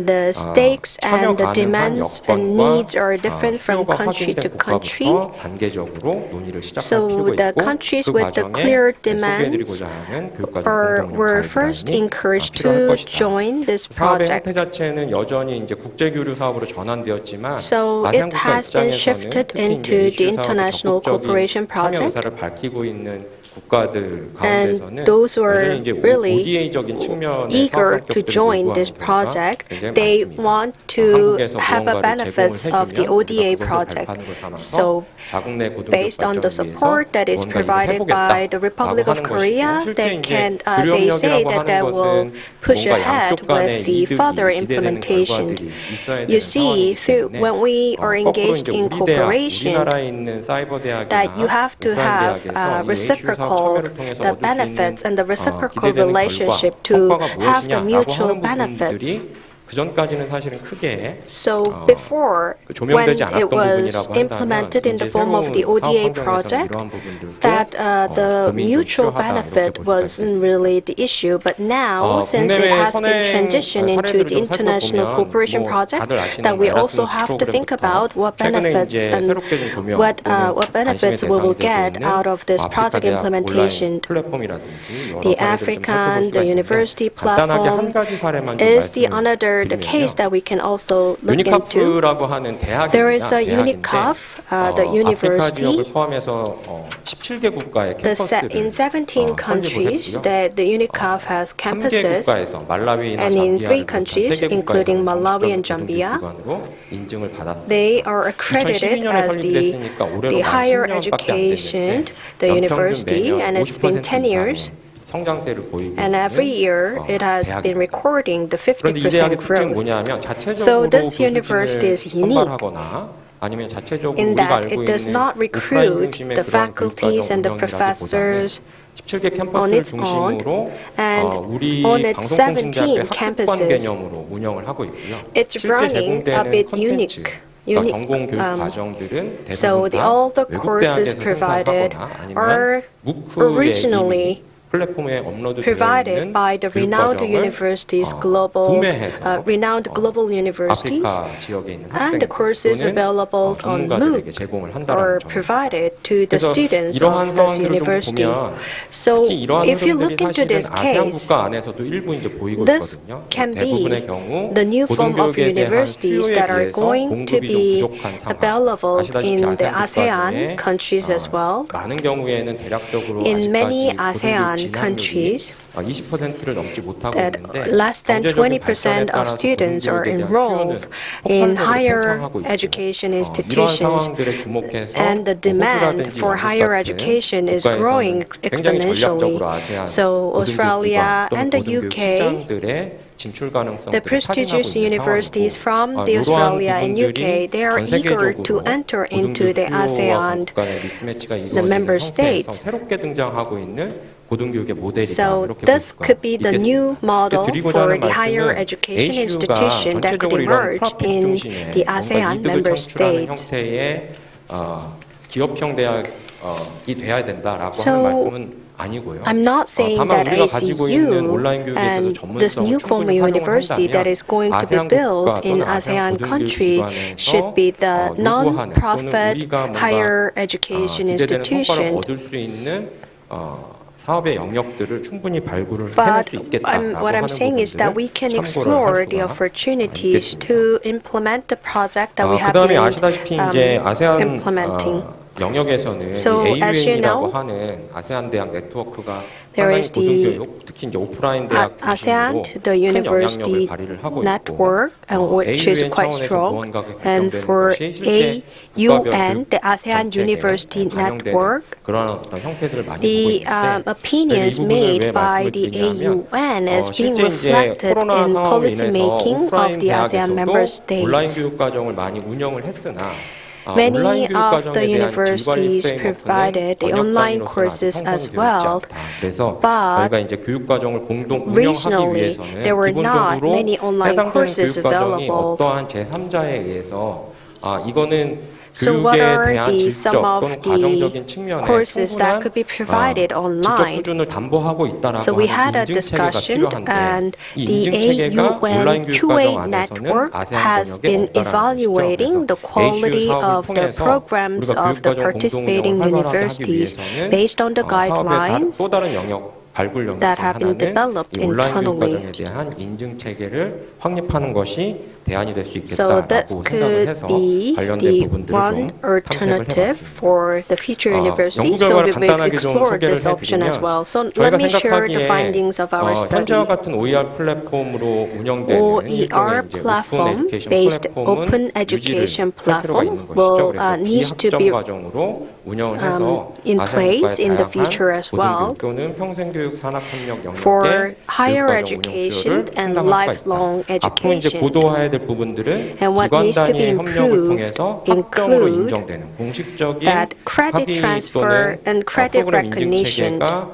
the stakes and the demands and needs are different from country to country. 단계적으로 논의를 시작할 So 필요가 the 있고 countries 그 with the 과정에 clear 소개해드리고자 demands 하는 교육과정 were 공동력 first 가이드라인이 encouraged 필요할 to 것이다. join this 사업의 project. 형태 자체는 여전히 이제 국제교류 사업으로 전환되었지만 So 아세안 it 국가 has been 입장에서는 shifted 특히 into 이제 the 이슈 사업에 international cooperation 적극적인 참여 project. 의사를 밝히고 있는 국가들 And 가운데서는 those who 여전히 are 이제 really ODA적인 측면의 eager 사업 to 경력들을 join 요구하는 this 경우가 project, 굉장히 they 많습니다. want to 한국에서 have the 무언가를 benefits of the 제공을 ODA 해주면 우리가 그것을 project. 발판으로 삼아서 So 자국 내 고등교육 based on the 발전을 support that is 위해서 provided 뭔가 by 일을 the Republic 해보겠다라고 of 하는 Korea, 것이고, they 실제 can 이제 they say 교류협력이라고 that they 하는 will 것은 push 뭔가 ahead 양쪽 간의 with the 이득이 further 기대되는 implementation. 결과들이 있어야 You 되는 see, through 상황이기 when we are 때문에 거꾸로 engaged 이제 in 우리 대학, cooperation, 우리나라에 있는 사이버 대학이나 that you have to 오프라인 have 대학에서 이 reciprocal 참여를 통해서 the 얻을 수 benefits 있는 and the reciprocal 기대되는 relationship 결과, to 성과가 have the 무엇이냐라고 mutual 하는 benefits. 부분들이 그 전까지는 사실은 크게 So before, when 조명되지 it 않았던 was 부분이라고 한다면 implemented in the 이제 form of the 새로운 ODA 사업 project, 환경에서는 이러한 부분들도 that the 고민이 좀 mutual 필요하다, benefit 이렇게 볼 수가 wasn't 있겠습니다. really the issue. But now, since it 국내외 has been 선행 transitioned into 사례들을 the 좀 international 살펴보면 cooperation 뭐 project, 다들 아시는 that we also 에라스무스 have to think 프로그램부터 about what 최근에 benefits 이제 and 새롭게 좀 조명 what 또는 benefits 관심의 we will 대상이 되고 get 있는 out of this 아프리카 project 대학 implementation. 온라인 플랫폼이라든지 여러 The 사례들을 좀 African, 살펴볼 수가 the 있는데 university 간단하게 한 platform 가지 사례만 좀 is the another the 말씀드리면요. case that we can also look into. 유니카프라고 하는 대학입니다. There is a 대학인데 UNICAF, the 아프리카 university. 지역을 포함해서 17개 국가의 캠퍼스를 In 17 countries, 설립을 했고요. the UNICAF has 3개 campuses, 국가에서 말라위나 and in 잠비아를 3 비롯한 countries, 3개 including Malawi and 정식적인 Zambia, 고등교육기관으로 인증을 받았습니다. they are accredited 2012년에 as 설립됐으니까 올해로 the 만 higher 10년밖에 안 education, 됐는데 the 연평균 university, 매년 and it's been 10 years. 50% 성장세를 보이고 And every year, 있는 it has been 대학입니다. recording the 그런데 이 대학의 50% 특징은 growth. 뭐냐면 So 자체적으로 this university is 교수진을 unique 선발하거나 아니면 자체적으로 in 우리가 that 알고 it does 있는 not 오프라인 recruit 중심의 the 그런 faculties and the 교육과정 professors 운영이라기보다는 17개 on 캠퍼스를 its own, 중심으로 and 우리 on its 방송통신대학의 17 학습관 campuses. 개념으로 운영을 하고 있고요. It's 실제 running a 제공되는 bit 콘텐츠, unique. 그러니까 전공 교육 과정들은 So 대부분 다 all the 외국 courses 대학에서 provided 생산하거나 아니면 are 무크의 originally 이미 플랫폼에 업로드되어 provided 있는 by the renowned 교육과정을 universities, global, 구매해서 renowned global universities, 아프리카 지역에 있는 and 학생들 the courses 또는 available on 전문가들에게 MOOC 제공을 are 한다는 점. provided to the 그래서 students 이러한 of this 상황들을 좀 university. 보면 So 특히 이러한 if you look 흐름들이 into 사실은 this 아세안 case, 국가 안에서도 일부 이제 보이고 this 있거든요. can be 대부분의 경우 the new form of 고등교육에 대한 universities 수요에 that are 비해서 going to 공급이 좀 be 부족한 상황. available 아시다시피 in the 아세안 국가 ASEAN 중에 countries as well. 많은 경우에는 대략적으로 In many 아직까지 ASEAN 고등교육 countries, 진학률이 20%를 넘지 못하고 that 있는데 less than 경제적인 20% 발전에 of 따라서 students are 고등교육에 대한 enrolled 수요는 in 폭발적으로 higher 팽창하고 있고 education 이러한 institutions, 상황들에 주목해서 and the demand 호주라든지 for 영국 higher 같은 education is 국가에서는 growing 굉장히 exponentially. 전략적으로 아세안 So Australia 고등교육기관 and 또는 the 고등교육 UK, 시장들의 진출 the 가능성들을 prestigious 타진하고 있는 universities 상황이고 from the 이러한 Australia and 부분들이 UK, they are 전 eager to 세계적으로 enter into 고등교육 the 수요와 ASEAN, 공급 간의 미스매치가 the member 이루어지는 형태에서 states. 새롭게 등장하고 있는 고등교육의 모델이다. So 이렇게 볼 this 수가 could be the new 있겠습니다. model 드리고자 for 하는 the higher 말씀은 education ACU가 institution that could 전체적으로 이런 emerge 프로핏 in 중심의 the 뭔가 ASEAN 이득을 member 창출하는 states. 형태의 기업형 대학이 돼야 된다라고 So, 하는 말씀은 아니고요. I'm not saying 다만 that 우리가 가지고 있는 ACU 온라인 교육에 있어서 and this 전문성을 new form of 충분히 university that is going to be 아세안 built 국가 in 또는 ASEAN 고등교육 country 기관에서 should be the 요구하는 또는 non-profit 우리가 뭔가 higher education 기대되는 성과를 institution. 얻을 수 있는 사업의 영역들을 충분히 발굴을 해낼 But 수 있겠다라고 what I'm 하는 saying is that we can explore the opportunities to implement the project that we have 그다음에 been 아시다시피 이제 아세안 implementing. 영역에서는 So, as you AUN이라고 know, 하는 아세안 대학 네트워크가 there 상당히 is the 고등교육, 특히 이제 오프라인 대학 ASEAN, 중심으로 the 큰 university 영향력을 발휘를 하고 network, 있고, and which is AUN quite 차원에서 strong. 무언가가 And 결정되는 for 것이 실제 AUN, the ASEAN 정책에 University 반영되는 Network, 그런 어떤 형태들을 많이 보고 the 있는데 opinions 이 부분을 왜 made by 말씀을 the 드리냐면 AUN is being 실제 이제 reflected 코로나 in 상황으로 policy 인해서 making of 오프라인 the ASEAN member 대학에서도 온라인 states. 교육 과정을 많이 운영을 했으나 Many 온라인 교육 of 과정에 the 대한 뒷관리 universities 프레임워크는 provided the online 번역 courses 단위로서는 as 아직 well, 형성이 되어 있지 않다. 그래서 but 저희가 이제 교육 과정을 공동 운영하기 regionally, 위해서는 there were not 기본적으로 many online 해당되는 courses 교육 과정이 available. 어떠한 제3자에 의해서 이거는 So what 교육에 are 대한 some 질적 of 또는 the 과정적인 측면에 courses that 충분한 could be provided 지적 online? 수준을 담보하고 있다라고 So we had 하는 a 인증 체계가 discussion, 필요한데 and 이 the 인증 체계가 온라인 교육 QA 과정 안에서는 network 아세안 has 번역에 been 없다라는 evaluating 것이죠. the quality 그래서 of the ACU 사업을 programs 통해서 of the 우리가 교육과정 participating 공동운영을 활발하게 하기 universities 위해서는 based on the 사업의 guidelines 또 다른 영역 발굴 영역 중 that have been 하나는 developed 이 온라인 교육 internally. 과정에 대한 인증 체계를 확립하는 것이 대안이 될 수 So that 있겠다라고 생각을 해서 could be 관련된 the 부분들을 one 좀 탐색을 alternative 해봤습니다. for the future university. 연구 So 결과를 we will 간단하게 좀 explore 소개를 this option as 해드리면 well. So let 저희가 me share the 생각하기에 findings of our 현재와 study. 같은 OER 플랫폼으로 운영되는 OER 일종의 이제 오픈 platform 에듀케이션 based 플랫폼은 open 유지를 education 할 필요가 있는 platform 것이죠. will 그래서 needs to 비학점 be 과정으로 운영을 해서 in 아세안 place in the 국가의 future as 다양한 well 고등교육 또는 평생교육 산학협력 for 영역의 higher 교육과정 education 운영 수요를 and 충당할 수가 lifelong 있다. 앞으로 이제 education. 고도화해야 될 부분들은 And what 기관 needs to be 단위의 협력을 improved 통해서 학점으로 include 인정되는 공식적인 that credit 학위 transfer 또는 and credit 프로그램 인증 recognition 체계가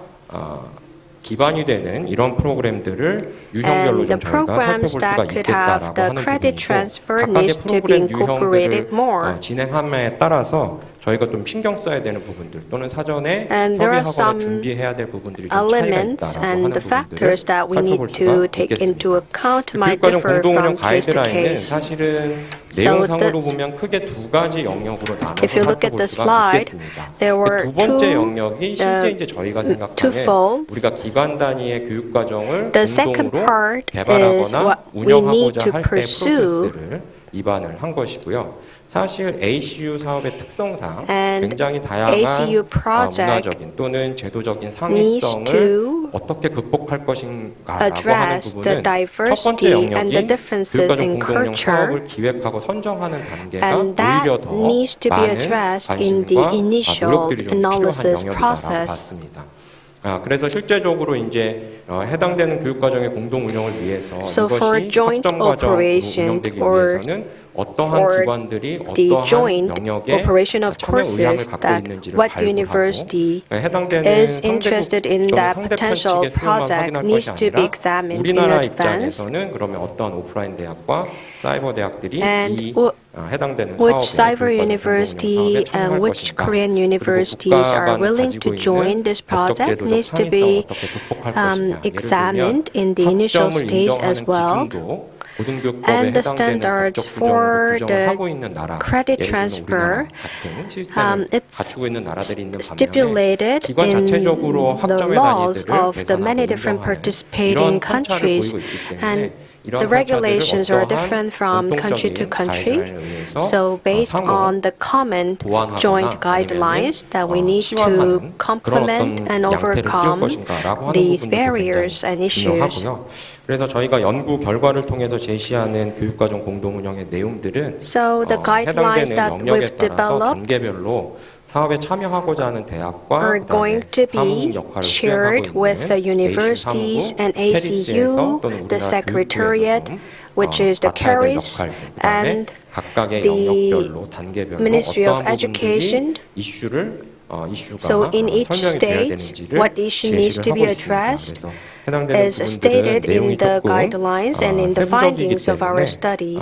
기반이 되는 이런 프로그램들을 유형별로 and the 좀 저희가 programs 살펴볼 수가 that could have 있겠다라고 the 하는 credit 부분이고 transfer 각각의 needs to be 프로그램 incorporated 유형들을 more. 진행함에 따라서 저희가 좀 신경 써야 되는 부분들 또는 사전에 And there are 협의하거나 some 준비해야 될 부분들이 좀 차이가 elements 있다라고 and 하는 the 부분들을 factors that we need 살펴볼 to 수가 take into 있겠습니다. account might 교육과정 differ 공동운영 from case to 가이드라인은 case. 사실은 So 내용상으로 that's- 보면 크게 두 가지 영역으로 나눠서 If you look at 살펴볼 the 수가 slide, 있겠습니다. there were 두 번째 two, 영역이 실제 이제 저희가 생각하는 twofolds. 우리가 기관 단위의 교육 과정을 The second 공동으로 part is 개발하거나 what we need 운영하고자 to 할 때 pursue. 프로세스를 입안을 한 것이고요. 사실 ACU 사업의 특성상 And 굉장히 다양한 ACU project 문화적인 또는 제도적인 needs 상위성을 to 어떻게 극복할 것인가라고 하는 address the 부분은 첫 번째 diversity and the 영역인 differences 교육과정 in 공동운영 culture, 사업을 기획하고 선정하는 단계가 and that 오히려 더 needs to be 많은 addressed in the 관심과 initial 노력들이 좀 필요한 analysis 영역이다라고 process. 봤습니다. 그래서 실제적으로 이제 해당되는 교육과정의 공동 운영을 위해서 So for 이것이 joint 합점 과정으로 operation 운영되기 or 위해서는 어떠한 for 기관들이 the 어떠한 joint 영역에 operation of 참여 의향을 courses 갖고 that 있는지를 what 발굴하고 university 해당되는 is 상대국 interested in 또는 that 상대편 potential 측의 수요만 project 확인할 needs 것이 to be 아니라 examined in 우리나라 advance. 입장에서는 그러면 어떠한 오프라인 대학과 사이버 대학들이 And 이 해당되는 which 사업에 cyber university and which Korean universities are willing to join this project needs to be examined in the initial stage as well. And the standards for the credit transfer, it's stipulated in the laws of the many different participating countries. And the regulations are different from country to country. So based on the common joint guidelines that we need to complement and overcome these barriers and issues. 그래서 저희가 연구 결과를 통해서 제시하는 교육과정 공동운영의 내용들은 So the guidelines 해당되는 that 영역에 we've 따라서 developed 단계별로 사업에 참여하고자 하는 대학과 are going to be shared with the universities and ACU, the secretariat, which is the KERIS, and the Ministry of Education. So in each stage, what issue needs to be addressed is stated in the guidelines and in the findings of our study.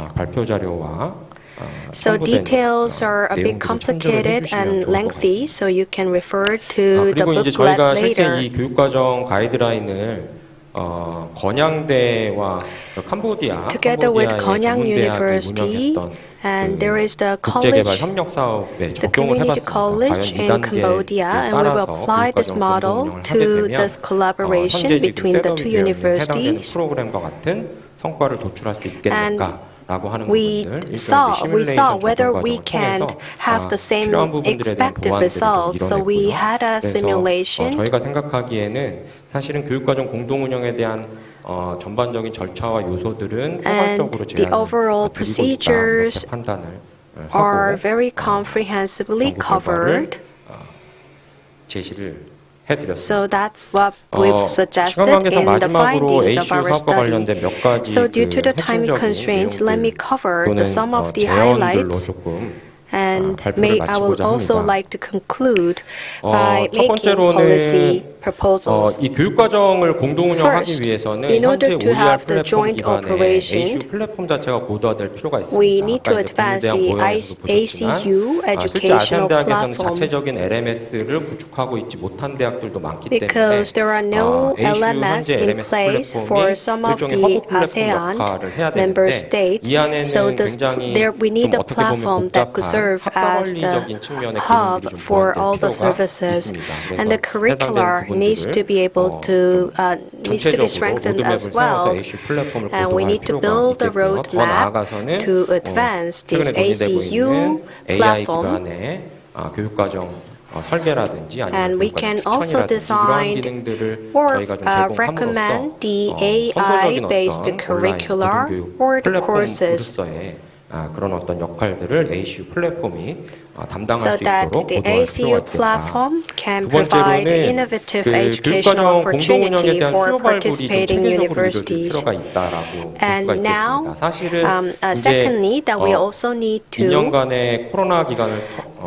So details are a bit complicated and lengthy, so you can refer to the 그리고 이제 저희가 booklet 실제 later. 이 교육과정 가이드라인을 건양대와 캄보디아 Together with 캄보디아의 Gonyang 전문대학이 University, 운영했던 and there is the 국제개발 college, 협력 사업에 the 적용을 community 해봤습니다. college 과연 in 2단계에 Cambodia, and we will 따라서 apply this 교육과정 model 공동운영을 to 하게 되면 this collaboration 현재 지금 between the two 셋업이 되어 있는 해당되는 universities. 프로그램과 같은 성과를 도출할 수 있겠는가? 라고 하는 We 부분들, saw 시뮬레이션 whether 적용 we 과정을 can 통해서 have the same 필요한 부분들에 대한 expected 보완들을 좀 results. So we 이뤄냈고요. had a 그래서 simulation. 저희가 생각하기에는 사실은 교육과정 공동운영에 대한 전반적인 절차와 요소들은 포괄적으로 the overall 제안을 드리고 있다 procedures 이렇게 판단을 are 하고 very comprehensively 연구 결과를 covered. 제시를 해드렸습니다. So that's what we've suggested 시간 관계상 in the 마지막으로 findings of ACU our 사업과 관련된 study. 몇 가지 So due to the time 핵심적인 constraints, let me 내용들 cover 또는 some of the 제언들로 highlights. 조금 And 발표를 I would 마치고자 also 합니다. like to conclude by 첫 making policy 번째로는 proposals. 이 교육 과정을 공동 운영하기 First, 위해서는 in 현재 order to OER have the 플랫폼 joint 기반의 operation, ACU 플랫폼 자체가 고도화될 필요가 있습니다. we need to 아까 이제 advance 분에 대한 the 모형에서도 보셨지만 ACU 실제 아시안 educational 대학에서는 platform 자체적인 LMS를 구축하고 있지 못한 대학들도 많기 때문에 because there are no ACU LMS 현재 in LMS place for 플랫폼이 some of 일종의 the 허브 플랫폼 ASEAN 역할을 해야 member 되는데 states. 이 안에는 So 굉장히 we need 좀 a 어떻게 보면 platform that could 복잡한 serve as the 학사원리적인 측면의 hub 기능들이 좀 for 보완될 all the 필요가 services, 있습니다. and the 그래서 curricular 해당되는 needs to be able to needs to be 전체적으로 strengthened 로드맵을 as 세워서 well. ACU 플랫폼을 And we 고도화할 need to 필요가 build a 있겠고요. 더 roadmap 나아가서는 to advance this 최근에 논의되고 ACU 있는 AI platform. 기반의 교육과정 설계라든지 And 아니면 we 교육과정 can also 추천이라든지 이러한 design 기능들을 or 저희가 좀 제공함으로써 recommend the 선도적인 AI-based 어떤 온라인 curricular 고등교육 or the courses 플랫폼으로서의 그런 어떤 역할들을 ACU 플랫폼이 담당할 so 수 that 있도록 the 고도화할 ACU 필요가 있겠다. platform can 두 provide 번째로는 innovative 그 educational 교육과정 공동 운영에 opportunity 대한 for 수요 발굴이 좀 participating 체계적으로 이루어질 universities. 필요가 있다라고 볼 수가 And now, 있겠습니다. 사실은 이제 secondly, that we also need to 2년간의 코로나 기간을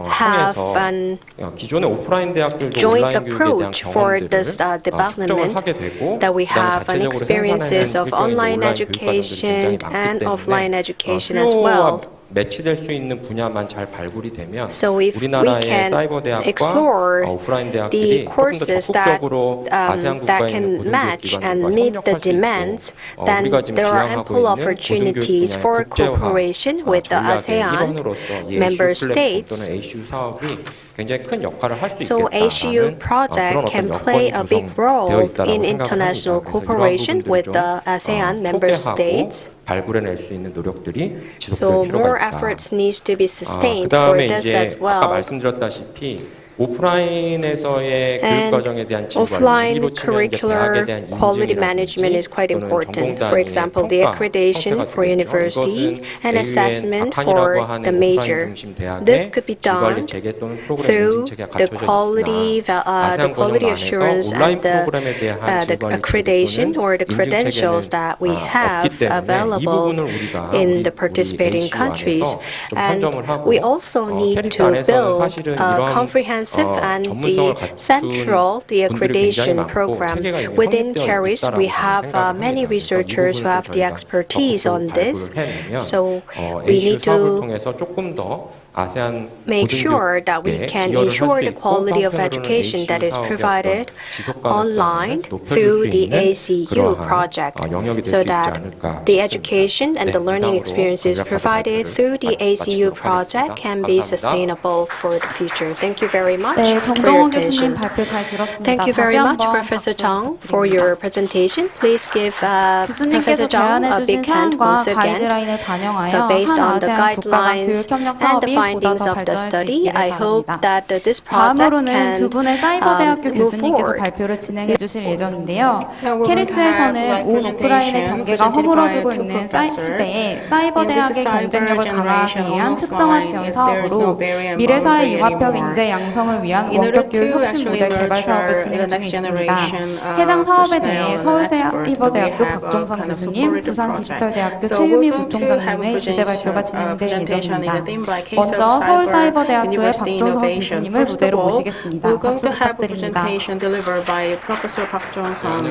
have 통해서 an 기존의 오프라인 대학들도 joint 온라인 교육에 대한 approach for 경험들을 this 측정을 development, 하게 되고 that we 그다음에 have an 자체적으로 experiences of 생산하는 online 일종의 온라인 교육 education 과정들이 굉장히 많기 and offline 때문에 education as well. 수요와 매치될 수 있는 분야만 잘 발굴이 되면 So if we 우리나라의 can 사이버 대학과 explore 오프라인 the 대학들이 조금 더 courses that 적극적으로 아세안 that 국가에 있는 can 고등교육 match and 기관들과 meet the 협력할 수 demands, 있고 then 우리가 지금 there are 지향하고 ample 있는 opportunities 고등교육 for 분야의 국제화 cooperation with the 전략의 ASEAN 일원으로서 이 member ACU 플랫폼 states. 또는 ACU 사업이 굉장히 큰 역할을 할 수 So ACU 있겠다라는 project 그런 can 어떤 play 여건이 a big 조성되어 role 있다라고 in 생각을 international 합니다. 그래서 cooperation 이러한 with 부분들을 the 좀 ASEAN member 소개하고 states. 발굴해낼 수 있는 노력들이 So 지속될 필요가 more 있다. efforts needs to be sustained for 그다음에 this 이제 as 아까 well. 말씀드렸다시피 오프라인에서의 교육 And 과정에 대한 질과 offline 유리로 치면 이제 대학에 curricular 대한 quality management is quite 또는 important. 전공 For example, the 단위의 accreditation 평가 for 형태가 university 되겠죠. and 이것은 assessment 박한이라고 for 하는 the 오프라인 major. 중심 대학의 This could be 질관리 done 체계 또는 프로그램 through 인증 체계가 the 갖춰져 quality, 있으나 the 아세안 quality 권역 assurance 안에서 온라인 and the 프로그램에 대한 질관리 체계 accreditation 또는 or the 인증 credentials 체계는 that we have 없기 때문에 이 available 부분을 우리가 in 우리 the participating ACU countries. 안에서 좀 And 선점을 하고 we also need KERIS to 안에서는 build 사실은 a 이런 comprehensive and 전문성을 the 갖춘 central, the 분들이 굉장히 accreditation 많고 program. 체계가 이미 Within 확립되어 KERIS, 있다라고 we 저는 have 생각을 many 합니다. 그래서 이 researchers who 부분을 have the 저희가 expertise 적극적으로 on this. 발굴을 해내면 So we ACU need 사업을 to 통해서 조금 더 아세안 make sure that we 고등교육에 can 기여를 ensure 할 수 the 있고 quality of 한편으로는 education that ACU is 사업의 provided 어떤 지속 online 가능성을 높여줄 through 수 the 있는 ACU 그러한 project, 영역이 될 수 so 있지 that 않을까 the 싶습니다. education and the learning 이상으로 experiences 간략하게 provided 발표를 through the ACU 마치도록 project 하겠습니다. can be 감사합니다. sustainable for the future. Thank you very much 네, for your 정정원 attention. 교수님 발표 잘 들었습니다. Thank you 다시 very much, 한번 Professor 박수 Tong, for 부탁드립니다. your presentation. Please give 교수님께서 Professor Tong 제안해 a 주신 big hand 사항과 once again. 가이드라인을 So 반영하여 based 한 on the 아세안 국가 간 guidelines 교육 협력 and 사업이 the 보다 findings 더 of the 발전할 수 study, 있기를 I hope 바랍니다. that this project 다음으로는 can 두 분의 사이버 대학교 move 교수님께서 forward. 발표를 진행해 주실 예정인데요. Now we're going to have 케리스에서는 live 온 오프라인의 presentation 경계가 presented by 허물어지고 two 있는 professors. 시대에 사이버 In this 대학의 cyber 경쟁력을 강화하기 generation 위한 on 특성화 offline 지원 is there is no 사업으로 barrier and 미래 사회 boundary 융합형 anymore. 인재 양성을 위한 In order 원격 교육 to 혁신 actually 모델 개발 사업을 nurture 진행 the 중에 next 있습니다. generation 해당 사업에 personnel 대해 and 서울사이버대학교 experts, we have a 박종성 kind of 교수님, supported 부산 project. 디지털대학교 So 최유미 we're going to have a 부총장님의 주제 발표가 진행될 presentation in 예정입니다. the theme by case 먼저 of 서울사이버대학교의 University 박종성 innovation. 교수님을 First of 무대로 all, 모시겠습니다. we're going 박수 to have a 부탁드립니다. presentation delivered by Professor Park Jong-sung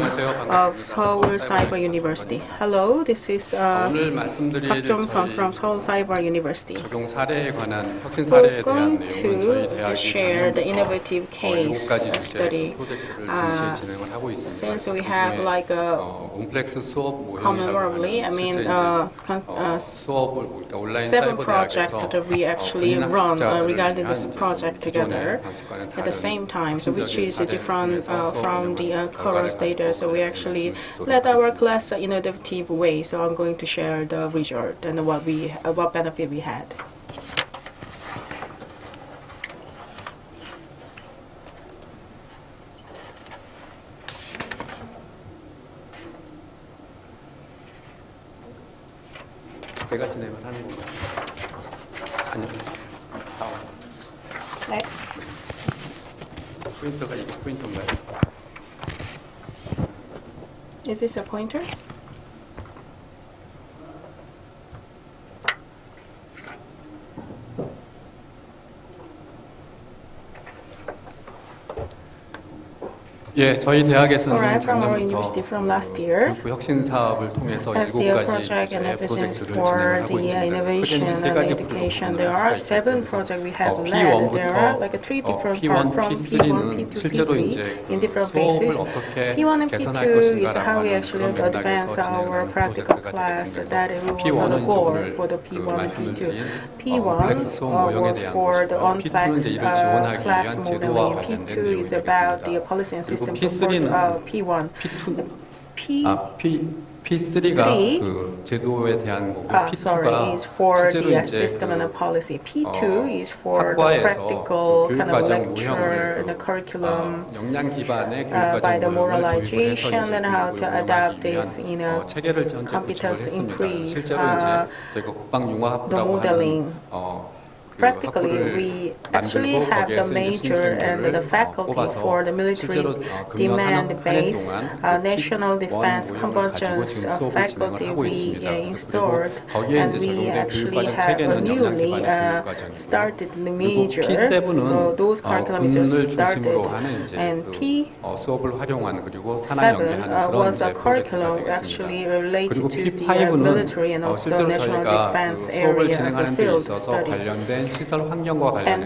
of Seoul Cyber University. Hello, this is 오늘 말씀드릴 Park Jong-sung from Seoul Cyber University. 적용 사례에 관한 혁신 We're 사례에 대한 going 내용은 저희 to 대학이 share the innovative case 7가지 주제 study. 프로젝트를 동시에 진행을 하고 있습니다. Since we have like a 옴플렉스 수업 commonly, I mean, 수업을 그러니까 온라인 7 사이버 projects 대학에서 that we actually run regarding this project together at the same time, so which is different from the KERIS data. So we actually led our class in an innovative way. So I'm going to share the result and what benefit we had. 제가 진행을 하는 건가요? 아니요. Next. 포인터가 이게 포인터인가요? Is this a pointer? 예, 저희 대학에서는 Alright, from our 작년부터 university from last year, 교육부 혁신 사업을 통해서 as the 7가지 project and everything 프로젝트를 for 진행하고 the 있습니다. innovation 크게 세 and 가지 education, 부분을 there 할 are 수가 있어요. 7 projects we have led. There are like three different parts from P1, P2, 실제로 P3 이제 in different 수업을 phases. 어떻게 P1 and 개선할 P2 is 것인가라고 how we 하는 actually 그런 advance 맥락에서 our 진행하는 practical 프로젝트가 class. 되겠습니다. That it was the P1은 goal 오늘 for the P1 and 말씀을 P2. 드린 P1 플렉스 수업 모형에 was 대한 for the 것이고요. P2는 on-flex 이제 이를 지원하기 class 위한 제도와 modeling. 관련된 P2 내용이 is about the 되겠습니다. policy and 그리고 system support P3는 P2 P3가 그 제도에 대한 거고 P2가 is for 실제로 the 이제 system and the policy. P2 is for the 학과에서 practical kind of 교육과정 lecture 모형을 and the curriculum 역량 기반의 by the 교육과정 모형을 도입을 해서 moralization 이제 and how to adapt 교육을 this, 운영하기 위한 체계를 전체 구축을 competence 했습니다. increase, 실제로 이제 저희가 국방융합학부라고 modeling. 하는 Practically, we actually have the major and the faculty for the military demand-based national defense convergence faculty we installed, and we actually have a newly started the major. So those curriculums just started, and P7 was the curriculum actually related to the military and also national defense area of the field study. And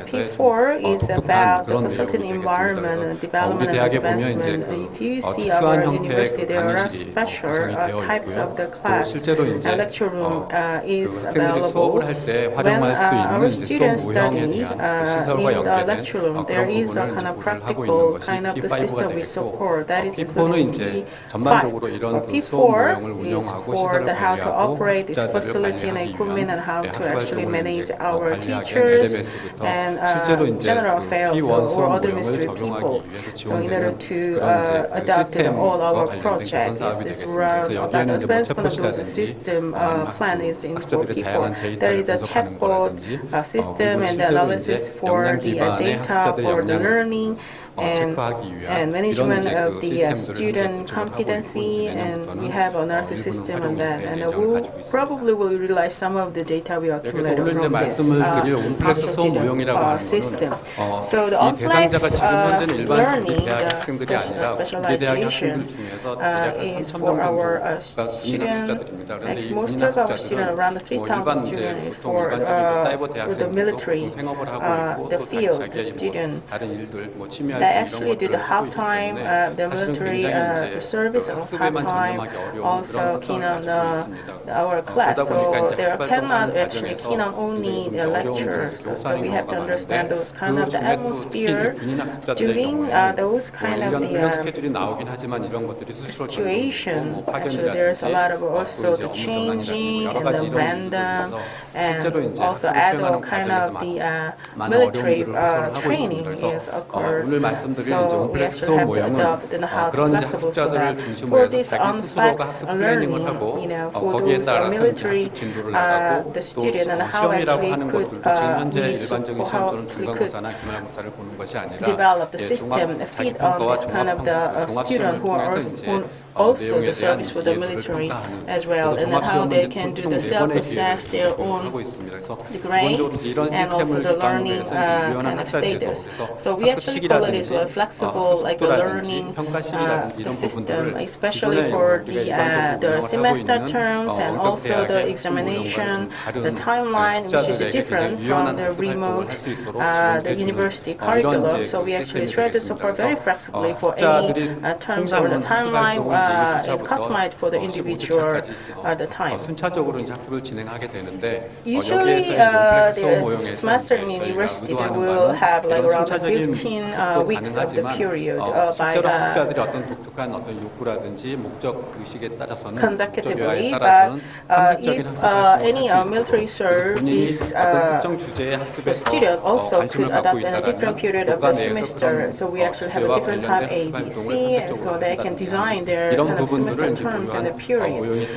P4 is about the facility environment and development and advancement. If you see our university, there are special types of the class and lecture room is available. When our students study in the lecture room, there is a kind of practical kind of the system we support that is including P5. P4 is for the how to operate this facility and equipment and how to actually manage our teachers and general affairs or other ministry people. So in order to adopt all our projects, this is around about the advancement of those system plan is in for people. There is a chatbot system and the analysis for the data for the learning. And management of the student competency, and we have an analysis system on that, and we probably will utilize some of the data we accumulated from this system. So the on-flex learning, the specialization is for our students. Like most of our students, around 3,000 students, for the military, the field, the student. They actually do the half-time, the military, the service, and half-time, also keen on our class. So they cannot actually keen on only the lectures. So we have to understand those kind of the atmosphere during those kind of the situation. Actually, there's a lot of also the changing and the random, and also add all kind of the military training is occurred. So we actually have to adopt and how to flexible for that. For this on-flex learning, for those military, the student and how actually could develop the system, feed on this kind of the student who are also the service for the military as well, and then how they can do the self-assess their own the grade and also the learning kind of status. So we actually call it as a flexible like a learning the system, especially for the semester terms and also the examination, the timeline, which is different from the remote the university curriculum. So we actually try to support very flexibly for any terms or the timeline. It's customized for the individual the time. Usually, the semester in university they will have like around 15 weeks of the period consecutively. But if any military service the student also could adopt in a different period of the semester. So we actually have a different time ABC, so they can design their kind of semester terms and a period,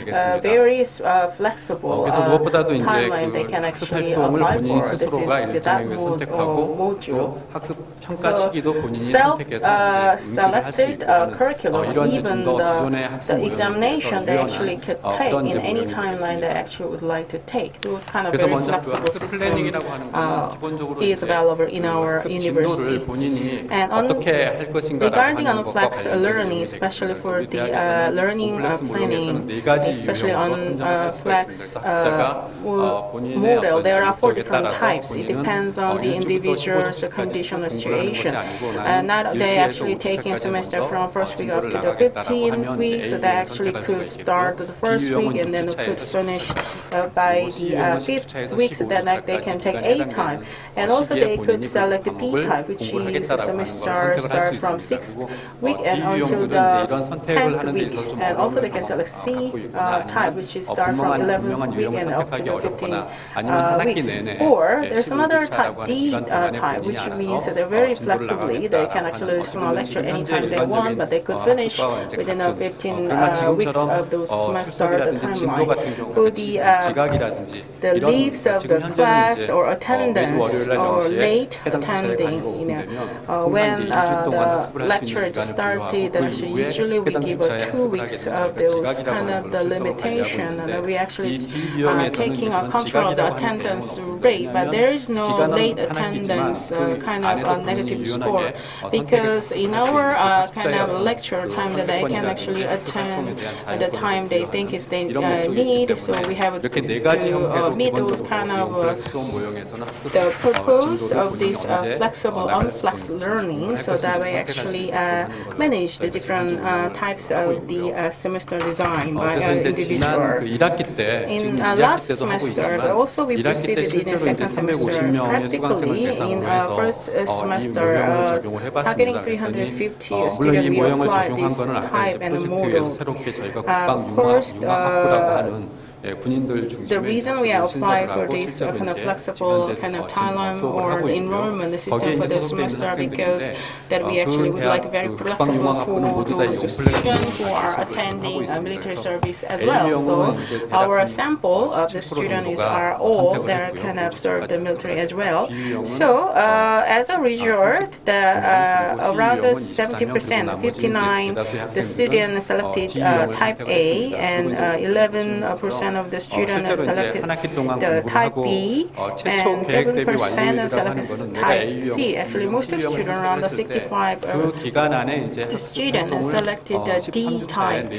very flexible timeline they can actually apply for. This is that module. So self-selected curriculum, even the examination they actually could take in any timeline they actually would like to take. Those kind of very flexible system is available in our university. And regarding on flex learning, especially for the learning planning, especially on flex model, there are 4 different types. It depends on the individual's condition or situation. Not they actually taking a semester from first week up to the 15th week, so they actually could start the first week and then could finish by the 5th week, so then they can take A type. And also they could select the B type, which is the semester start from 6th week and until the 10th week. And also they can select C type, which is start from 11th week and up to the 15th weeks. Or there's another type, D type, which means that they're very flexibly. They can actually listen to a lecture anytime they want, but they could finish within 15 weeks of those semester timeline. For the leaves of the class or attendance or late attending, when the lecture just started, usually we give 2 weeks of those kind of the limitation, and we actually taking a control of the attendance rate, but there is no late attendance kind of a negative score, because in our kind of lecture time that they can actually attend at the time they think is they need, so we have to meet those kind of the purpose of this flexible unflex learning, so that we actually manage the different types of the semester design by individual. In last semester, but also we proceeded in the second semester. Practically, in first semester, targeting 350 students, we applied this type and model. First, the reason we apply for this kind of flexible kind of timeline or the enrollment system for the semester, because that we actually would like very flexible for those students who are attending military service as well. So our sample of the students are all that kind of serve the military as well. So as a result, around 70%, 59, the students selected type A, and 11% of the students selected the type B, and 7% selected type C. Actually, most of the students, around 65, the students selected the D type.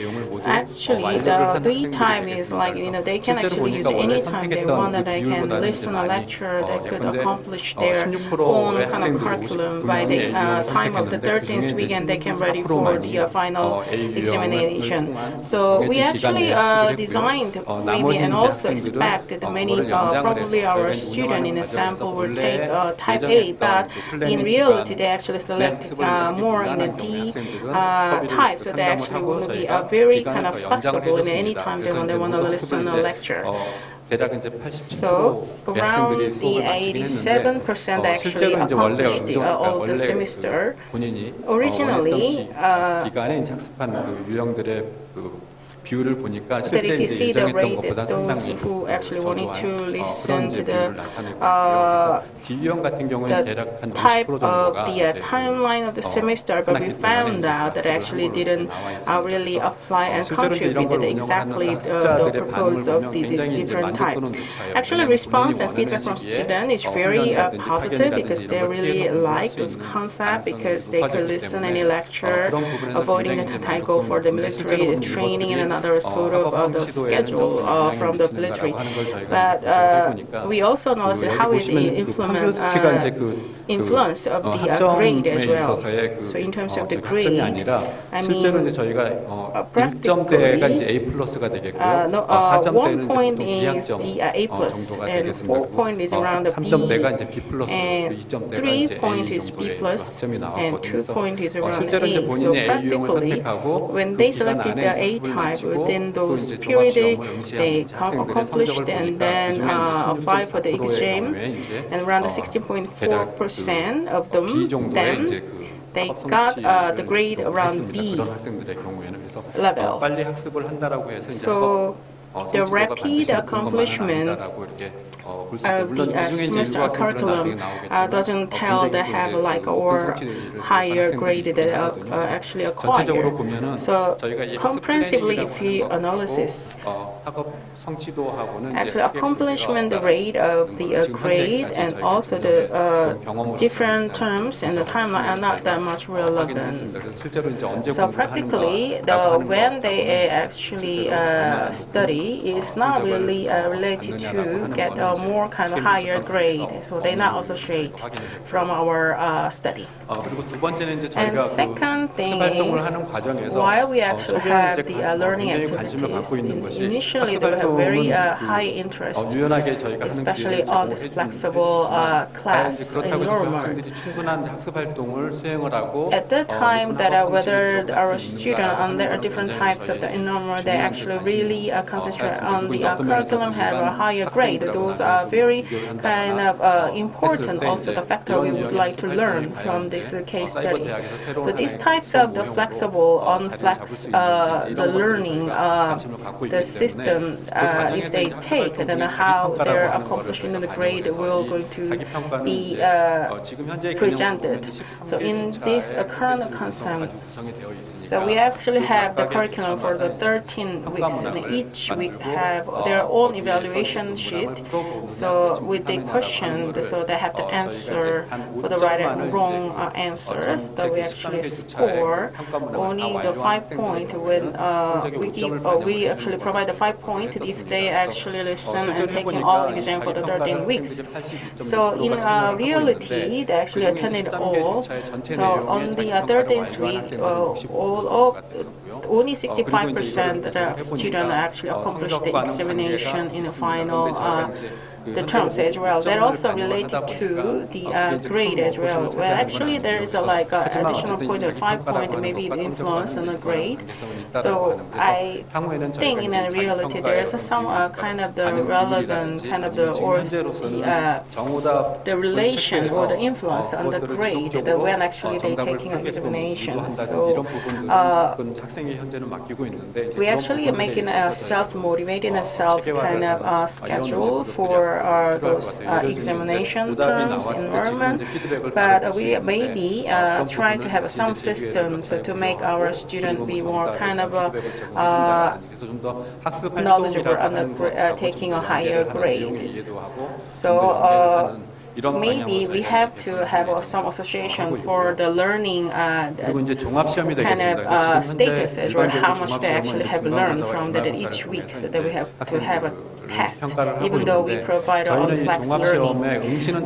Actually, the D type is like, they can actually use any time they want, that they can listen a lecture, they could accomplish their own kind of curriculum by the time of the 13th week, and they can ready for the final examination. So we actually designed maybe and also expect that many, probably our student in the sample will take type A, but in reality they actually select more in a D type, so they actually will be very kind of flexible in any time they want to listen a lecture. So around the 87% actually accomplished all the semester. Originally, but if you see the rate that those who actually wanted to listen to the type of the timeline of the semester, but we found out that actually didn't really apply and contributed exactly the purpose of these different types. Actually, response and feedback from students is very positive, because they really like those concepts, because they could listen any lecture, avoiding the go for the military training and another sort of the schedule from the military. But we also notice how is the influence of the grade as well. So in terms of the grade, I mean, practically, 1 point is the A plus, and 4 point is around the B, and 3 point is B plus, and 2 point is around A. So practically, when they selected the A type, within those periods they accomplished and then apply for the exam, and around 16.4% of them, then they got the grade around B. level. 빨리 학습을 한다라고 해서 이제 So the rapid accomplishment of the semester curriculum doesn't tell they have like or higher grade that actually acquired. So comprehensively, if we analysis, actually accomplishment rate of the grade and also the different terms and the timeline are not that much relevant. So practically, when they actually study, it's not really related to get a more kind of higher grade. So they not associate from our study. And second thing is, while we actually have the learning activities, initially they have very high interest, especially on this flexible class enrollment. At the time that whether our students under different types of the enrollment, they actually really concentrate on the curriculum have a higher grade. Those are very kind of important also the factor we would like to learn from this case study. So these types of the flexible, the learning, the system, if they take, then how they're accomplishing the grade will going to be presented. So in this current concept, so we actually have the curriculum for the 13 weeks, and each week have their own evaluation sheet. So with the question, so they have to answer for the right and wrong answers. That we actually score only the 5 point when we actually provide the 5 point if they actually listen and taking all exam for the 13 weeks. So in reality, they actually attended all. So on the 13th week, only 65% of students actually accomplished the examination in the final the terms as well. That also related to the grade as well. Well, actually, there is a additional point of 5 point, maybe influence on the grade. So I think in reality there is some kind of the relevant kind of the relation or the influence on the grade when actually they taking an examination. So we actually making a self-motivated and self kind of schedule for those examination terms, enrollment, but we may be trying to have some systems to make our student be more kind of knowledgeable on taking a higher grade. So maybe we have to have some association for the learning kind of status as well, how much they actually have learned from that each week, so that we have to have a test, even though we provide our own flex learning.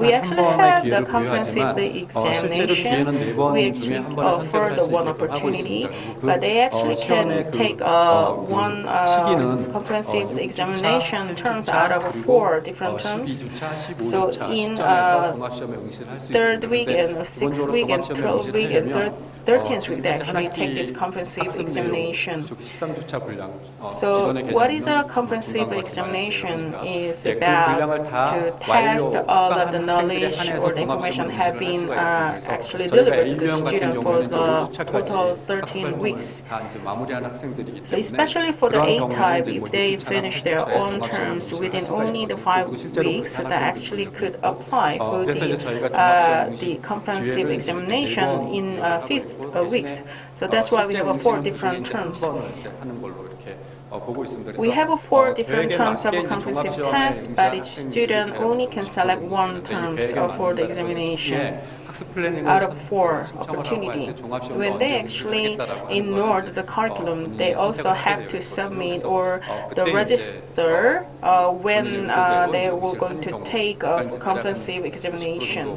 We actually have the comprehensive examination. We actually offer the one opportunity, but they actually can take one comprehensive examination terms out of 4 different terms. So in 3rd week and 6th week and 12th week and 13th week, they actually take this comprehensive examination. So what is a comprehensive examination? Is about to test all of the knowledge or the information have been actually delivered to the student for the total 13 weeks. So especially for the A type, if they finish their own terms within only the 5 weeks, so that actually could apply for the comprehensive examination in 5 weeks. So that's why we have 4 different terms. We have 4 different terms of a comprehensive test, but each student only can select 1 terms for the examination out of 4 opportunity. When they actually ignored the curriculum, they also have to submit or the register when they were going to take a comprehensive examination.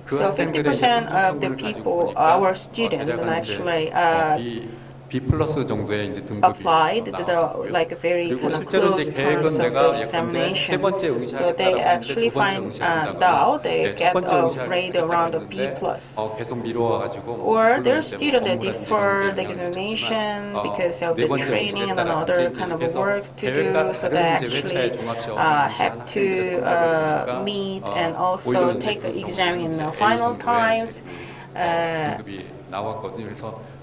So 50% of the people, our students, actually applied the very kind of close terms of the examination. So they actually find out they get a grade around a B+. Or there are students that defer the examination because of the training and other kind of work to do, so they actually have to meet and also take the exam in the final times.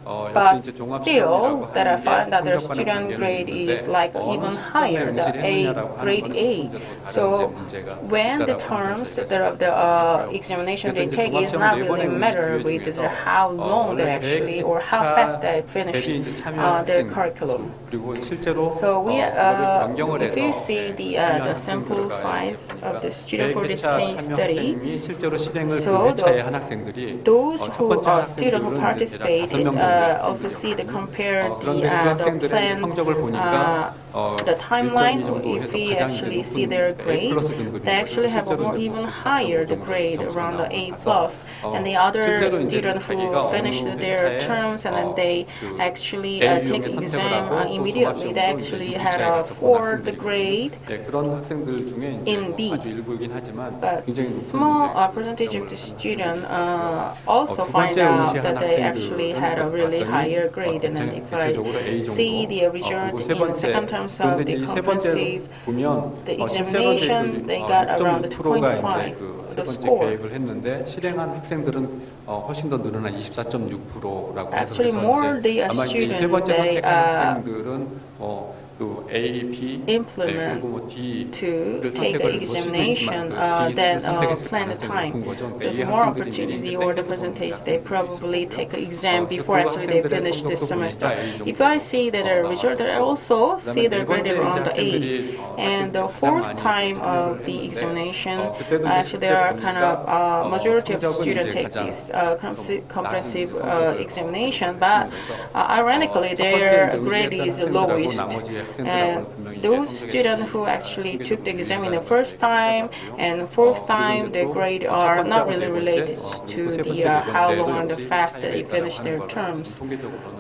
But still, that I find that their student grade is like even higher, the grade A. So when the terms of the examination they take is not really matter with how long they actually or how fast they finish their curriculum. So if you see the sample size of the student for this case study, so those students who participated also see the compare the plan, the timeline. If we actually see their grade, they actually have a more even higher the grade around the A+, and the other students who finished their terms and then they actually take exam immediately, they actually had a 4th grade in B. Small percentage of the students also find out that they actually had a really higher grade, and then if I see the result in second terms of the comprehensive, the examination, they got around 2.5, the score. Actually, more the student they implement to take the examination than plan the time. So there's more opportunity or the percentage they probably take an exam before actually they finish this semester. If I see that the result, I also see their grade around the A. And the 4th time of the examination, actually there are kind of majority of students take this comprehensive examination, but ironically their grade is the lowest. And those students who actually took the exam in the first time and 4th time, their grade are not really related to the how long and the fast they finish their terms.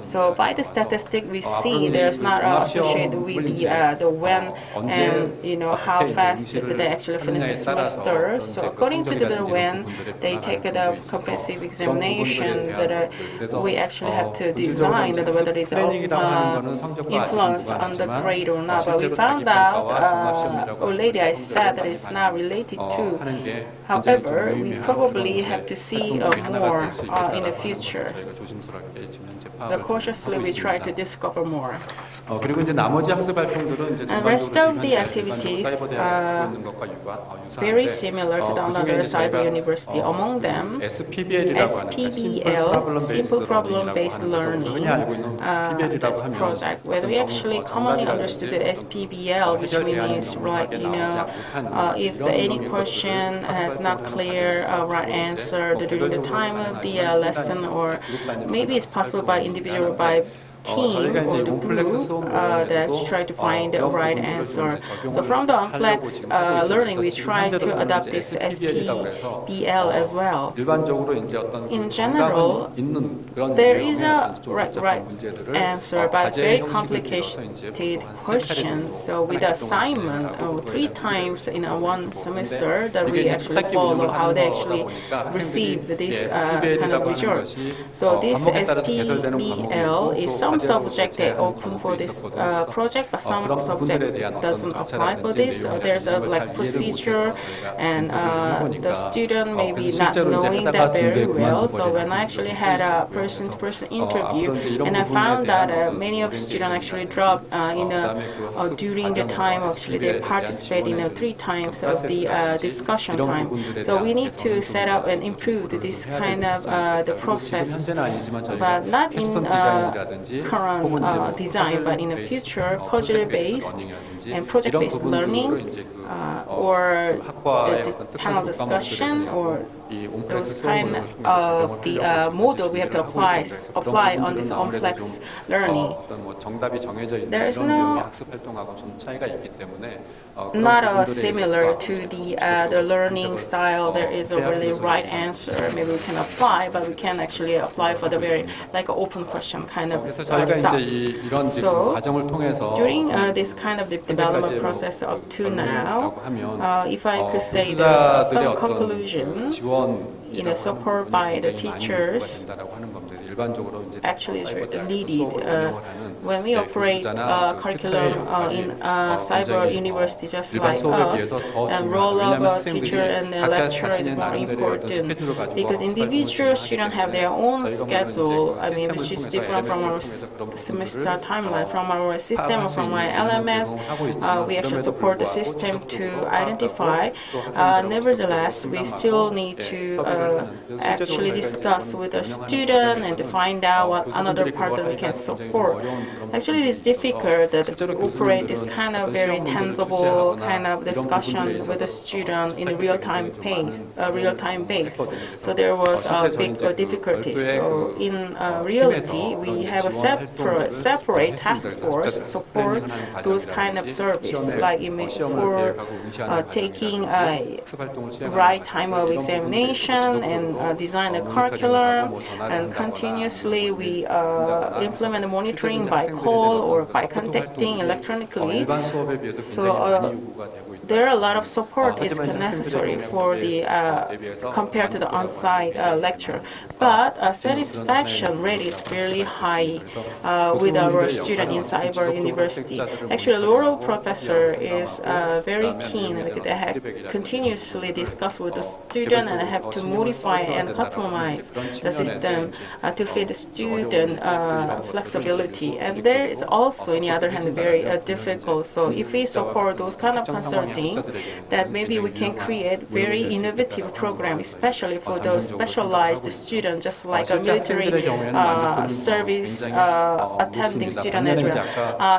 So by the statistic, we see there's not associated with the when and how fast did they actually finish the semester. So according to the when they take the comprehensive examination, that we actually have to design whether it's influence on the grade or not. But we found out already I said that it's not related to. However, we probably have to see more in the future. But cautiously we try to discover more. And rest of the activities very similar to the other cyber university. Among them, SPBL, Simple Problem-Based Learning, that's a project where we actually commonly understood the SPBL, which means if any question has not clear right answer during the time of the lesson, or maybe it's possible by individual, by team or the group that's try to find the right answer. So from the complex learning, we try to adopt this SPBL as well. In general, there is a right answer, but very complicated question. So with the assignment 3 times in one semester, that we actually follow how they actually received this kind of result. So this SPBL is some subject they open for this project, but some subject doesn't apply for this. So there's a procedure, and the student maybe not knowing that very well. So when I actually had a person-to-person interview, and I found that many of students actually drop during the time actually they participate in 3 times of the discussion time. So we need to set up and improve this kind of the process, but not in current design, but in the future, project-based and project-based learning, or the panel discussion, or those kind of the model we have to apply on this complex learning. There is not similar to the learning style. There is a really right answer. Maybe we can apply, but we can actually apply for the very open question kind of stuff. So during this kind of the development process up to now, if I could say there's some conclusion, support by the teachers, actually is needed. When we operate curriculum in cyber university just like us, and role of a teacher and a lecturer is more important because individual students have their own schedule. I mean, which is different from our semester timeline, from our system, from our LMS. We actually support the system to identify. Nevertheless, we still need to actually discuss with the student and to find out what another part that we can support. Actually, it is difficult to operate this kind of very tangible kind of discussion with the student in a real-time base. So there was a big difficulty. So in reality, we have a separate task force to support those kind of service, like for taking a right time of examination and design a curriculum, and continuously we implement the monitoring by call or by contacting electronically. So there are a lot of support is necessary for the compared to the on-site lecture, but satisfaction rate is fairly high with our student in cyber university. Actually, Laurel professor is very keen because they have continuously discussed with the student and have to modify and customize the system to fit the student flexibility. And there is also, on the other hand, very difficult. So if we support those kind of consulting, that maybe we can create very innovative program, especially for those specialized students, just like a military service attending student as well.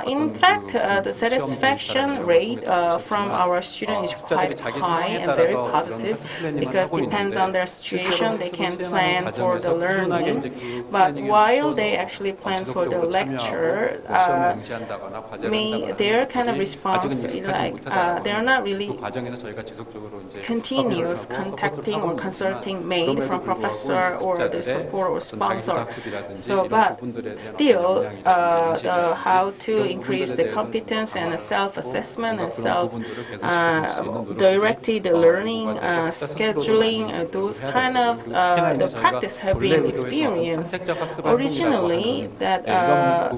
In fact, the satisfaction rate from our students is quite high and very positive because depends on their situation, they can plan for the learning. But while they actually plan for the lecture, their kind of response is like they're not really continuous contacting or consulting made from professor or the support or sponsor. So, but still, how to increase the competence and self-assessment and self-directed learning, scheduling, those kind of the practice have been experienced. Originally, that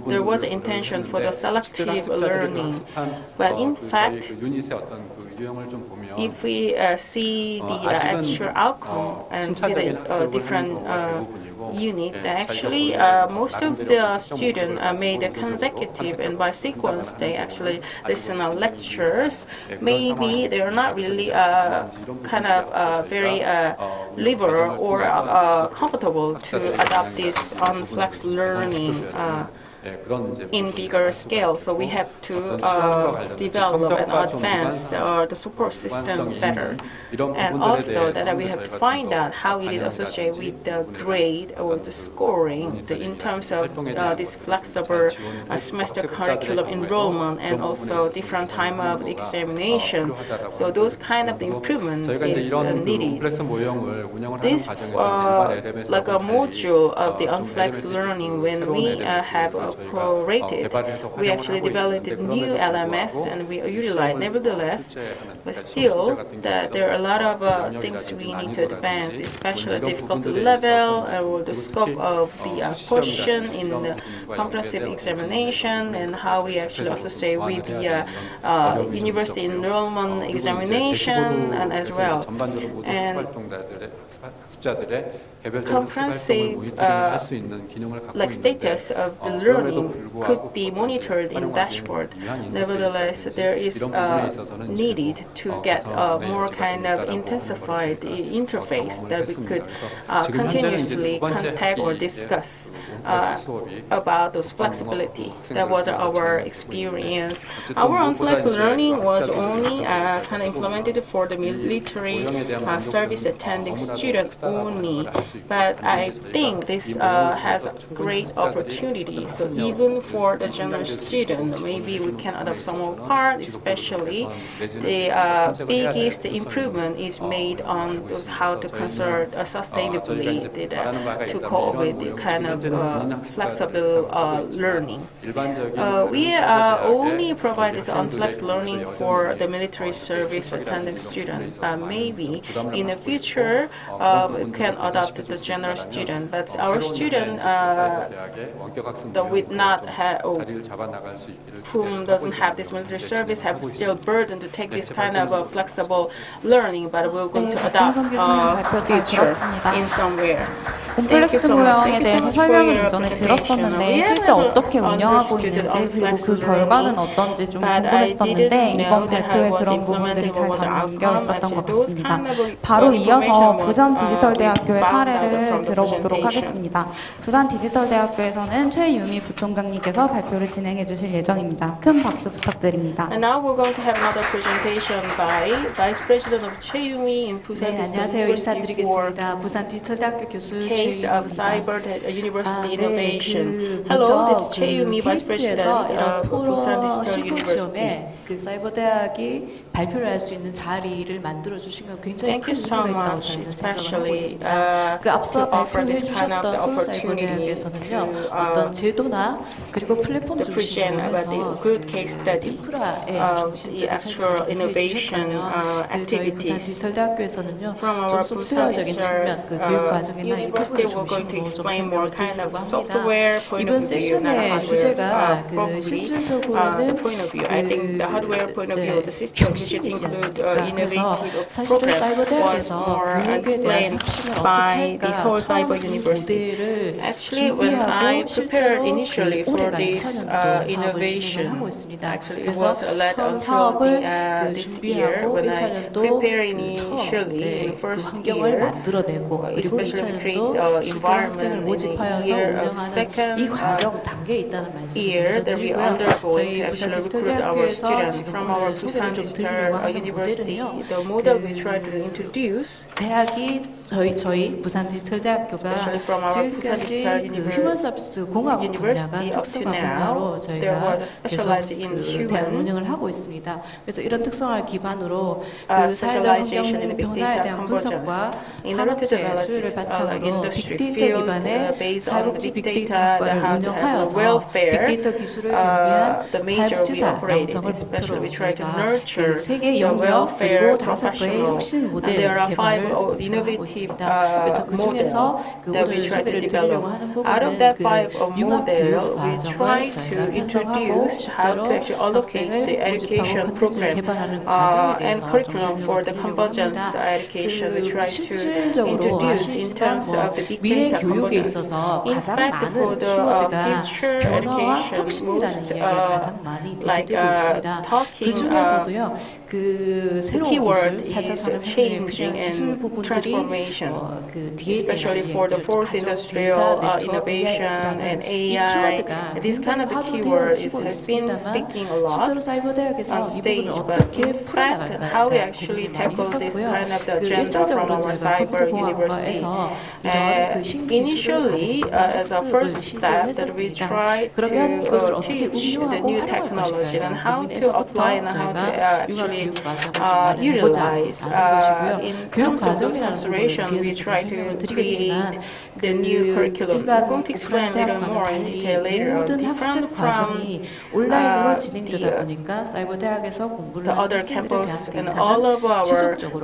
there was an intention for the selective learning, but in fact, if we see the actual outcome and see the different unit, actually most of the students made a consecutive and by sequence they actually listen to lectures. Maybe they're not really kind of very liberal or comfortable to adopt this on flex learning in bigger scale. So we have to develop and advance the support system better. And also that we have to find out how it is associated with the grade or the scoring in terms of this flexible semester curriculum enrollment and also different time of the examination. So those kind of improvement is needed. This like a module of the unflex learning, when we have prorated, we actually developed a new LMS and we utilize. Nevertheless, but still, that there are a lot of things we need to advance, especially difficulty level or the scope of the question in the comprehensive examination and how we actually associate with the university enrollment examination and as well. And comprehensive like status of the learning could be monitored in dashboard. Nevertheless, there is needed to get a more kind of intensified interface that we could continuously contact or discuss about those flexibility. That was our experience. Our on-flex learning was only kind of implemented for the military service attending student only. But I think this has a great opportunity. So even for the general student, maybe we can adopt some more part, especially the biggest improvement is made on how to consult sustainably to cope with the kind of flexible learning. We only provide this on-flex learning for the military service attending students. Maybe in the future we can adopt the general student, but our student that would not have, whom doesn't have this military service, have still burden to take this kind of flexible learning, but we're going to adopt future in somewhere. 콤플렉스 모형에 대해서 설명을 이전에 들었었는데 실제 어떻게 운영하고 있는지 그리고 그 결과는 어떤지 좀 궁금했었는데 이번 발표에 그런 부분들이 잘 담겨 있었던 것 같습니다. 바로 이어서 부산 디지털대학교의 사례를 들어보도록 하겠습니다. 부산 디지털대학교에서는 최유미 부총장님께서 발표를 진행해 주실 예정입니다. 큰 박수 부탁드립니다. And now we're going to have another presentation by Vice President of 최유미 in Busan 안녕하세요. 인사드리겠습니다. 부산 디지털대학교 교수 Case of Cyber University Innovation. Hello, this is 최유미 Vice President of Busan Digital University. 그 사이버 대학이 발표를 할 수 있는 자리를 만들어 주신 건 굉장히 큰 의미가 있다고 저는 생각을 하고 있습니다. 그 앞서 발표해 주셨던 서울 사이버 대학에서는요, 어떤 제도나 그리고 플랫폼 중심으로 해서 그 인프라에 중심적인 설명을 해주셨다면 저희 부산 디지털 대학교에서는요, 좀 소프트웨어적인 측면, 그 교육 과정이나 이 부분을 중심으로 좀 설명을 드리려고 합니다. 이번 세션의 주제가 그 실질적으로는 혁신이지 않습니까? 그래서 사실은 사이버 대학에서 교육에 대한 혁신을 어떻게 할까 처음 모델을 준비하고 실제로 올해가 2000년도 사업을 진행을 하고 있습니다. 그래서 처음 사업을 준비하고 1차년도 처음 그 환경을 만들어내고 그리고 2차년도 실제 학생을 모집하여서 운영하는 이 과정 단계에 있다는 말씀을 드리고요. 저희 부산 디지털대학교에서 지금 소개를 좀 드리려고 하는 모델은요. 대학이 저희 부산 디지털대학교가 지금까지 그 휴먼 서비스 공학 분야가 특성화 분야로 저희가 계속 그 대학 운영을 하고 있습니다. 그래서 이런 특성화를 기반으로 그 사회적 환경 변화에 대한 분석과 산업재 수요를 바탕으로 빅데이터 기반의 사회복지 빅데이터 학과를 운영하여서 빅데이터 기술을 겸비한 사회복지사 양성을 목표로 저희가 그 세계 영역 그리고 5개의 혁신 모델 개발을 하고 있습니다. 그래서 그 중에서 그 오늘 소개를 드리려고 하는 부분은 그 융합교육 과정을 저희가 편성하고 실제로 학생을 모집하고 콘텐츠를 개발하는 과정에 대해서 좀 설명을 드리려고 합니다. 그 실질적으로 실질상 뭐 미래 교육에 있어서 가장 많은 키워드가 변화와 혁신이라는 이야기가 가장 많이 대두되고 있습니다. 그 중에서도요, 그 새로운 기술, 4차 산업혁명의 기술 부분들이 그 especially for the fourth industrial innovation and AI. This kind of the keyword has been speaking a lot on stage, but in fact, how we actually tackle this kind of the agenda from our cyber university. Initially, as a first step, that we try to teach the new technology and how to apply and how to actually utilize. In terms of those considerations, we try to create the new curriculum. I'm going to explain a little more in detail later. Different from the other campus and all of our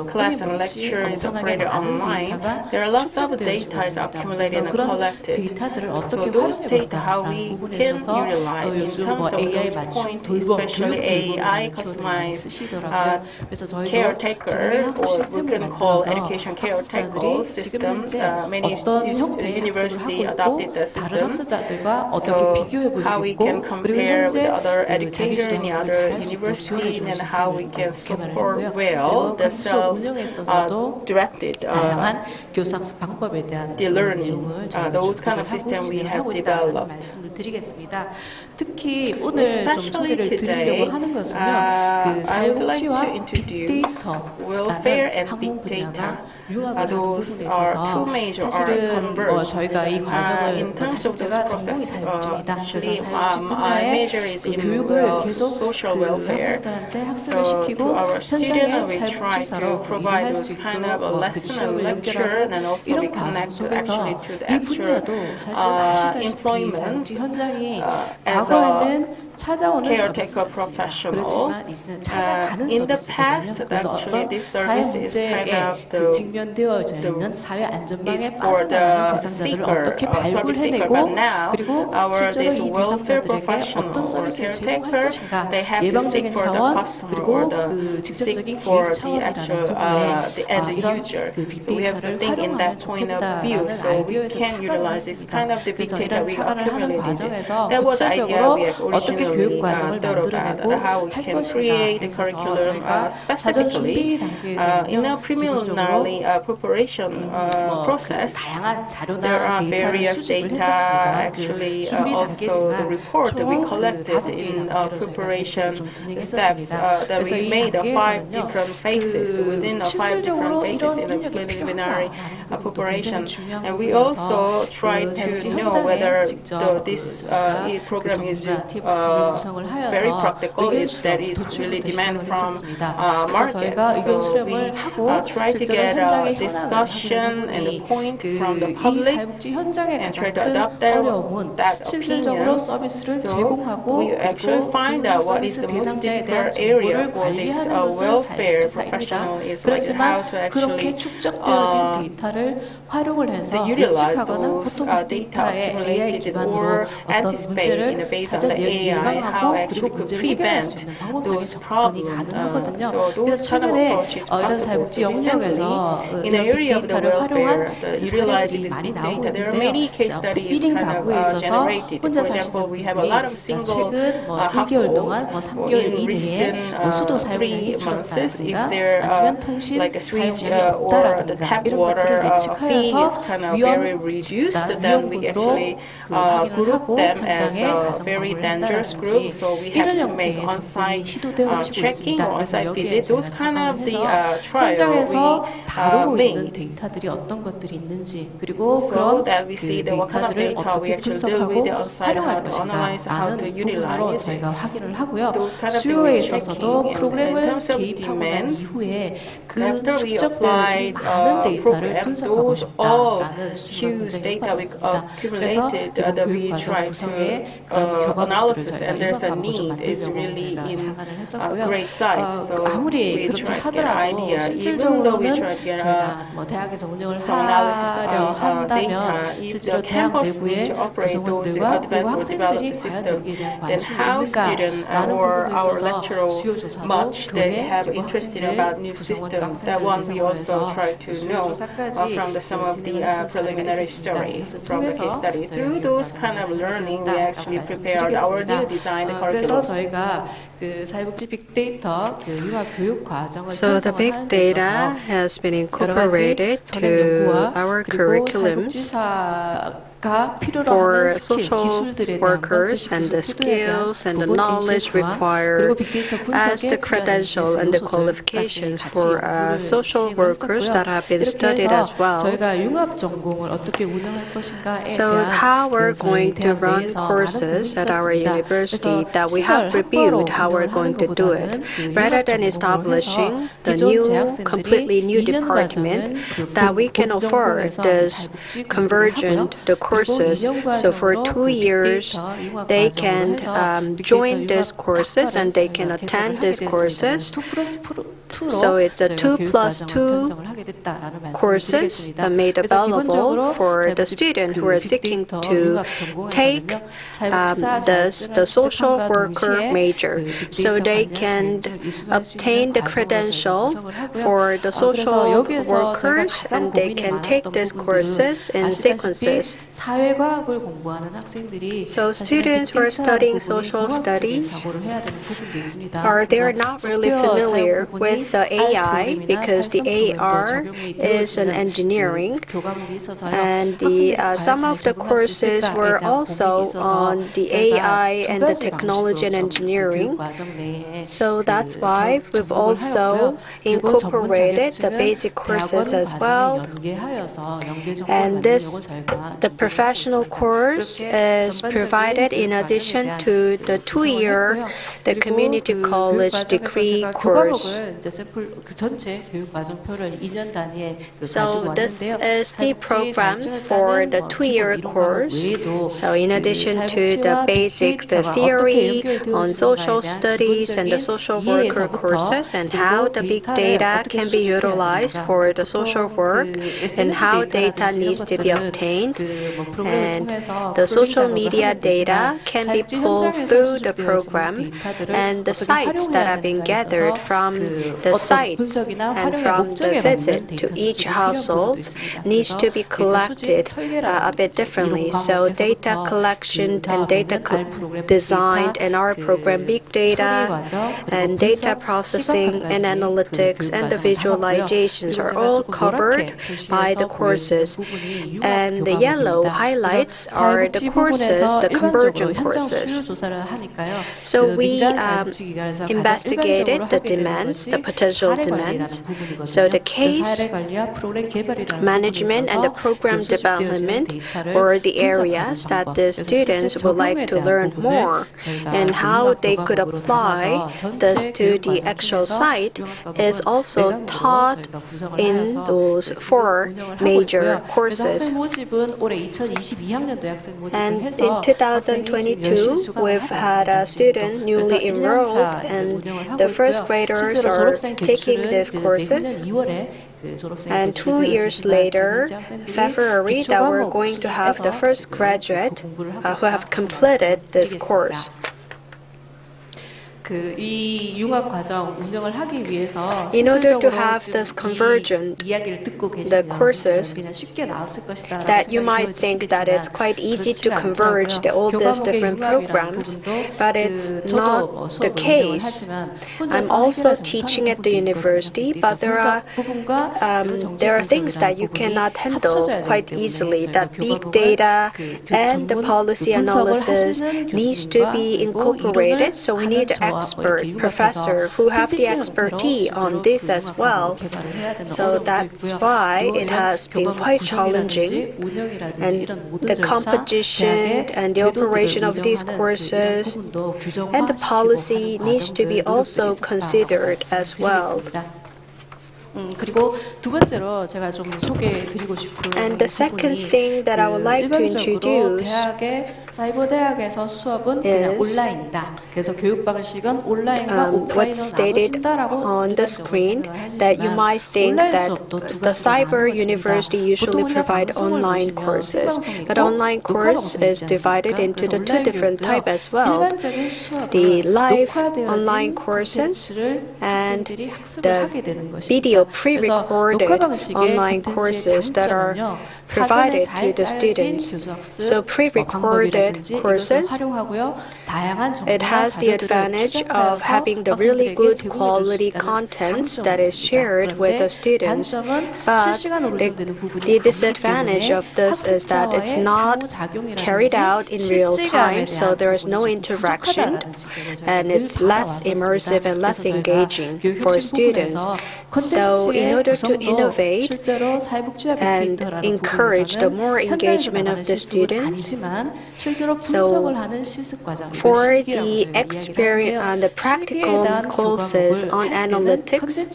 class and lecture is operated online. There are lots of data is accumulated and collected. So those data, how we can utilize in terms of those points, especially AI customized caretaker, or we can call education caretaker system. Many universities adopted the system. So how we can compare with other educators in the other universities and how we can support well the self-directed the learning. Those kind of systems we have developed. 특히 오늘 좀 소개를 드리려고 하는 것은요, 그 사회복지와 빅데이터, 그다음에 학문분야가 융합을 하는 부분에 있어서 사실은 저희가 이 과정을 실제가 전공이 사회복지입니다. 그래서 사회복지 분야의 그 교육을 계속 그 학생들한테 학습을 시키고 현장에 사회복지사로 일할 수 있도록 그 지역을 연결하고 이런 과정 속에서 이 분야도 사실 아시다시피 사회복지 현장이 과거에는 caretaker professional. In the past, actually, this service is kind of is for the seeker, service seeker. But now, our this welfare professional or caretaker, they have to seek for the customer or the seek for the actual the end user. So we have to think in that point of view. So we can utilize this kind of the big data we accumulated. That was the idea we originally thought about, how we can create the curriculum specifically in a preliminary preparation process. There are various data, actually also the report that we collected in preparation steps that we made 5 different phases within 5 different phases in the preliminary preparation. And we also tried to know whether this program is very practical, that is really demand from market. So we try to get a discussion and a point from the public and try to adopt that opinion. So we actually find out what is the most difficult area for this welfare professional is like how to actually utilize those data accumulated or anticipate based on the AI, how actually could prevent those problems. So those kind of approaches possible. So recently, in the area of the welfare, utilizing this big data, there are many case studies kind of generated. For example, we have a lot of single households in recent 3 months. If they're like a switch or the tap water fee is kind of very reduced, then we actually group them as a very dangerous group. So we have to make on-site checking or on-site visit. Those kind of the trial we made. So that we see what kind of data we actually deal with on-site, how to analyze, how to utilize it. Those kind of things we're checking. In terms of demand, after we applied program, those all huge data we accumulated that we try to analysis, and there's a need is really in great size. So we try to get an idea, even though we try to get some analysis of data, if the campus needs to operate those advanced or developed systems, then how students or our lecturers much they have interested about new systems. That one we also try to know from some of the preliminary stories from the case study. Through those kind of learning, we actually prepared our new design curriculum. So the big data has been incorporated to our curriculums for social workers and the skills and the knowledge required as the credential and the qualifications for social workers that have been studied as well. So how we're going to run courses at our university that we have reviewed how we're going to do it. Rather than establishing the new, completely new department, that we can afford this convergent, the courses. So for 2 years, they can join these courses and they can attend these courses. So it's a 2+2 courses made available for the student who are seeking to take the social worker major. So they can obtain the credential for the social workers and they can take these courses in sequences. So students who are studying social studies they are not really familiar with the AI because the AR is an engineering, and some of the courses were also on the AI and the technology and engineering. So that's why we've also incorporated the basic courses as well. And the professional course is provided in addition to the 2-year the community college degree course. 그 전체 교육 과정표를 2년 단위에 So 가지고 this 왔는데요. is the programs for the 2-year course. So in addition to the basic, the theory on social studies and the social worker courses and how the big data can be utilized for the social work and how data needs to be obtained, and the social media data can be pulled through the program, and the sites that have been gathered from the sites and from the visit to each household needs to be collected a bit differently. So data collection and data designed in our program, big data and data processing and analytics and the visualizations are all covered by the courses. And the yellow highlights are the courses, the conversion courses. So we investigated the demands, the potential demands. So the case management and the program development were the areas that the students would like to learn more, and how they could apply this to the actual site is also taught in those 4 major courses. And in 2022, we've had a student newly enrolled, and the first graders are taking these courses. And 2 years later, February, that we're going to have the first graduate who have completed this course. In order to have this convergence, the courses, that you might think that it's quite easy to converge all these different programs, but it's not the case. I'm also teaching at the university, but there are things that you cannot handle quite easily. That big data and the policy analysis needs to be incorporated, so we need expert professor who have the expertise on this as well. So that's why it has been quite challenging, and the competition and the operation of these courses and the policy needs to be also considered as well. 그리고 두 번째로 제가 좀 소개해드리고 싶은 And the second thing that I would like to introduce 대학의 사이버 대학에서 수업은 그냥 온라인이다. 그래서 교육 방식은 온라인과 오프라인으로 나눠진다라고 on the screen that you might think that the cyber university usually provide online courses, but online course is divided into the 2 different types as well. The live online courses and the video pre-recorded online courses that are provided to the students. So pre-recorded courses, it has the advantage of having the really good quality contents that is shared with the students. But the disadvantage of this is that it's not carried out in real time, so there is no interaction, and it's less immersive and less engaging for students. So in order to innovate and encourage the more engagement of the students, so for the experience and the practical courses on analytics,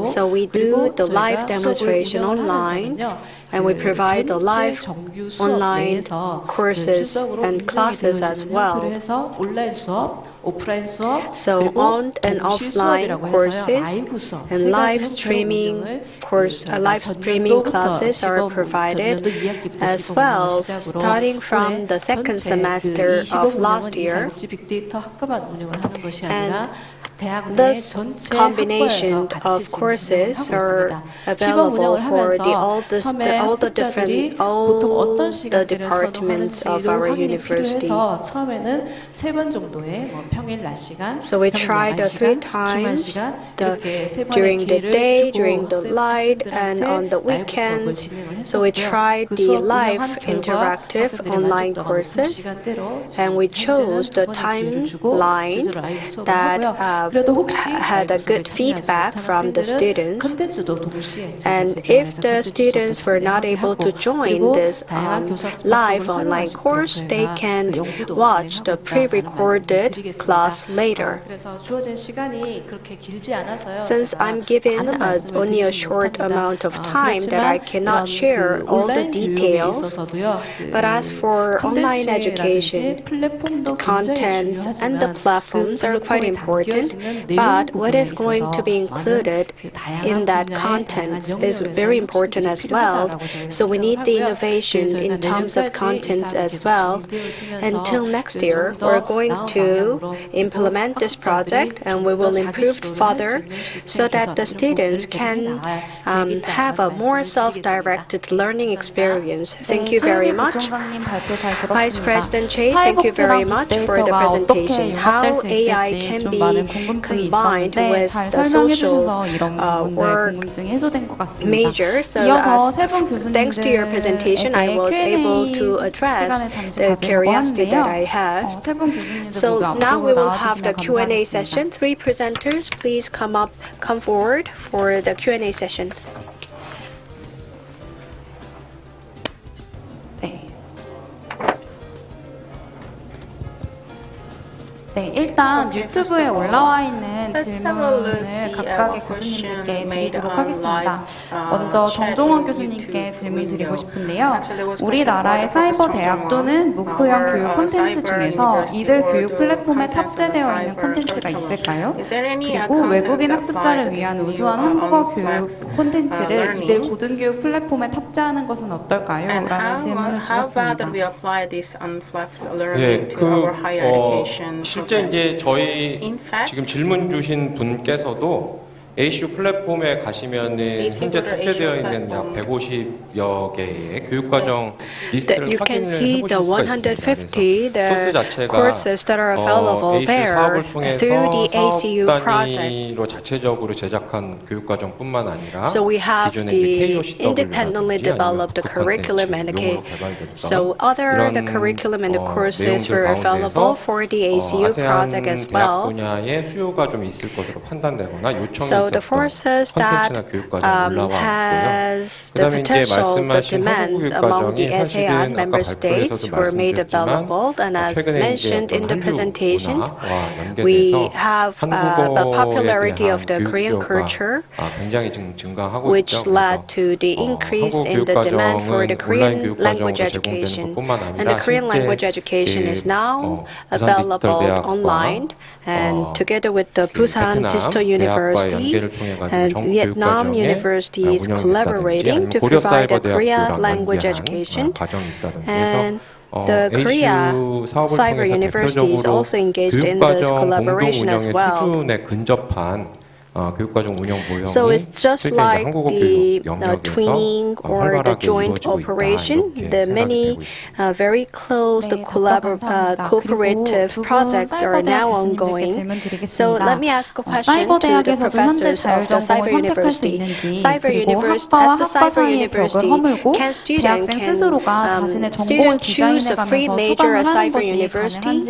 so we do the live demonstration online, and we provide the live online courses and classes as well. So on and offline courses and live streaming classes are provided as well, starting from the second semester of last year. And this combination of courses are available for all the departments of our university. So we tried 3 times students during the day, during the night, and on the weekends. So we tried the live interactive online courses, and we chose the timeline that had a good feedback from the students. And if the students were not able to join this live online course, they can watch the pre-recorded class later. Since I'm given only a short amount of time that I cannot share all the details, but as for online education, the contents and the platforms are quite important, but what is going to be included in that content is very important as well. So we need the innovation in terms of contents as well. Until next year, we're going to implement this project, and we will improve further so that the students can have a more self-directed learning experience. Thank you very much. Vice President Choi, thank you very much for the presentation. How AI can be combined with the social work major. So thanks to your presentation, I was able to address the curiosity that I had. So now we will have the Q&A session. 3 presenters, please come forward for the Q&A session. 네, 일단 유튜브에 올라와 있는 질문을 각각의 교수님들께 드리도록 하겠습니다. 먼저 정종원 교수님께 질문 드리고 싶은데요. 우리나라의 사이버 대학 또는 무크형 교육 콘텐츠 중에서 이들 교육 플랫폼에 탑재되어 있는 콘텐츠가 있을까요? 그리고 외국인 학습자를 위한 우수한 한국어 교육 콘텐츠를 이들 고등교육 플랫폼에 탑재하는 것은 어떨까요? 라는 질문을 주셨습니다. 네, 실제 이제 저희 지금 질문 주신 분께서도 ACU 플랫폼에 가시면은 현재 탑재되어 있는 약 150여 개의 교육과정 리스트를 확인을 해보실 수가 있습니다. 소스 자체가 ACU 사업을 통해서 사업 단위로 자체적으로 제작한 교육과정뿐만 아니라 기존의 KOCW라든지 아니면 콘텐츠, So other the curriculum and the courses were available for the ACU project as well. 분야의 수요가 좀 있을 것으로 판단되거나 요청이 the forces that has the potential, the demands among the ASEAN member states were made available, and as mentioned in the presentation, we have the popularity of the Korean culture, which led to the increase in the demand for the Korean language education. And the Korean language education is now available online, and together with the Busan Digital University and Vietnam University is collaborating to provide a Korea language education. And the Korea Cyber University is also engaged in this collaboration as well. So it's just like the twinning or the joint operation. The many very close cooperative projects are now ongoing. So let me ask a question to the professors of the Cyber University. At the Cyber University, can students choose a free major at Cyber University?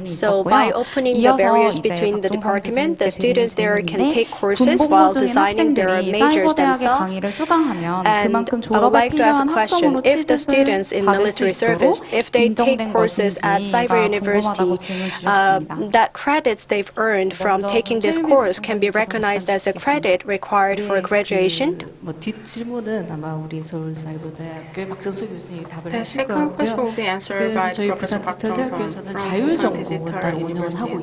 So by opening the barriers between the department, the students there can take courses while designing their majors themselves. And I would like to ask a question. If the students in military service, if they take courses at Cyber University, that credits they've earned from taking this course can be recognized as a credit required for graduation? The second question will be answered by Professor Park Jong-sun from Digital University.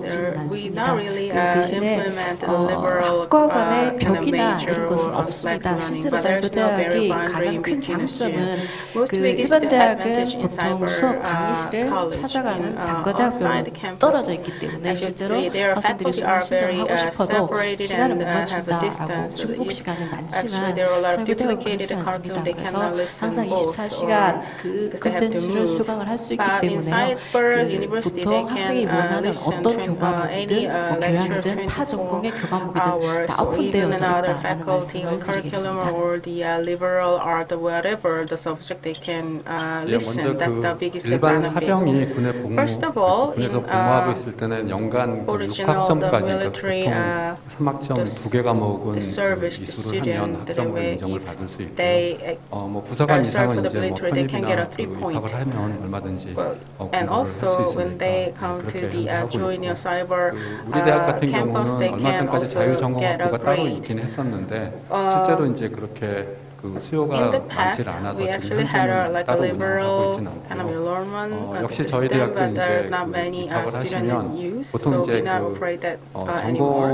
We not really implement a liberal 학과 간의 벽이나 이런 것은 없습니다. 실제로 사이버 대학이 가장 큰 장점은 일반 대학은 보통 수업 강의실을 찾아가는 단과대학별로 떨어져 있기 때문에 실제로 학생들이 수강 신청하고 싶어도 시간을 못 맞춘다라고 중복 시간이 많지만 사이버 대학은 그렇지 않습니다. 그래서 항상 24시간 그 콘텐츠를 수강을 할 수 있기 때문에 보통 학생이 원하는 어떤 교과목이든 교양이든 타 전공의 교과목이 hours, or even another faculty or curriculum or the liberal art, whatever the subject they can listen. That's the biggest benefit. First of all, in original the military the service the student that way, if they serve for the military, they can get a 3-point. And also when they come to the junior cyber campus, they can also get a grade. In the past, we actually had a liberal kind of enrollment system, but there's not many students in use, so we not operate that anymore.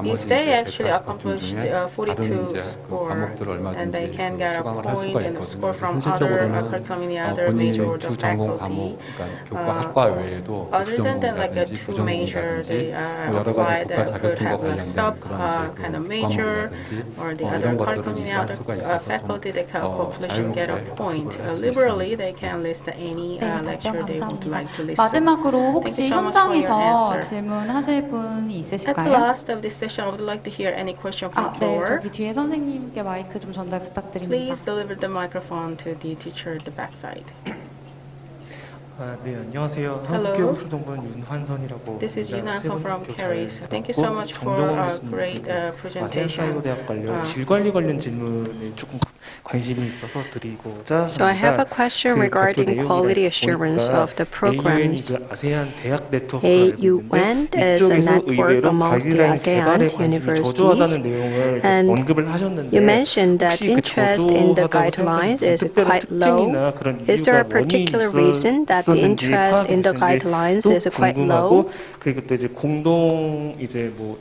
If they actually accomplish the 42 score, then they can get a point and a score from other curriculum in the other major or the faculty. Other than that, like a 2 major, they apply that could have a sub kind of major, or the other curriculum in the other faculty, they can accomplish and get a point. Liberally, they can list any lecture they would like to listen. 마지막으로 Thank 혹시 you so much for your 현장에서 answer. 질문하실 분이 At the 있으실까요? last of this session, I would like to hear any question from the 네, floor. 저기 뒤에 선생님께 마이크 좀 전달 부탁드립니다. Please deliver the microphone to the teacher at the backside. 네, 안녕하세요. Hello. 한국교육학술정보원 윤환선이라고. This is Yunhan-son from KERIS. Thank you so much for a great presentation. 대학 관련 질 관리 관련 질문에 조금 관심이 있어서 드리고자. So I have a question regarding quality assurance of the programs. AUN is a network amongst the ASEAN universities, and you mentioned that interest in the guidelines is quite low. Is there a particular reason that the interest in the guidelines is quite low? 그리고 또 이제 공동 이제 뭐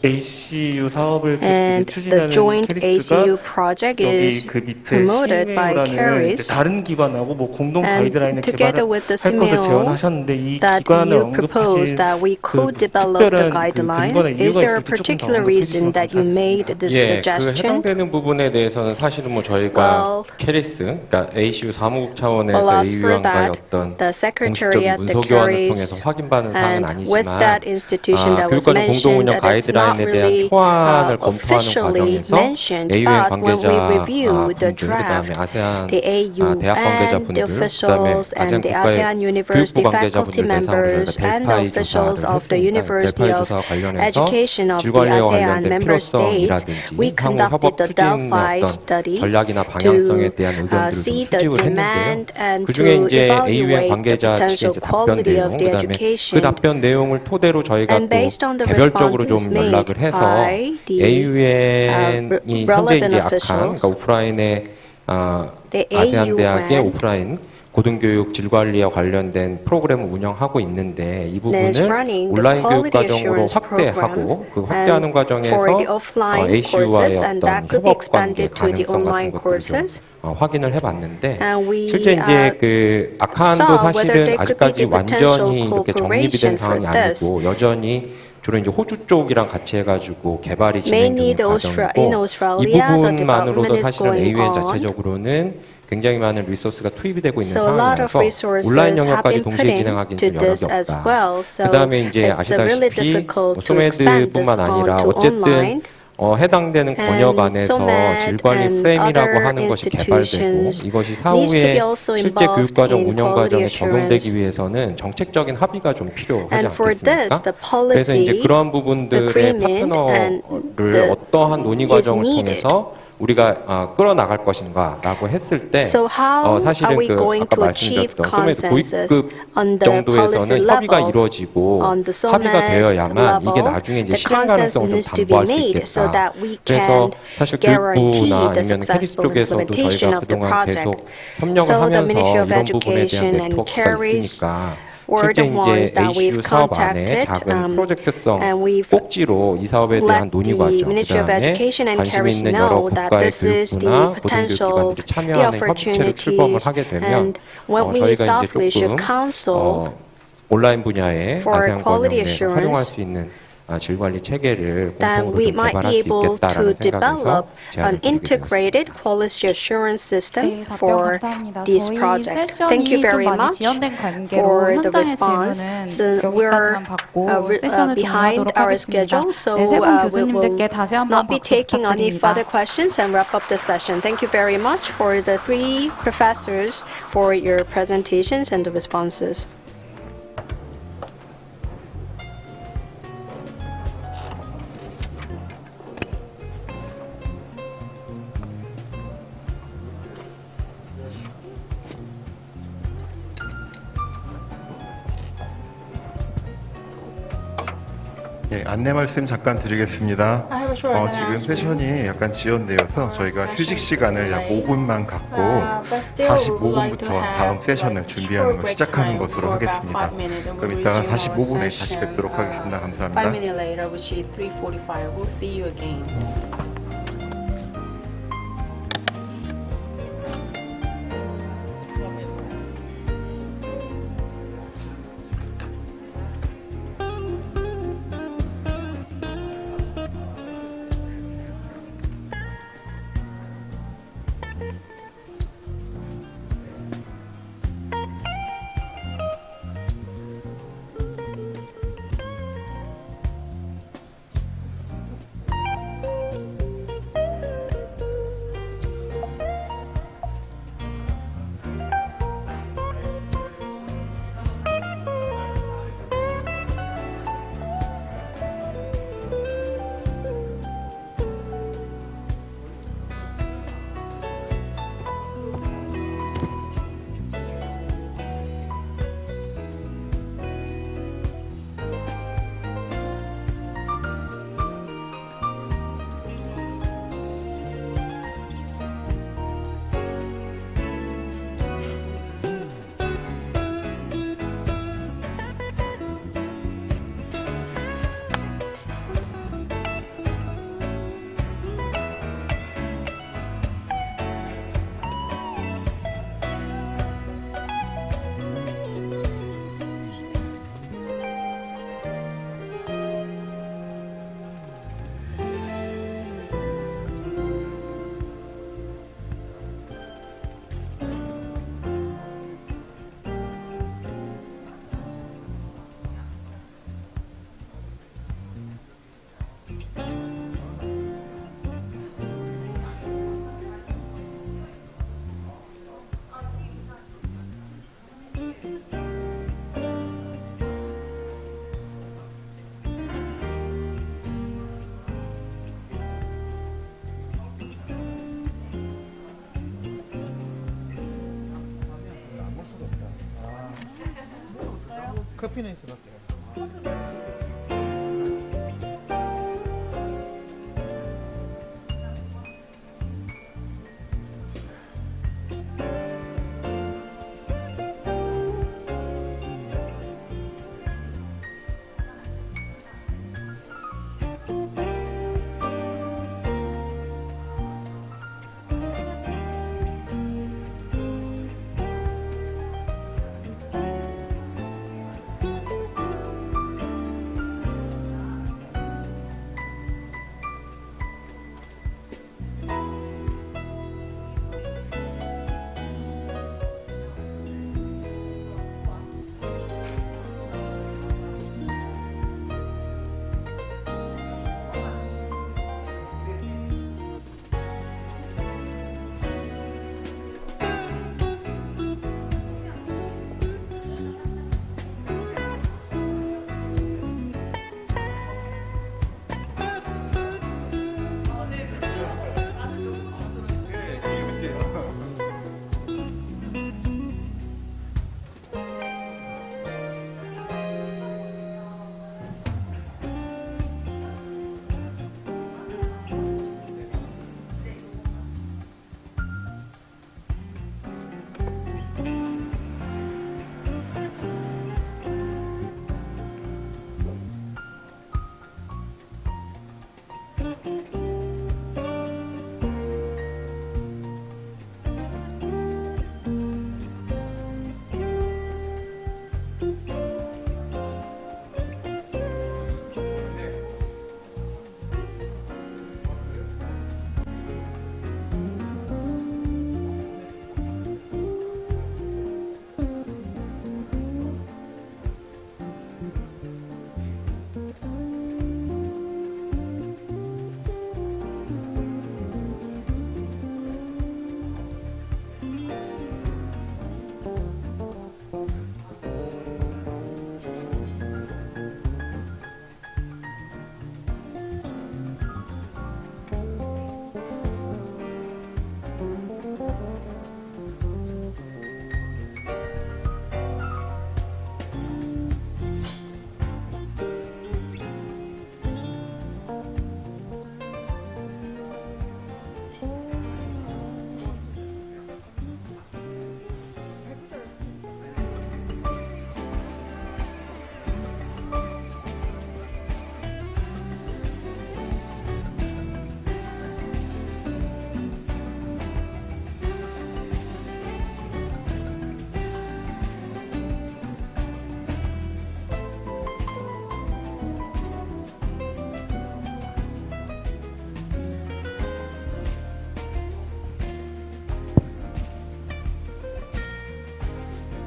ACU 사업을 And the joint ACU project is promoted by KERIS, 다른 기관하고 뭐 공동 and 가이드라인을 together with the 개발할 것을 제안하셨는데 이 that 기관을 you propose that we co-develop the guidelines. Is there a particular reason that you made this 그 suggestion? 해당되는 부분에 대해서는 사실은 뭐 저희가 KERIS, 그러니까 ACU 사무국 차원에서 AU안과의 어떤 공식적인 문서 교환을 통해서 확인받은 사항은 아니지만 교육과정 공동운영 가이드라인에 대한 초안을 검토하는 과정에서 AUN 관계자 분들, 그다음에 아세안 대학 관계자분들, 그다음에 아세안 국가의 교육부 관계자분들 대상으로 저희가 델파이 조사와 관련해서 질 관리와 관련된 필요성이라든지 향후 협업 추진 어떤 전략이나 방향성에 대한 의견들을 좀 수집을 했는데요. 그 중에 이제 AUN 관계자 측의 이제 답변 내용, 그다음에 그 답변 내용을 토대로 저희가 또 개별적으로 좀 연락을 해서 AUN이 현재 이제 약한, 그러니까 오프라인의 아세안 대학의 오프라인 고등교육 질관리와 관련된 프로그램을 운영하고 있는데 이 부분을 온라인 교육 과정으로 확대하고 그 확대하는 과정에서 ACU와의 어떤 협업 관계 가능성 같은 것들을 좀 확인을 해봤는데 실제 이제 그 아칸도 사실은 아직까지 완전히 이렇게 정립이 된 상황이 아니고 여전히 주로 이제 호주 쪽이랑 같이 해가지고 개발이 진행 중인 과정이고 이 부분만으로도 사실은 AUN 자체적으로는 굉장히 많은 리소스가 투입이 되고 있는 상황이라서 온라인 영역까지 동시에 진행하기는 좀 여력이 없다. 그 다음에 이제 아시다시피 소메드뿐만 아니라 어쨌든 해당되는 권역 안에서 질관리 프레임이라고 하는 것이 개발되고 이것이 사후에 실제 교육과정 운영과정에 적용되기 위해서는 정책적인 합의가 좀 필요하지 않겠습니까? 그래서 이제 그러한 부분들의 파트너를 어떠한 논의 과정을 통해서 우리가 끌어나갈 것인가라고 했을 때 사실은 그 아까 말씀드렸던 소메드 고위급 정도에서는 협의가 이루어지고 합의가 되어야만 이게 나중에 이제 실행 가능성을 좀 담보할 수 있겠다. 그래서 사실 교육부나 아니면 KERIS 쪽에서도 저희가 그동안 계속 협력을 하면서 이런 부분에 대한 네트워크가 있으니까 실제 이제 ACU 사업 안에 작은 프로젝트성 꼭지로 이 사업에 대한 논의 과정, 그다음에 관심 있는 여러 국가의 교육부나 고등교육기관들이 참여하는 협의체를 출범을 하게 되면 저희가 이제 조금 온라인 분야의 아세안 권역내에서 활용할 수 있는 질관리 체계를 then 공통으로 we 좀 might 개발할 be 수 able to 있겠다라는 develop 생각에서 an 제안을 드리게 되었습니다. integrated quality assurance system 네, 답변 for 감사합니다. this 저희 project. 세션이 Thank you 좀 very 많이 much 지연된 관계로 for the 현장의 response. 질문은 Since 여기까지만 받고 세션을 behind 종료하도록 our 하겠습니다. schedule, so 네, 세 분 we will 교수님들께 다시 한번 not be 박수 taking any 부탁드립니다. further questions and wrap up the session. Thank you very much for the three professors for your presentations and the responses. 네, 안내 말씀 잠깐 드리겠습니다. 지금 세션이 약간 지연되어서 저희가 휴식 시간을 약 5분만 갖고 45분부터 다음 세션을 준비하는 걸 시작하는 것으로 하겠습니다. 그럼 이따가 45분에 다시 뵙도록 하겠습니다. 감사합니다. 5 minutes later, which is 3:45. We'll see you again. 커피는 있어봤어요.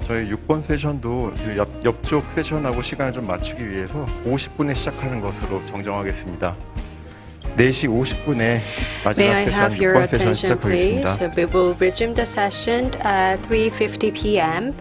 저희 6번 세션도 옆쪽 세션하고 시간을 좀 맞추기 위해서 50분에 시작하는 것으로 정정하겠습니다. 4시 50분에 May I 마지막 세션 have your 6번 세션 attention, please? 시작하겠습니다. We will resume the session at 3:50 p.m.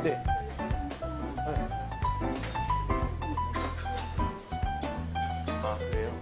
네. 아, 그래요?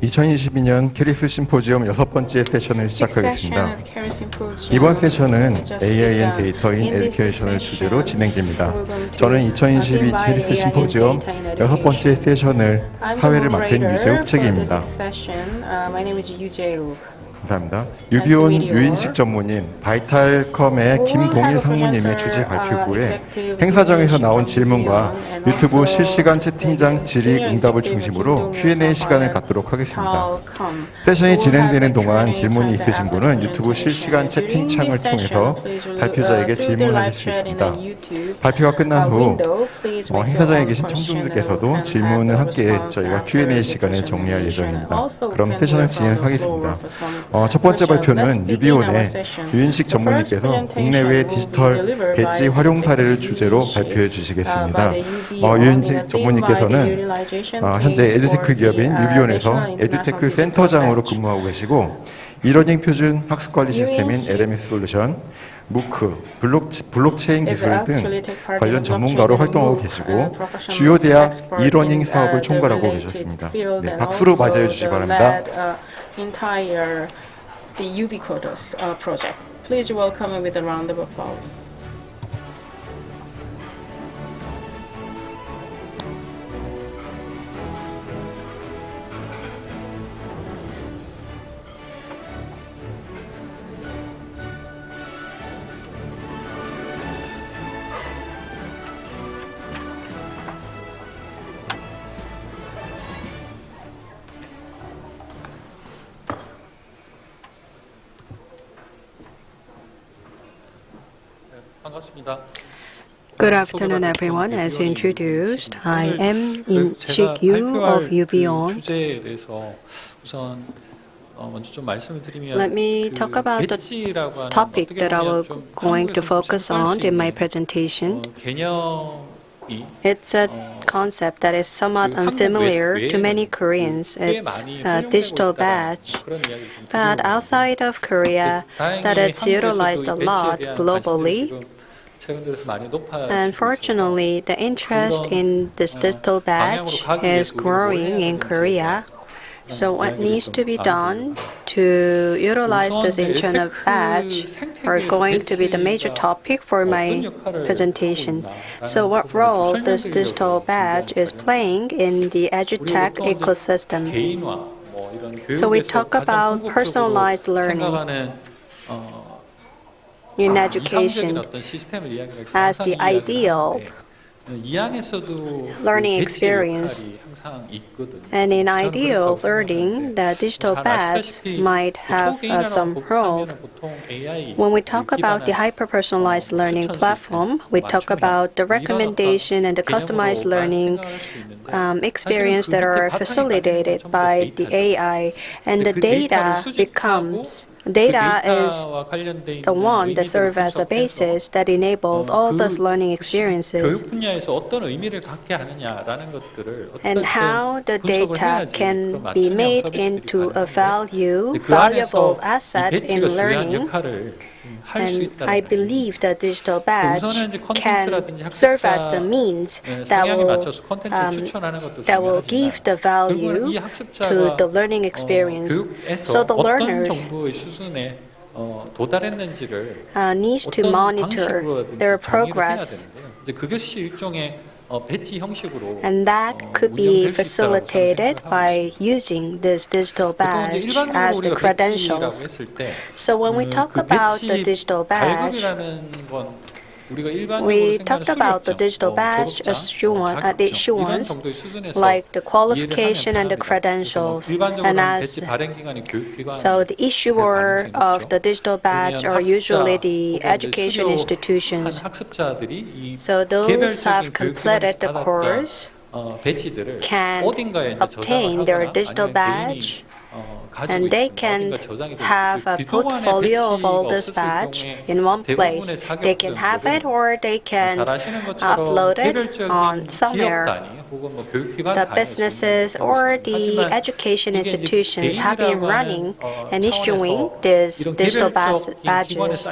2022년 케리스 심포지엄 6번째 세션을 시작하겠습니다. 이번 세션은 AI&D 데이터인 에듀케이션을 주제로 진행됩니다. 저는 2022 케리스 심포지엄 6번째 세션을 사회를 맡은 유재욱 책임입니다. 감사합니다. 유비온 유인식 전문인 바이탈컴의 김동일 상무님의 주제 발표 후에 행사장에서 나온 질문과 유튜브 실시간 채팅장 질의 응답을 중심으로 Q&A 시간을 갖도록 하겠습니다. 세션이 진행되는 동안 질문이 있으신 분은 유튜브 실시간 채팅창을 통해서 발표자에게 질문하실 수 있습니다. 발표가 끝난 후 행사장에 계신 청중들께서도 질문을 함께 저희가 Q&A 시간에 정리할 예정입니다. 그럼 세션을 진행하겠습니다. 첫 번째 발표는 유비온의 유인식 전문의께서 국내외 디지털 배지 활용 사례를 주제로 발표해 주시겠습니다. 유인식 전문의께서는 현재 에듀테크 기업인 유비온에서 에듀테크 센터장으로 근무하고 계시고 이러닝 표준 학습관리 시스템인 LMS 솔루션, 무크, 블록체인 기술 등 관련 전문가로 활동하고 계시고 주요 대학 이러닝 사업을 총괄하고 계셨습니다. 네, 박수로 맞이해 주시기 바랍니다. The ubiquitous project. Please welcome him with a round of applause. Good afternoon, everyone. As introduced, I am In-Sik Yu of UBION. Let me talk about the topic that I was going to focus on in my presentation. It's a concept that is somewhat unfamiliar to many Koreans. It's a digital badge. But outside of Korea, that it's utilized a lot globally. And fortunately, the interest in this digital badge is growing in Korea. So what needs to be done to utilize this internet badge are going to be the major topic for my presentation. So what role this digital badge is playing in the edutech ecosystem? So we talk about personalized learning in education as the ideal learning experience. And in ideal learning, the digital badge might have some role. When we talk about the hyper-personalized learning platform, we talk about the recommendation and the customized learning experience that are facilitated by the AI, and the data is the one that serves as a basis that enabled all those learning experiences. And how the data can be made into a valuable asset in learning. And I believe that digital badge can serve as the means that will give the value to the learning experience. So the learners needs to monitor their progress. And that could be facilitated by using this digital badge as the credentials. So when we talk about the digital badge, we talked about the digital badge issuance, like the qualification and the credentials. And so the issuer of the digital badge are usually the education institutions. So those who have completed the course can obtain their digital badge, and they can have a portfolio of all this badge in one place. They can have it or they can upload it on somewhere. The businesses or the education institutions have been running and issuing these digital badges.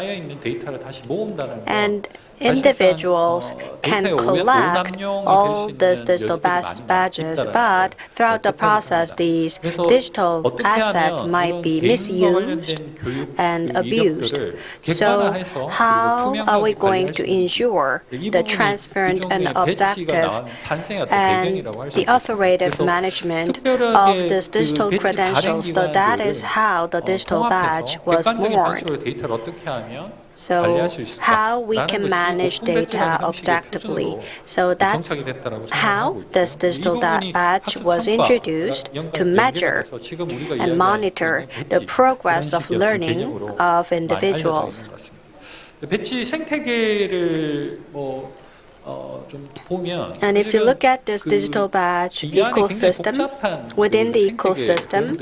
And individuals can collect all these digital badges, but throughout the process, these digital assets might be misused and abused. So how are we going to ensure the transparent and objective and the authoritative management of these digital credentials? So that is how the digital badge was born. So how we can manage data objectively. So that's how this digital badge was introduced to measure and monitor the progress of learning of individuals. 배치 생태계를 And if you look at this digital badge ecosystem, within the ecosystem,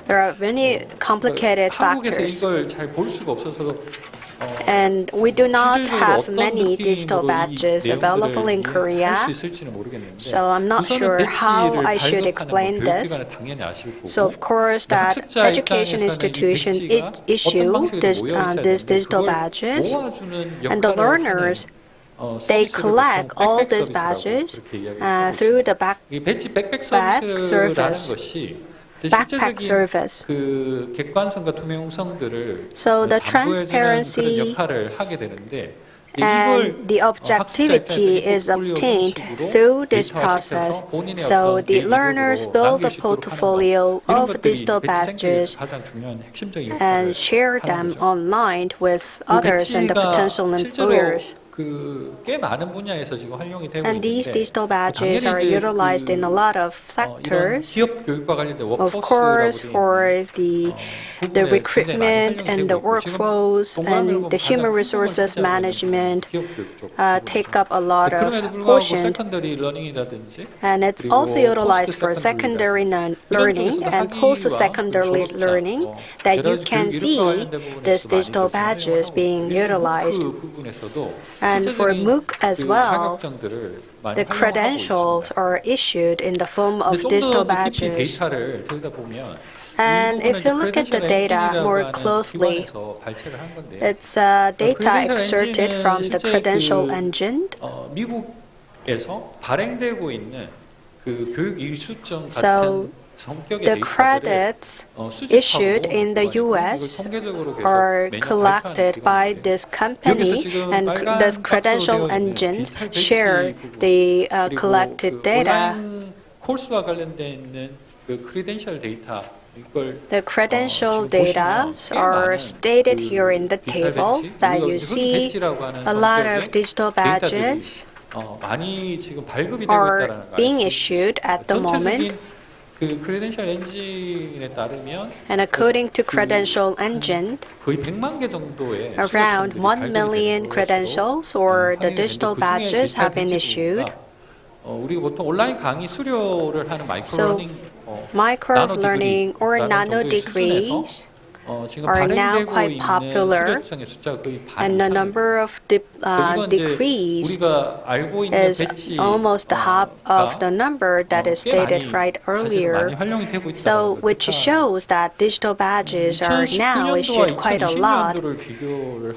there are many complicated factors. And we do not have many digital badges available in Korea, so I'm not sure how I should explain this. So of course that education institutions issue these digital badges, and the learners, they collect all these badges through the backpack service. So the transparency and the objectivity is obtained through this process. So the learners build a portfolio of digital badges and share them online with others and the potential employers. And these digital badges are utilized in a lot of sectors. Of course, for the recruitment and the workflows and the human resources management take up a lot of portion. And it's also utilized for secondary learning and post-secondary learning that you can see these digital badges being utilized. And for MOOC as well, the credentials are issued in the form of digital badges. And if you look at the data more closely, it's data excerpted from the credential engine. So the credits issued in the US are collected by this company, and this credential engines share the collected data. The credential data are stated here in the table that you see a lot of digital badges are being issued at the moment. And according to credential engine, around 1 million credentials or the digital badges have been issued. So micro-learning or nano degrees are now quite popular, and the number of degrees is almost half of the number that is stated right earlier. So which shows that digital badges are now issued quite a lot.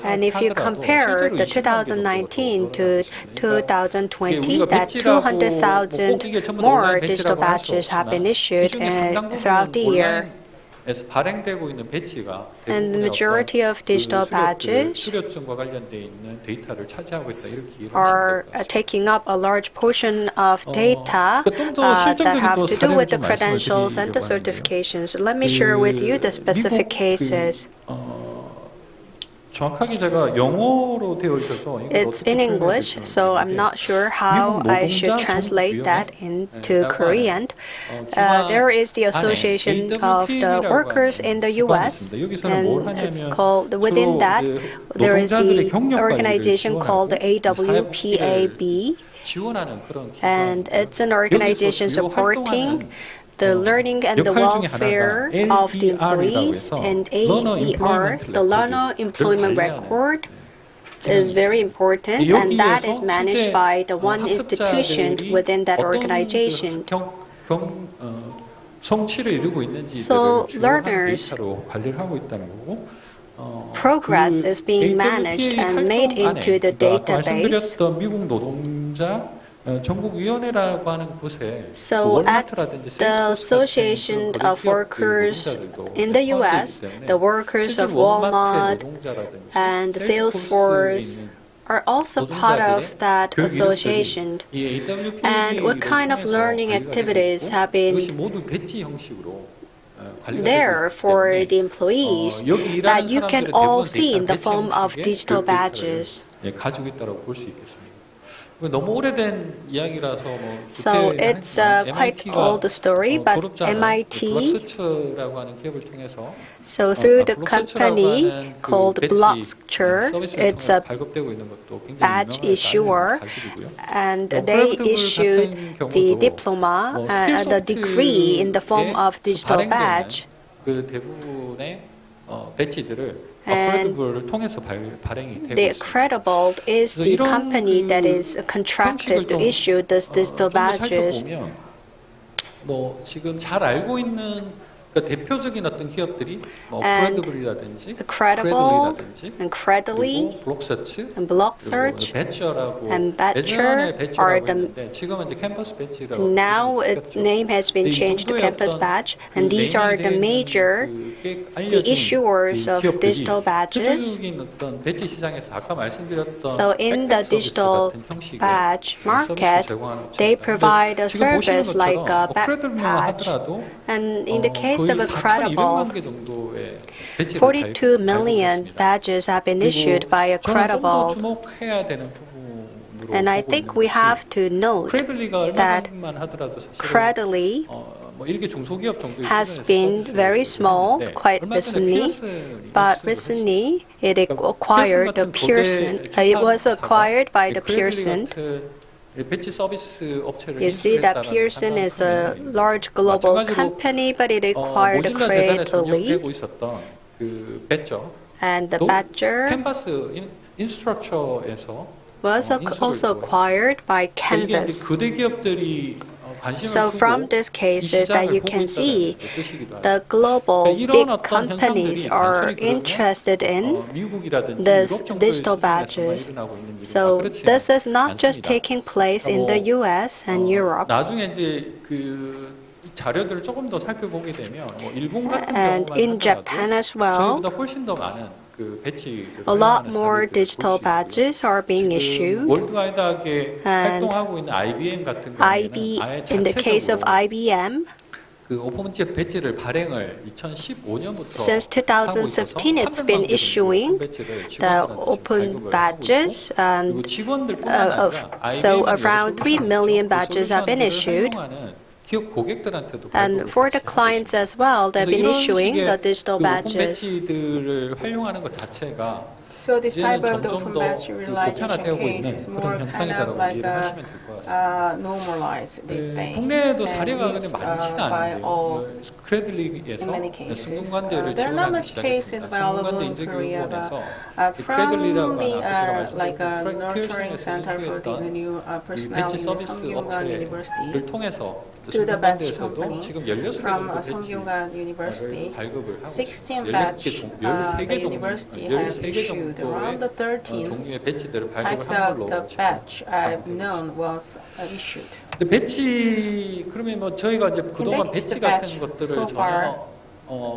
And if you compare the 2019 to 2020, that 200,000 more digital badges have been issued throughout the year. And the majority of digital badges are taking up a large portion of data that have to do with the credentials and the certifications. Let me share with you the specific cases. It's in English, so I'm not sure how I should translate that into Korean. There is the Association of the Workers in the US, and it's called, within that, there is the organization called the AWPAB, and it's an organization supporting the learning and the welfare of the employees, and AER, the Learner Employment Record, is very important, and that is managed by the one institution within that organization. So learners progress is being managed and made into the database. 말씀드렸던 미국 노동자 전국위원회라고 하는 곳에 So at the Association of Workers in the U.S., the workers of Walmart and Salesforce are also part of that association. And what kind of learning activities have been there for the employees that you can all see in the form of digital badges? 가지고 있다고 볼 수 있겠습니다. 너무 오래된 이야기라서 So it's quite old story, but MIT, so through the company called Blockstructure, it's a badge issuer, and they issued the diploma and the degree in the form of digital badge. 그 대부분의 배지들을 And the Credible is the company that is contracted to issue these digital badges. 뭐 지금 잘 알고 있는 대표적인 어떤 기업들이 크레디블이라든지 크레들이라든지 Credibly, and Blocksearch, and Badger are the. 지금은 이제 캠퍼스 배지라고. Now its name has been changed to Campus Badge, and these are the major the issuers of digital badges. So in the digital badge market, they provide a service like a badge. And in the case of a Credible, 42 million badges have been issued by a Credible. And I think we have to note that Credibly has been very small quite recently, but recently it acquired the Pearson. It was acquired by the Pearson. You see that Pearson is a large global company, but it acquired Credibly. And the Badger was also acquired by Canvas. So from these cases that you can see, the global big companies are interested in these digital badges. So this is not just taking place in the US and Europe. 자료들을 조금 더 살펴보게 되면 일본 같은 And in Japan as well, 저희보다 훨씬 더 많은 a lot more digital badges are being issued. And in the case of IBM, since 2015, it's been issuing the open badges, and so around 3 million badges have been issued. And for the clients as well, they've been issuing the digital badges. So this type of the open badge realization case is more kind of like normalized these days. 국내에도 사례가 근데 많지는 by all, 않은데요. 크레들릭에서 in many cases. 승무관대를 There are not 지원하는 much cases available in Korea, but 크레들릭이라고 from the like nurturing center for the new personnel in 성균관 University, through the badge company from Sungkyunkwan University, 16 badge the university has issued. Around the 13 types of the badge I've known was issued. 배치 그러면 뭐 저희가 이제 그동안 배치 같은 것들을 전혀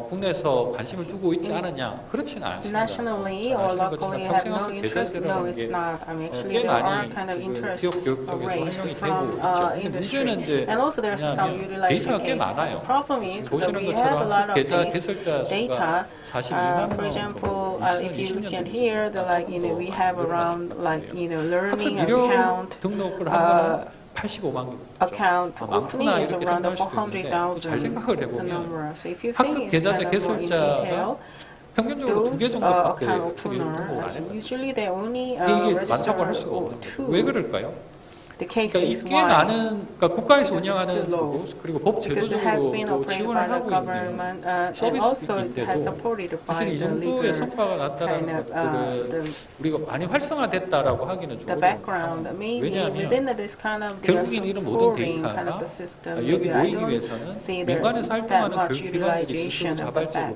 국내에서 관심을 두고 있지 않았냐? 그렇지는 않습니다. Nationally or locally have no interest? No, it's not. I mean, actually there are kind of interest raised from industry, and also there's some utilization case. The problem is that we have a lot of this data. For example, if you look at here, we have around learning account. Account opening is around 400,000 number. So if you think it's kind of more in detail, those account openers usually they only register 2. The case is 꽤 많은 국가에서 운영하는 그리고 법 제도적으로 지원을 하고 있는 서비스인데도 사실 이 정도의 성과가 났다는 것들은 우리가 많이 활성화됐다라고 하기는 좀 어려워요. 왜냐하면 결국엔 이런 모든 데이터가 여기 모이기 위해서는 민간에서 활동하는 교육 기관들이 스스로 자발적으로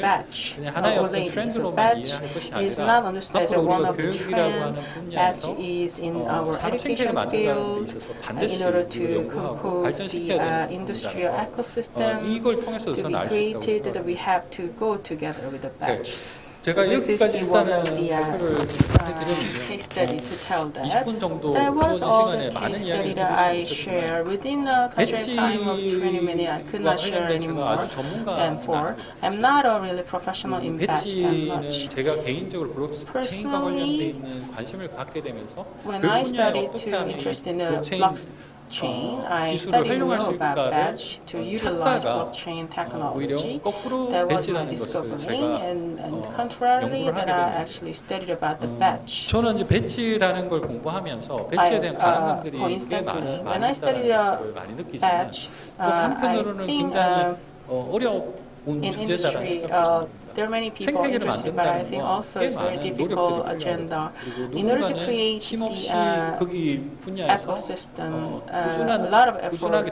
batch. 그냥 하나의 어떤 So 트렌드로만 batch 이해할 것이 is 아니라 not understood as 앞으로 one 우리가 of the 교육이라고 하는 trend. Batch 분야에서 is in our 산업 education field in order to compose the industrial ecosystem to be created, that we have to go together with the batch. 제가 This is 여기까지 one of 일단은 the 발표를 case study to tell that. 20분 정도 That was 주어진 all 시간에 the 많은 case 이야기를 study that I 드릴 수 share within a constrained time of 20 minutes. I could not share anymore than 4. I'm not a really professional in batch that much. 배치는 제가 개인적으로 블록체인과 관련돼 있는 관심을 갖게 되면서 When I started to interest in the blockchain, I studied more about batch to utilize blockchain technology. That was my discovery, and contrarily, that I actually studied about the batch. 저는 이제 배치라는 걸 공부하면서 배치에 대한 가능성들이 꽤 많은 when I studied a batch, I think in industry, there are many people interested, but I think also it's a very difficult agenda. In order to create the ecosystem, a lot of effort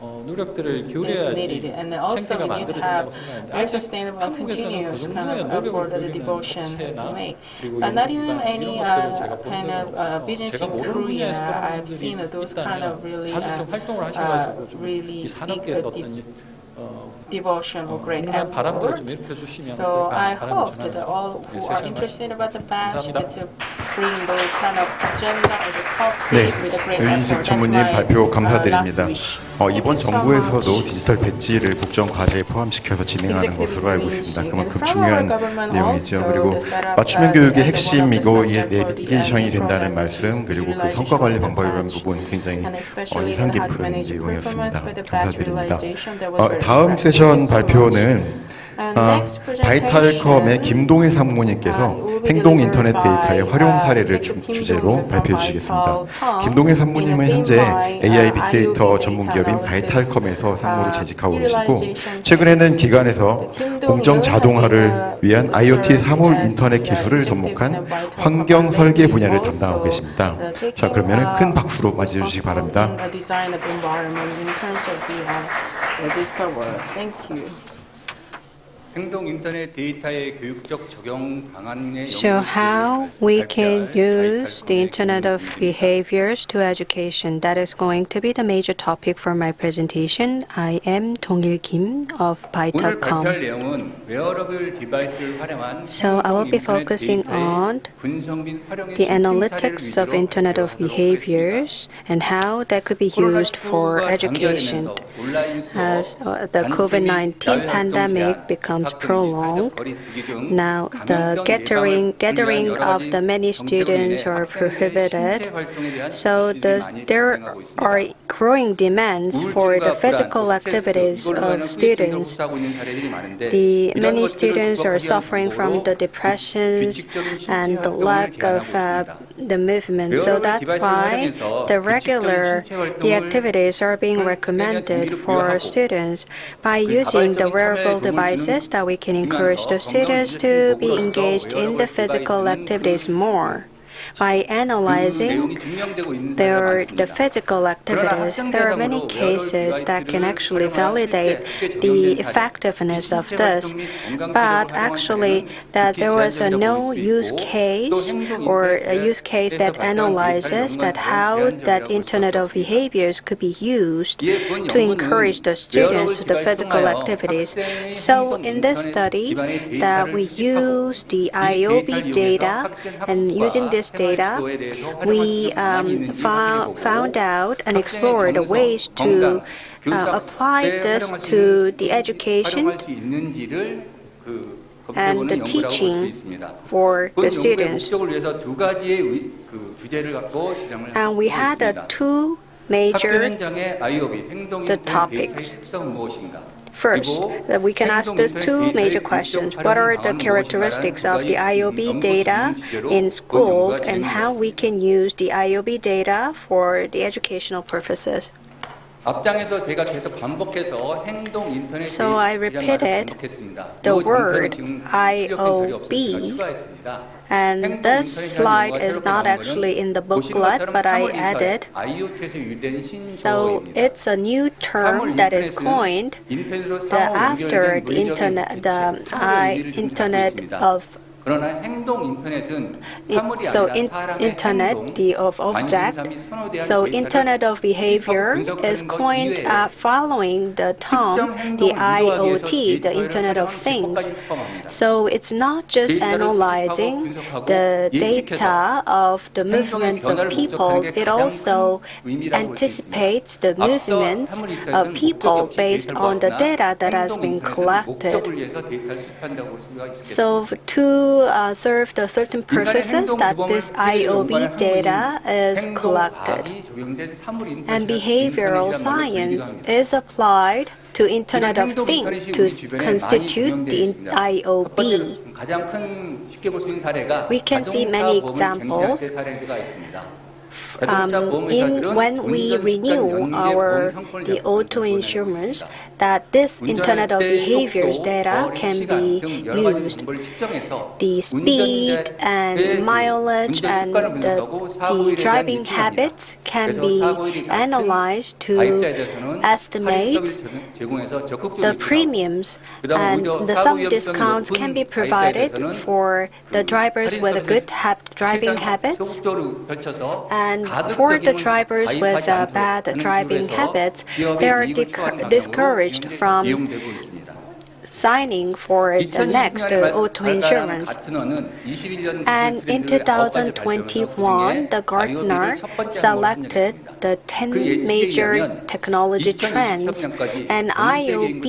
노력들을 is 기울여야지 needed, and also we need to have very sustainable and continuous kind of effort that the devotion has to make. But not in any kind of business in Korea, I've seen those kind of really big devotion or great effort. So I hope that all who are interested about the batch get to bring those kind of agenda or the topic with a great 유인식 effort. 전무님 That's my 발표 감사드립니다. last wish. 이번 정부에서도 디지털 배지를 국정 과제에 포함시켜서 진행하는 것으로 알고 있습니다. 그만큼 중요한 내용이죠. 그리고 맞춤형 교육의 핵심이고 이게 내비게이션이 된다는 말씀, 그리고 그 성과 관리 방법이라는 부분 굉장히 인상 깊은 내용이었습니다. 감사드립니다. 다음 세션 발표는 바이탈컴의 김동일 상무님께서 행동 인터넷 데이터의 활용 사례를 주제로 발표해 주시겠습니다. 김동일 상무님은 현재 AI 빅데이터 전문 기업인 바이탈컴에서 상무로 재직하고 계시고, 최근에는 기관에서 공정 자동화를 위한 IoT 사물 인터넷 기술을 접목한 환경 설계 분야를 담당하고 계십니다. 자, 그러면 큰 박수로 맞이해 주시기 바랍니다. 행동 인터넷 데이터의 교육적 적용 방안의 So how we can use the Internet of Behaviors to education. That is going to be the major topic for my presentation. I am Dong-il Kim of 오늘 Baitacom. 발표할 내용은 웨어러블 디바이스를 활용한 So I will be focusing on the analytics of Internet of Behaviors and how that could be used for education. As the COVID-19 pandemic becomes prolonged, now the gathering of the many students are prohibited. So there are growing demands for the physical activities of students. The many students are suffering from the depressions and the lack of the movement. So that's why the activities are being recommended for students. By using the wearable devices, that we can encourage the students to be engaged in the physical activities more. By analyzing the physical activities, there are many cases that can actually validate the effectiveness of this. But actually, that there was no use case or a use case that analyzes that how that Internet of Behaviors could be used to encourage the students to the physical activities. So in this study, that we use the IOB data, and using this data, we found out and explored ways to apply this to the education and the teaching for the students. And we had two major topics. First, that we can ask these two major questions. What are the characteristics of the IOB data in schools, and how we can use the IOB data for the educational purposes? So I repeated the word IOB, and this slide is not actually in the booklet, but I added. So it's a new term that is coined after the Internet of 그러나 행동 인터넷은 사물이 So 아니라 사람의 Internet 행동, of object. 관심사및 선호에 대한 So 데이터를 Internet of behavior 분석하는 is 것 coined 이외에 following the term, the IoT, the Internet of Things. So it's not just analyzing the data of the movements of people, it also anticipates the movements of people based on the data that has been collected. So to serve the certain purposes that this IOB data is collected. And behavioral science is applied to Internet of Things to constitute the IOB. We can see many examples. When we renew the auto insurance, that this Internet of Behaviors data can be used. The speed and mileage and the driving habits can be analyzed to estimate the premiums, and some discounts can be provided for the drivers with good driving habits. And for the drivers with bad driving habits, they are discouraged from signing for the next auto insurance. And in 2021, the Gartner selected the 10 major technology trends, and IOB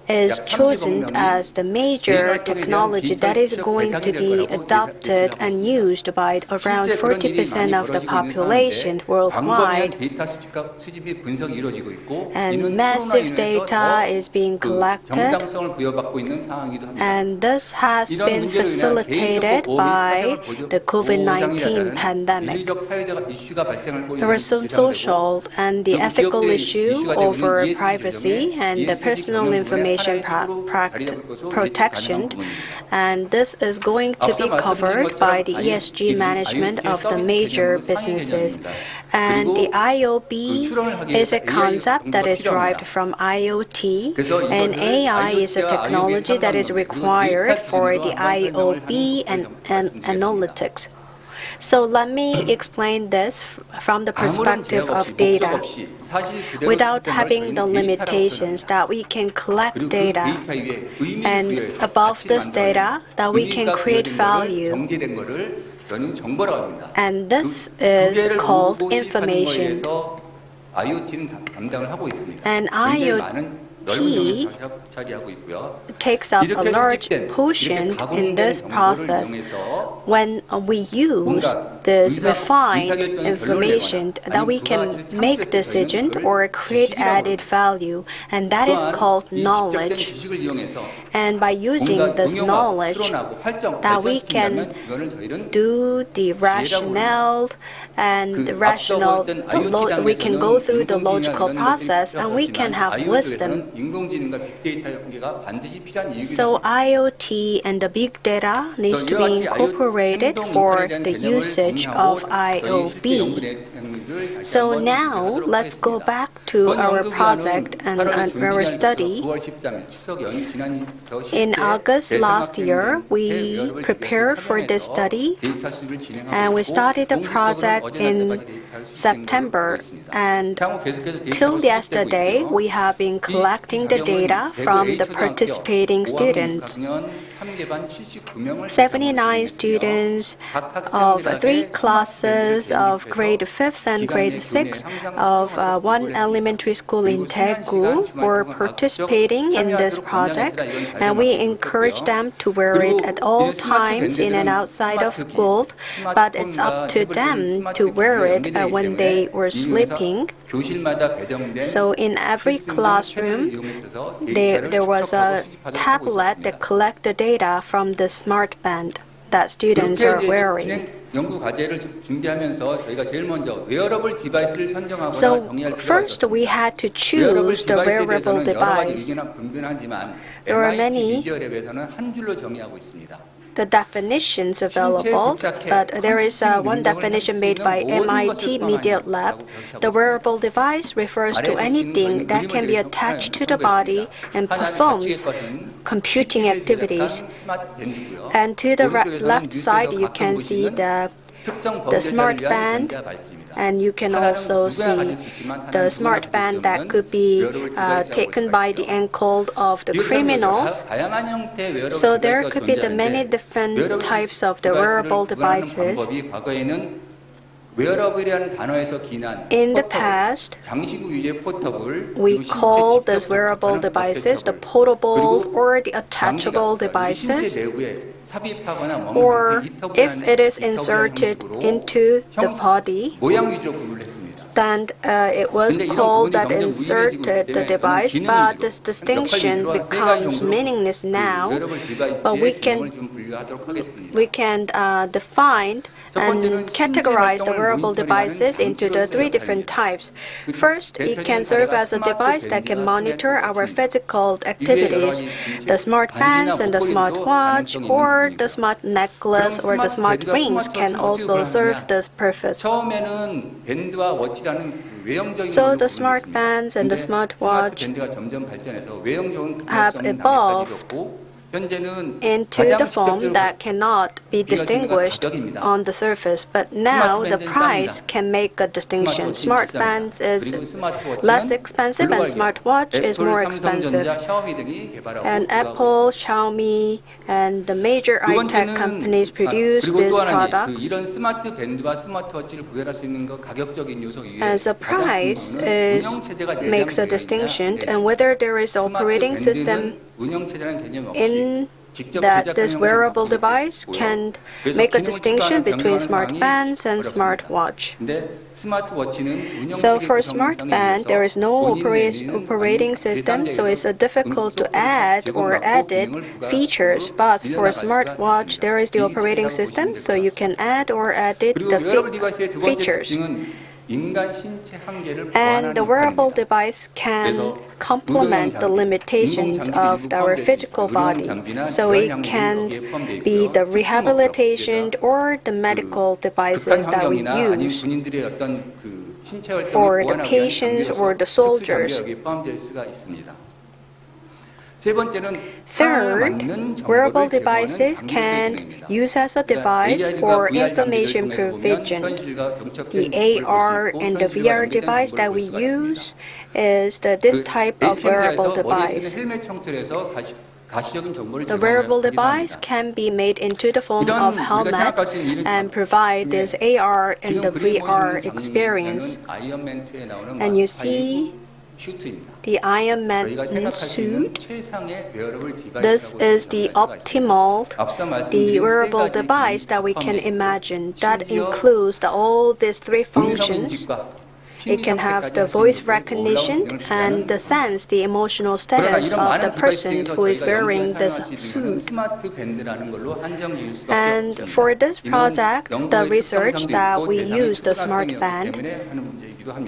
is chosen as the major technology that is going to be adopted and used by around 40% of the population worldwide. And massive data is being collected, and this has been facilitated by the COVID-19 pandemic. There were some social and the ethical issue over privacy and the personal information protection, and this is going to be covered by the ESG management of the major businesses. And the IOB is a concept that is derived from IoT, and AI is a technology that is required for the IOB and analytics. So let me explain this from the perspective of data. Without having the limitations that we can collect data, and above this data that we can create value, and this is called information. And IoT takes up a large portion in this process. When we use this refined information, that we can make decisions or create added value, and that is called knowledge. And by using this knowledge, that we can do the rationale and the rational, we can go through the logical process, and we can have wisdom. So IoT and the big data needs to be incorporated for the usage of IOB. So now let's go back to our project and our study. In August last year, we prepared for this study, and we started the project in September, and till yesterday we have been collecting the data from the participating students. 79 students of 3 classes of grade 5th and grade 6th of one elementary school in Daegu were participating in this project, and we encourage them to wear it at all times in and outside of school, but it's up to them to wear it when they were sleeping. So in every classroom, there was a tablet that collected the data from the smart band that students are wearing. So first we had to choose the wearable device. There are many the definitions available, but there is one definition made by MIT Media Lab. The wearable device refers to anything that can be attached to the body and performs computing activities. And to the left side, you can see the smart band, and you can also see the smart band that could be taken by the ankle of the criminals. So there could be the many different types of the wearable devices. In the past, we call these wearable devices the portable or the attachable devices, or if it is inserted into the body, then it was called that inserted the device, but this distinction becomes meaningless now. But we can define and categorize the wearable devices into the three different types. First, it can serve as a device that can monitor our physical activities. The smart bands and the smart watch, or the smart necklace or the smart rings can also serve this purpose. So the smart bands and the smart watch have evolved into the form that cannot be distinguished on the surface, but now the price can make a distinction. Smart bands is less expensive and smartwatch is more expensive. And Apple, Xiaomi, and the major iTech companies produce these products. As a price makes a distinction, and whether there is operating system in that this wearable device can make a distinction between smart bands and smartwatch. So for smart band, there is no operating system, so it's difficult to add or edit features. But for smartwatch, there is the operating system, so you can add or edit the features. And the wearable device can complement the limitations of our physical body. So it can be the rehabilitation or the medical devices that we use for the patients or the soldiers. Third, wearable devices can use as a device for information provision. The AR and the VR device that we use is this type of wearable device. The wearable device can be made into the form of helmet and provide this AR and the VR experience. And you see the Iron Man suit. This is the optimal, the wearable device that we can imagine. That includes all these three functions. It can have the voice recognition and sense the emotional status of the person who is wearing this suit. And for this project, the research that we used the smart band,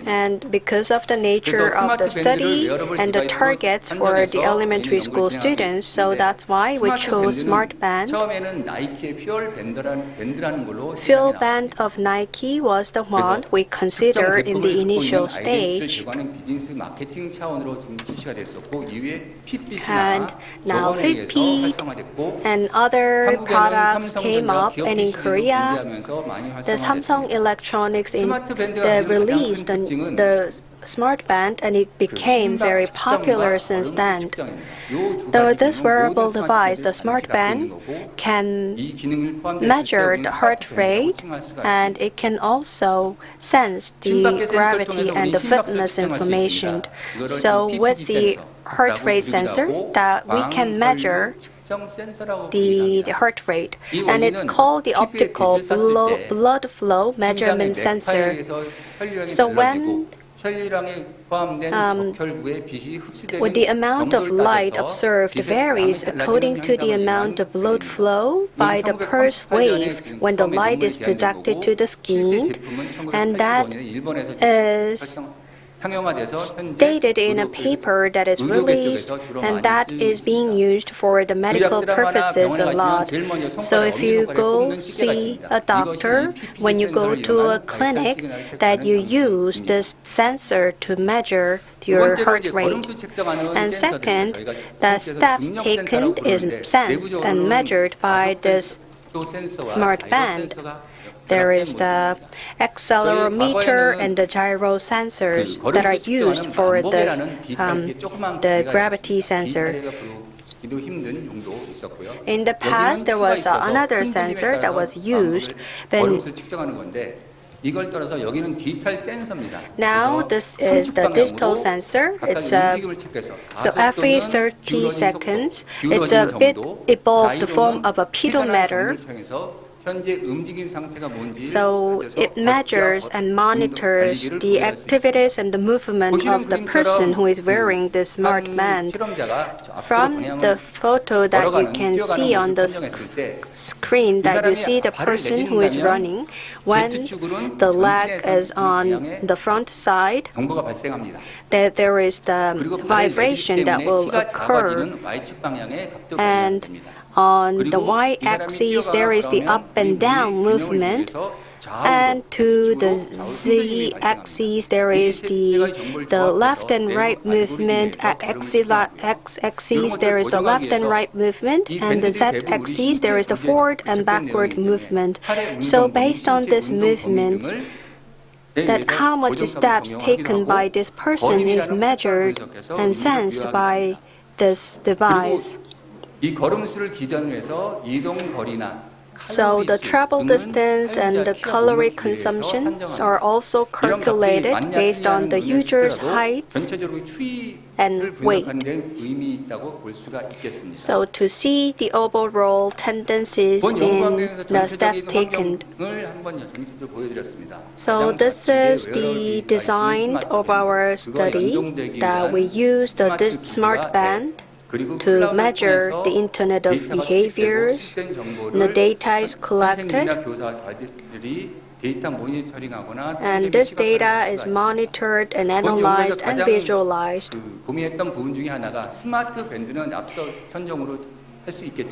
and because of the nature of the study and the targets for the elementary school students, so that's why we chose smart band. Field band of Nike was the one we considered in the initial stage. And now Fitbit and other products came up, and in Korea, the Samsung Electronics they released the smart band, and it became very popular since then. Though this wearable device, the smart band, can measure the heart rate, and it can also sense the gravity and the fitness information. So with the heart rate sensor, that we can measure the heart rate, and it's called the optical blood flow measurement sensor. So when with the amount of light observed varies according to the amount of blood flow by the pulse wave when the light is projected to the skin, and that is stated in a paper that is released and that is being used for the medical purposes a lot. So if you go see a doctor, when you go to a clinic, that you use this sensor to measure your heart rate. And second, the steps taken is sensed and measured by this smart band. There is the accelerometer and the gyro sensors that are used for this, the gravity sensor. In the past, there was another sensor that was used. Now this is the digital sensor. It's so every 30 seconds, it's a bit evolved the form of a pedometer. So it measures and monitors the activities and the movement of the person who is wearing the smart band. From the photo that you can see on the screen, that you see the person who is running, when the leg is on the front side, that there is the vibration that will occur, and on the y-axis, there is the up and down movement, and to the z-axis, there is the left and right movement. X-axis, there is the left and right movement, and the z-axis, there is the forward and backward movement. So based on this movement, that how much steps taken by this person is measured and sensed by this device. So the travel distance and the calorie consumption are also calculated based on the user's height and weight. So to see the overall tendencies in the steps taken. So this is the design of our study, that we use the smart band to measure the Internet of behaviors. The data is collected, and this data is monitored and analyzed and visualized.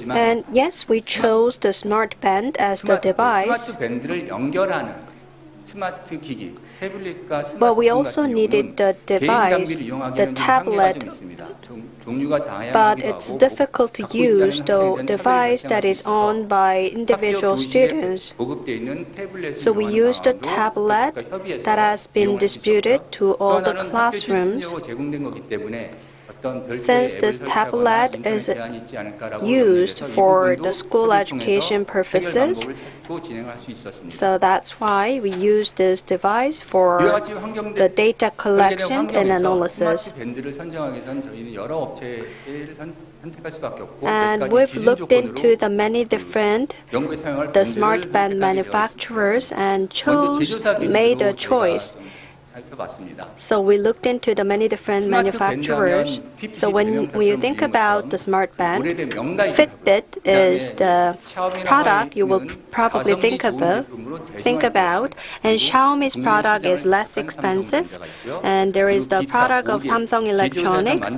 And yes, we chose the smart band as the device, but we also needed the device, the tablet. But it's difficult to use the device that is owned by individual students. So we used a tablet that has been distributed to all the classrooms. Since this tablet is used for the school education purposes, so that's why we use this device for the data collection and analysis. And we've looked into the many different smart band manufacturers and made a choice. So we looked into the many different manufacturers. So when you think about the smart band, Fitbit is the product you will probably think about, and Xiaomi's product is less expensive, and there is the product of Samsung Electronics,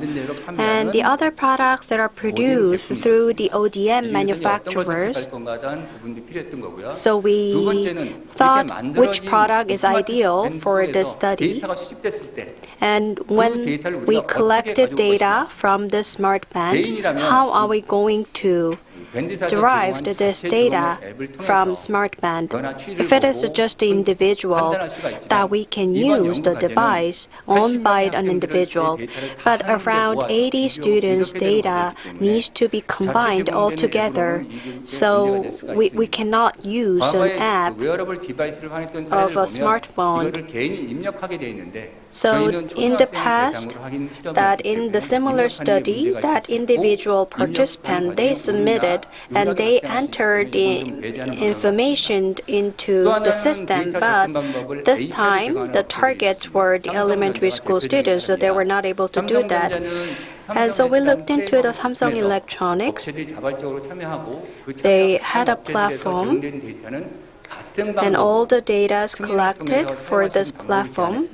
and the other products that are produced through the ODM manufacturers. So we thought which product is ideal for this study, and when we collected data from the smart band, how are we going to derive this data from smart band? If it is just the individual, that we can use the device owned by an individual, but around 80 students' data needs to be combined all together. So we cannot use an app of a smartphone. So in the past, that in the similar study, that individual participant, they submitted and they entered the information into the system, but this time the targets were the elementary school students, so they were not able to do that. And so we looked into the Samsung Electronics. They had a platform, and all the data is collected for this platform.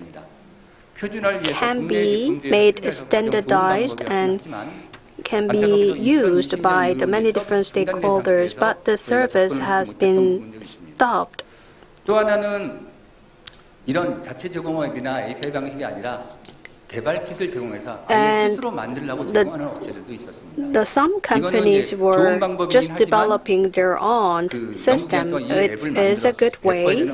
can be made standardized and can be used by the many different stakeholders, but the service has been stopped. 또 하나는 이런 자체 제공업이나 API 방식이 아니라 개발 킷을 제공해서 아예 스스로 만들려고 제공하는 업체들도 있었습니다. Some companies were just developing their own system. It is a good way,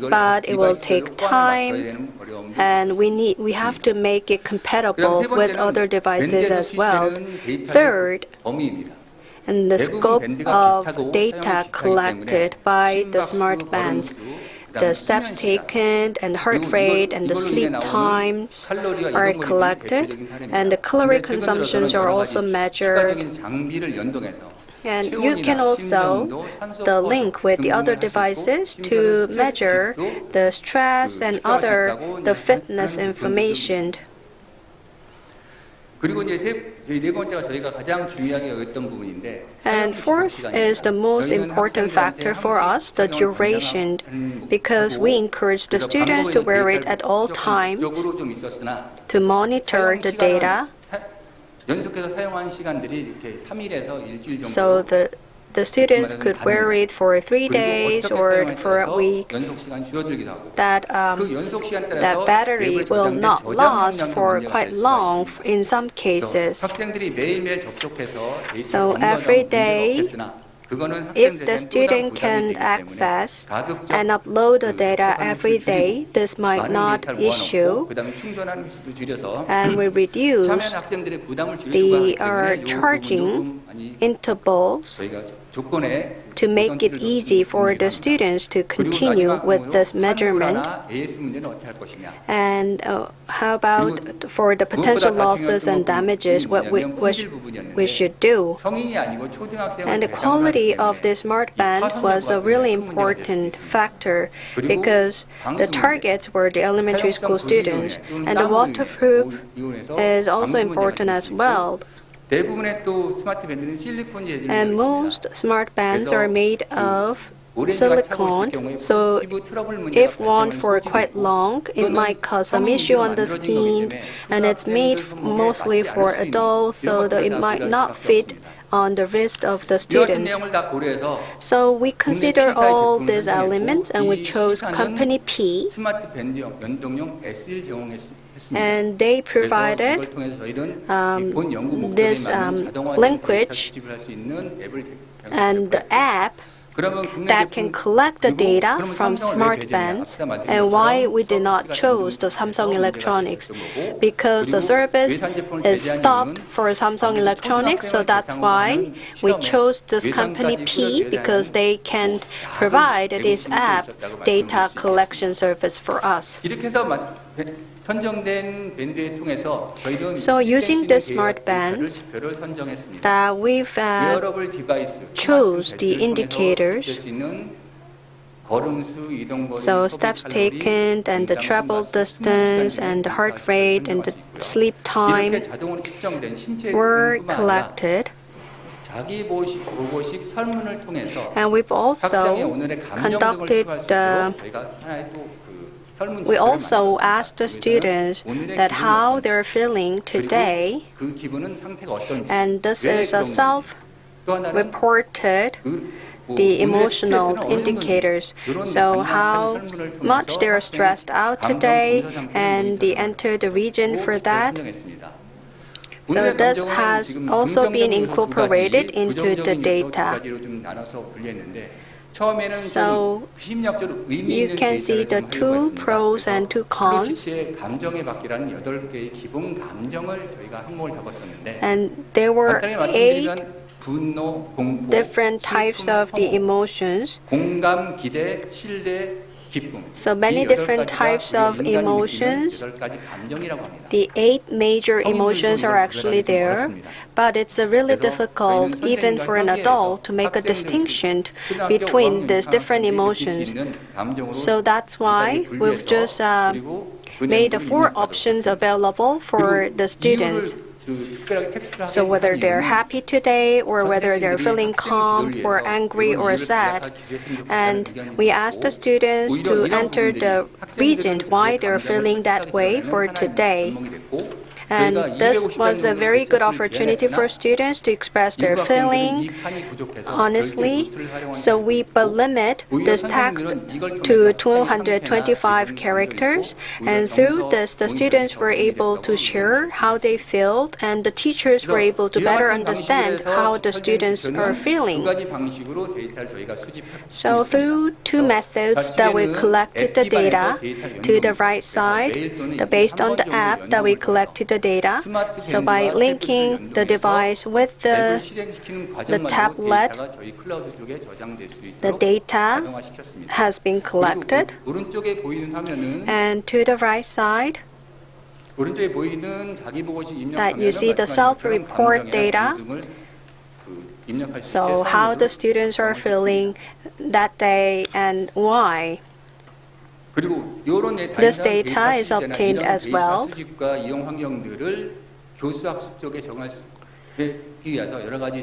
but it will take time, and we have to make it compatible with other devices as well. Third, and the scope of data collected by the smart bands, the steps taken and heart rate and the sleep times are collected, and the calorie consumptions are also measured. And you can also link with the other devices to measure the stress and the fitness information. 그리고 이제 네 번째가 저희가 가장 중요하게 여겼던 부분인데. And fourth is the most important factor for us, the duration, because we encourage the students to wear it at all times to monitor the data. 연속해서 사용한 시간들이 이렇게 3일에서 일주일 정도. So the students could wear it for 3 days or for a week. That battery will not last for quite long in some cases. So every day, if the student can access and upload the data every day, this might not issue, and we reduce the charging intervals to make it easy for the students to continue with this measurement. And how about for the potential losses and damages, what we should do? And the quality of the smart band was a really important factor because the targets were the elementary school students, and the waterproof is also important as well. And most smart bands are made of silicone, so if worn for quite long, it might cause some issue on the skin, and it's made mostly for adults, so that it might not fit on the wrist of the students. So we consider all these elements, and we chose company P, and they provided this language and the app that can collect the data from smart bands. And why we did not choose the Samsung Electronics? Because the service is stopped for Samsung Electronics, so that's why we chose this company P, because they can provide this app data collection service for us. So using the smart bands, that we've chose the indicators, so steps taken and the travel distance and the heart rate and the sleep time were collected. And we've also conducted we also asked the students that how they're feeling today, and this is a self-reported the emotional indicators. So how much they're stressed out today, and they enter the region for that. So this has also been incorporated into the data. So you can see the 2 pros and 2 cons. And there were 8 different types of the emotions. So many different types of emotions. The 8 major emotions are actually there, but it's really difficult even for an adult to make a distinction between these different emotions. So that's why we've just made 4 options available for the students. So whether they're happy today or whether they're feeling calm or angry or sad. And we asked the students to enter the reason why they're feeling that way for today. And this was a very good opportunity for students to express their feeling honestly. So we limit this text to 225 characters. And through this, the students were able to share how they feel, and the teachers were able to better understand how the students are feeling. So through two methods that we collected the data, to the right side, based on the app that we collected the data. So by linking the device with the tablet, the data has been collected. And to the right side, that you see the self-report data. So how the students are feeling that day and why. This data is obtained as well.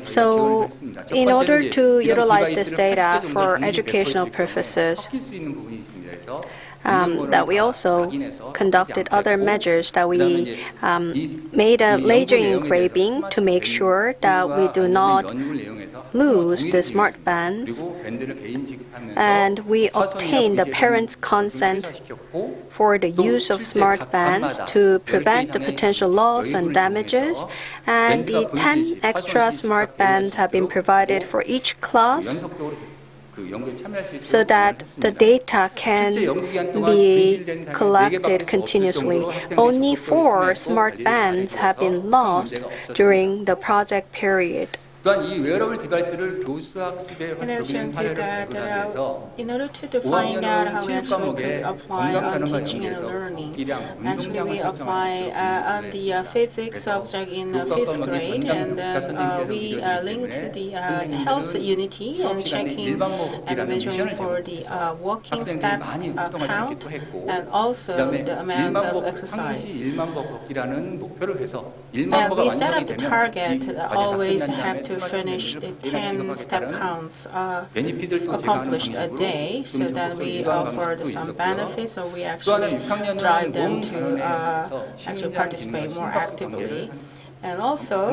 So, in order to utilize this data for educational purposes, that we also conducted other measures that we made a laser engraving to make sure that we do not lose the smart bands, and we obtained the parents' consent for the use of smart bands to prevent the potential loss and damages, and the 10 extra smart bands have been provided for each class so that the data can be collected continuously. Only 4 smart bands have been lost during the project period. In addition to that, in order to find out how we actually could apply on teaching and learning, actually we apply on the physics subject in 5th grade, and then we link to the health unity and checking and measuring for the walking steps count and also the amount of exercise. We set up the target to always have to finish the 10 step counts accomplished a day, so that we offer some benefits, so we actually drive them to actually participate more actively. And also,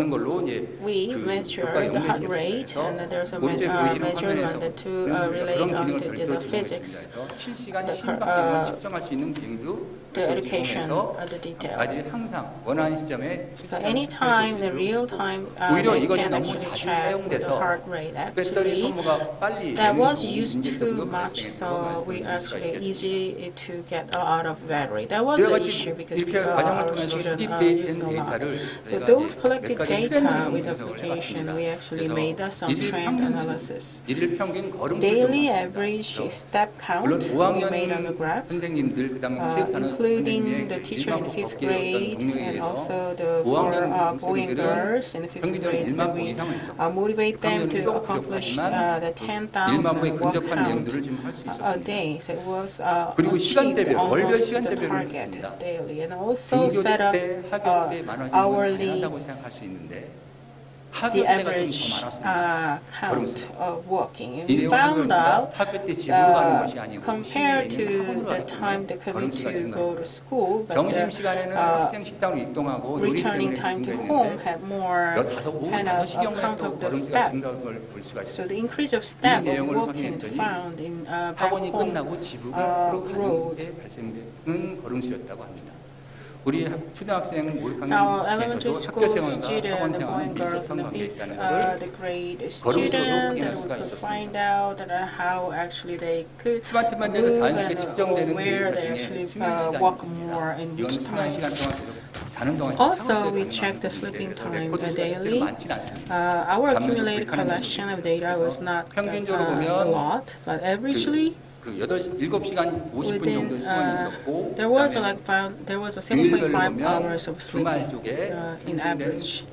we measure the heart rate, and there's a measurement to relate on to the physics, the education, the detail. So anytime, the real time, they can actually check the heart rate. Actually, that was used too much, so we actually easy to get out of battery. That was the issue because our students used a lot. So those collected data with application, we actually made some trend analysis. Daily average step count we made on the graph, including the teacher in 5th grade and also the 4 boys and girls in the 5th grade, that we motivate them to accomplish the 10,000 walk count a day. So it was achieved almost the target daily, and also set up hourly the average count of walking. We found out compared to the time they commute to go to school, but the returning time to home had more kind of count of the step. So the increase of step of walking found in back home road. So our elementary school student, the boy and girls in the 5th grade student, that we could find out how actually they could move and where they actually walk more in which time. Also, we checked the sleeping time daily. Our accumulated collection of data was not a lot, but averagely, within, there was a 7.5 hours of sleeping in average.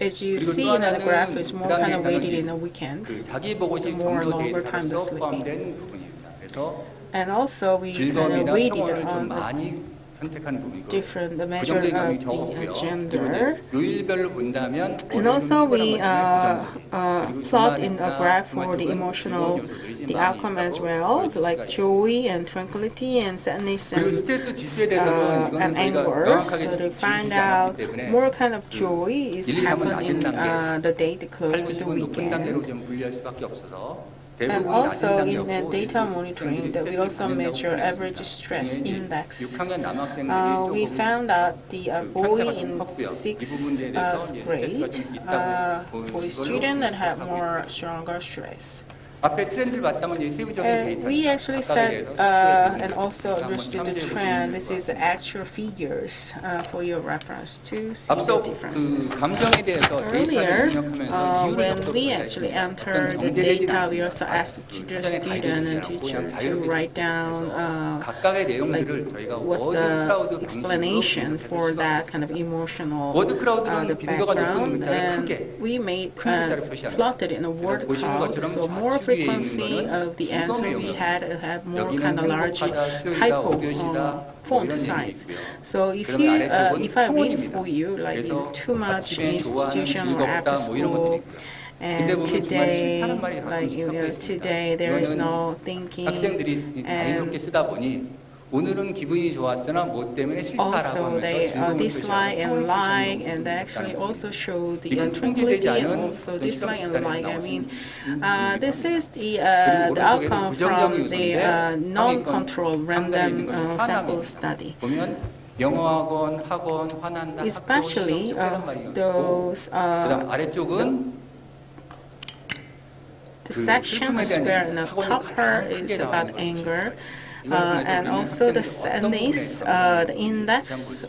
As you see in the graph, it's more kind of weighted in the weekend, more longer time of sleeping. And also we kind of weighted on different measure of the gender. And also we plot in a graph for the emotional, the outcome as well, like joy and tranquility and sadness and anger. So to find out more kind of joy is happening the day close to the weekend. And also in the data monitoring, that we also measure average stress index. We found out the boy in 6th grade, boy student that had more stronger stress. We actually said and also understood the trend. This is actual figures for your reference to see the differences. Earlier, when we actually entered the data, we also asked the student and teacher to write down what's the explanation for that kind of emotional the background. And we made plotted in a word cloud, so more frequency of the answer we had more kind of large typo font size. So if you if I read for you like it's too much institution or after school, and today like today there is no thinking, and also they dislike and like, and they actually also show the tranquility and also dislike and like. I mean, this is the outcome from the non-controlled random sample study. Especially those the section where in the top part is about anger. And also the sadness, the index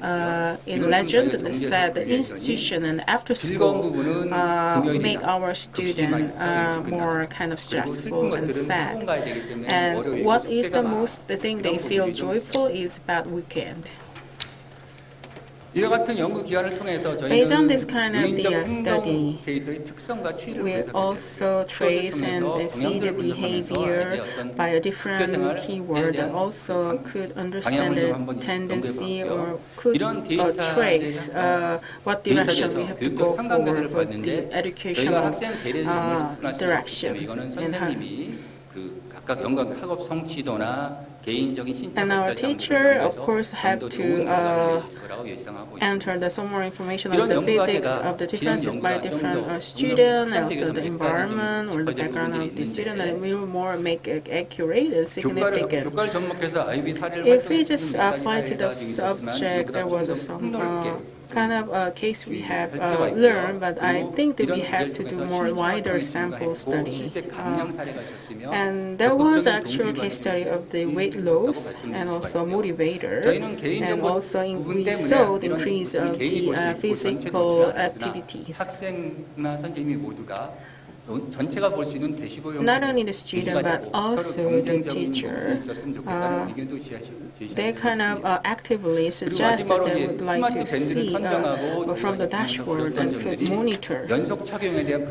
in legend that said the institution and after school make our student more kind of stressful and sad. And what is the thing they feel joyful is about weekend. Based on this kind of study, we also trace and see the behavior by a different keyword, and also could understand the tendency or could trace what direction we have to go forward for the educational direction. And our teacher, of course, have to enter some more information of the physics of the differences by different student, and also the environment or the background of the student, and it will more make it accurate and significant. If we just apply to the subject, there was some kind of case we have learned, but I think that we have to do more wider sample study. And there was an actual case study of the weight loss and also motivator, and also we saw the increase of the physical activities. Not only the student but also the teacher, they kind of actively suggest that they would like to see from the dashboard and could monitor.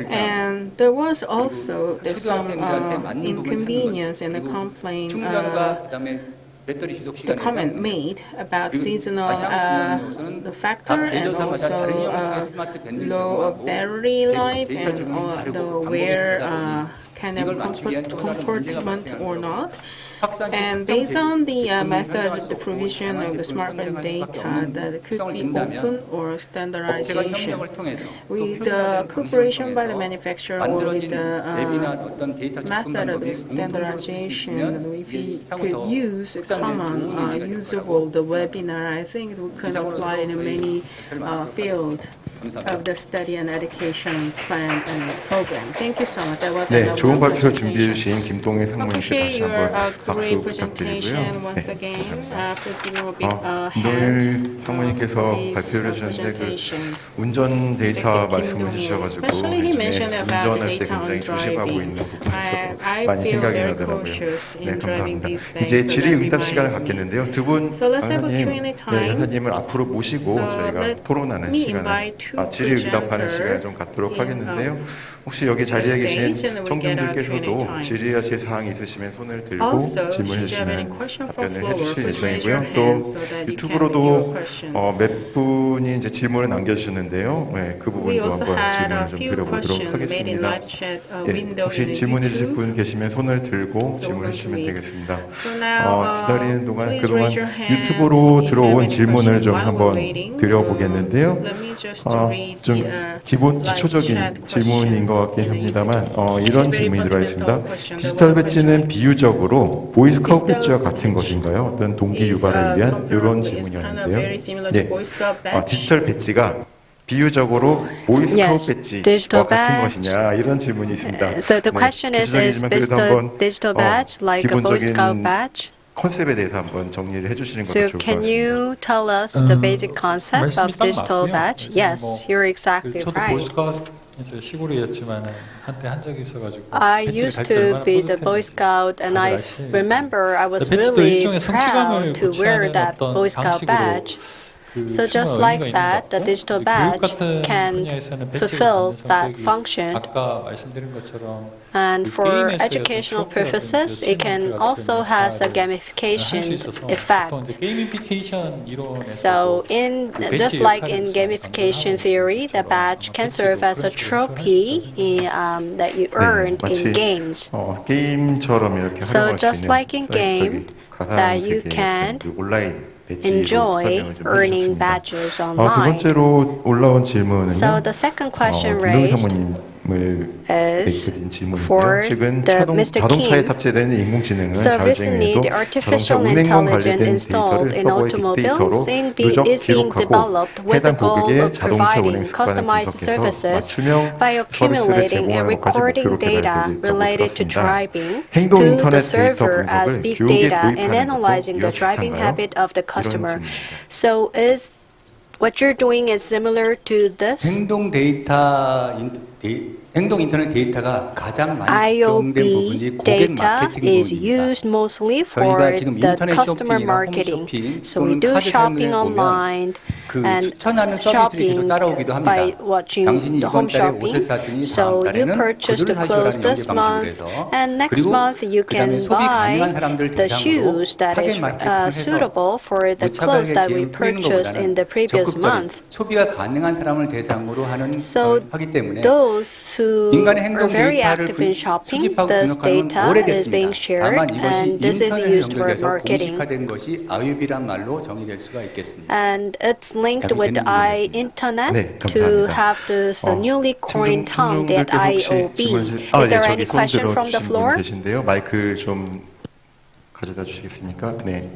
And there was also some inconvenience and a complaint. The comment made about seasonal the factor and also low battery life and the wear kind of comportment or not. And based on the method of the provision of the smartphone data that could be open or standardization, with the cooperation by the manufacturer or with the method of the standardization, if we could use a common usable the webinar, I think we can apply in many fields of the study and education plan and program. Thank you so much. That was 네, 좋은 발표 준비해 주신 김동희 상무님께 다시 한번 박수 부탁드리고요. 김동희 상무님께서 발표를 해주셨는데 운전 데이터 말씀을 해주셔가지고 운전할 때 굉장히 조심하고 있는 부분이 많이 생각이 나더라고요. 네, 감사합니다. 이제 질의응답 시간을 갖겠는데요. 두 분 강사님을 앞으로 모시고 저희가 토론하는 시간을 질의응답하는 시간을 좀 갖도록 하겠는데요. 혹시 여기 자리에 계신 청중들께서도 질의하실 사항이 있으시면 손을 들고 질문해 주시면 답변을 해주실 예정이고요. 또 유튜브로도 몇 분이 이제 질문을 남겨주셨는데요. 네, 그 부분도 한번 질문을 좀 드려보도록 하겠습니다. 네, 혹시 질문해 주실 분 계시면 손을 들고 질문해 주시면 되겠습니다. 기다리는 동안 그동안 유튜브로 들어온 질문을 좀 한번 드려보겠는데요. 좀 기초적인 질문인 것 같긴 합니다만 이런 질문이 들어와 있습니다. 디지털 배지는 비유적으로 보이스카우트 배지와 같은 것인가요? 어떤 동기 유발을 위한 이런 질문이었는데요. 네, 디지털 배지가 비유적으로 보이스카우트 배지와 같은 것이냐 이런 질문이 있습니다. So the question is digital badge like a Boy Scout badge? 컨셉에 대해서 한번 정리를 해주시는 것도 So 좋을 것 can 같습니다. you tell us the basic concept of digital badge? Yes, you're exactly right. 시골이었지만 한때 한 적이 있어가지고 I used to be the Boy Scout, and I remember I was really proud to wear that Boy Scout badge. So just like that, the digital badge can fulfill that function. 아까 말씀드린 것처럼 And for educational purposes, it can also has a gamification effect. So just like in gamification theory, the badge can serve as a trophy that you earned in games. 게임처럼 이렇게 So 활용할 수 just 있는 like in game, that you can enjoy earning badges 두 online. 번째로 올라온 질문은요. So the second question raised is for the 자동차에 탑재되는 인공지능은 So 자율주행에도 recently, the 자동차 artificial 운행만 intelligence 관련된 installed 데이터를 in 서버의 빅데이터로 automobiles 누적 is being 기록하고 developed with the 해당 goal 고객의 of 자동차 운행 providing 습관을 customized 분석해서 services 맞춤형 by 서비스를 accumulating and 제공하는 것까지 recording 목표로 data 개발되고 related to 있습니다. driving 행동 to the 인터넷 데이터 server as 분석을 big 교육에 data and 도입하는 analyzing 것과 the driving 유효한가요? habit of the 이런 customer. 질문입니다. So is what you're doing is similar to this? 행동 인터넷 데이터가 가장 많이 적용된 부분이 고객 data 마케팅 is 부분입니다. used mostly for 저희가 지금 the 인터넷 customer 쇼핑이나 홈 marketing. 쇼핑 So we 또는 do 카드 shopping 사용을 보면 online 그 and 추천하는 서비스들이 계속 shopping 따라오기도 합니다. by watching 당신이 the 이번 home 달에 옷을 shopping. 샀으니 So 다음 you 달에는 purchase 구두를 the clothes 사시오라는 연계 this 방식으로 month, 해서 and next 그리고 month you 그다음에 can 소비 가능한 buy 사람들 the 대상으로 shoes that 타겟 is 마케팅을 해서 suitable for the clothes that we purchased in the previous month. 소비가 가능한 사람을 대상으로 하기 때문에 Those who 인간의 are 행동 very 데이터를 active in shopping, 수집하고 this 분석하는 data 건 is being 오래됐습니다. shared, 다만 이것이 and this is 인터넷에 used for 연결돼서 marketing. 공식화된 것이 아유비란 말로 정의될 수가 있겠습니다. And it's linked with the internet 네, to 감사합니다. have this newly coined term, that IOB. Is there any question from the floor? 계신데요. 마이크를 좀 가져다 주시겠습니까? 네.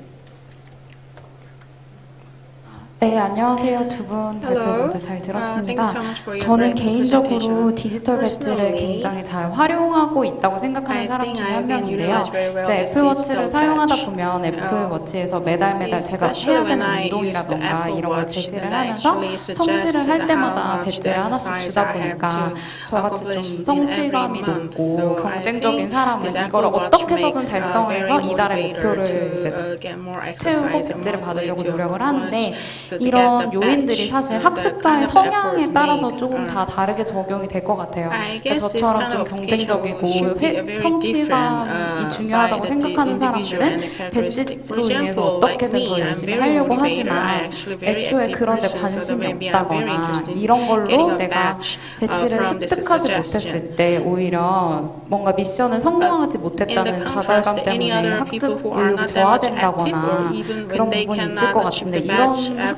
네, 안녕하세요. 두 분 발표 모두 잘 들었습니다. 저는 개인적으로 디지털 배지를 굉장히 잘 활용하고 있다고 생각하는 사람 중에 한 명인데요. 이제 애플워치를 사용하다 보면 애플워치에서 매달 제가 해야 되는 운동이라던가 이런 걸 제시를 하면서 성취를 할 때마다 배지를 하나씩 주다 보니까 저같이 좀 성취감이 높고 경쟁적인 사람은 이걸 어떻게 해서든 달성을 해서 이달의 목표를 이제 채우고 배지를 받으려고 노력을 하는데 이런 요인들이 사실 학습자의 성향에 따라서 조금 다 다르게 적용이 될 것 같아요. 그래서 저처럼 좀 경쟁적이고 성취감이 중요하다고 생각하는 사람들은 배지로 인해서 어떻게든 더 열심히 하려고 하지만 애초에 그런 데 관심이 없다거나 이런 걸로 내가 배지를 습득하지 못했을 때 오히려 뭔가 미션을 성공하지 못했다는 좌절감 때문에 학습 의욕이 저하된다거나 그런 부분이 있을 것 같은데 이런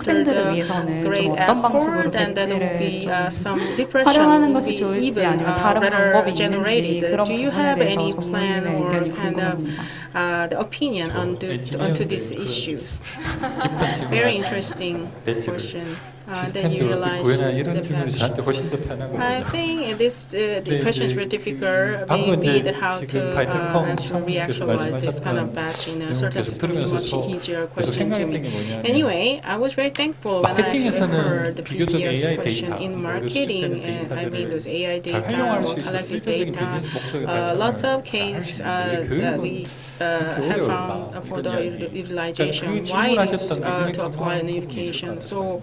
학생들을 위해서는 좀 어떤 방식으로 배지를 좀 활용하는 것이 좋을지 아니면 다른 방법이 있는지 그런 부분에 대해서 전문님의 의견이 궁금합니다. The opinion on to these issues. Very interesting question. Then you realize 이런 질문이 저한테 훨씬 더 편하거든요. I think the questions were difficult. Maybe that how to reactualize this kind of batch in a certain system is much easier question to me. Anyway, I was very thankful when I actually heard the previous question in marketing. I mean, those AI data or collected data. Lots of cases that we have found for the utilization. Why is to apply in education? So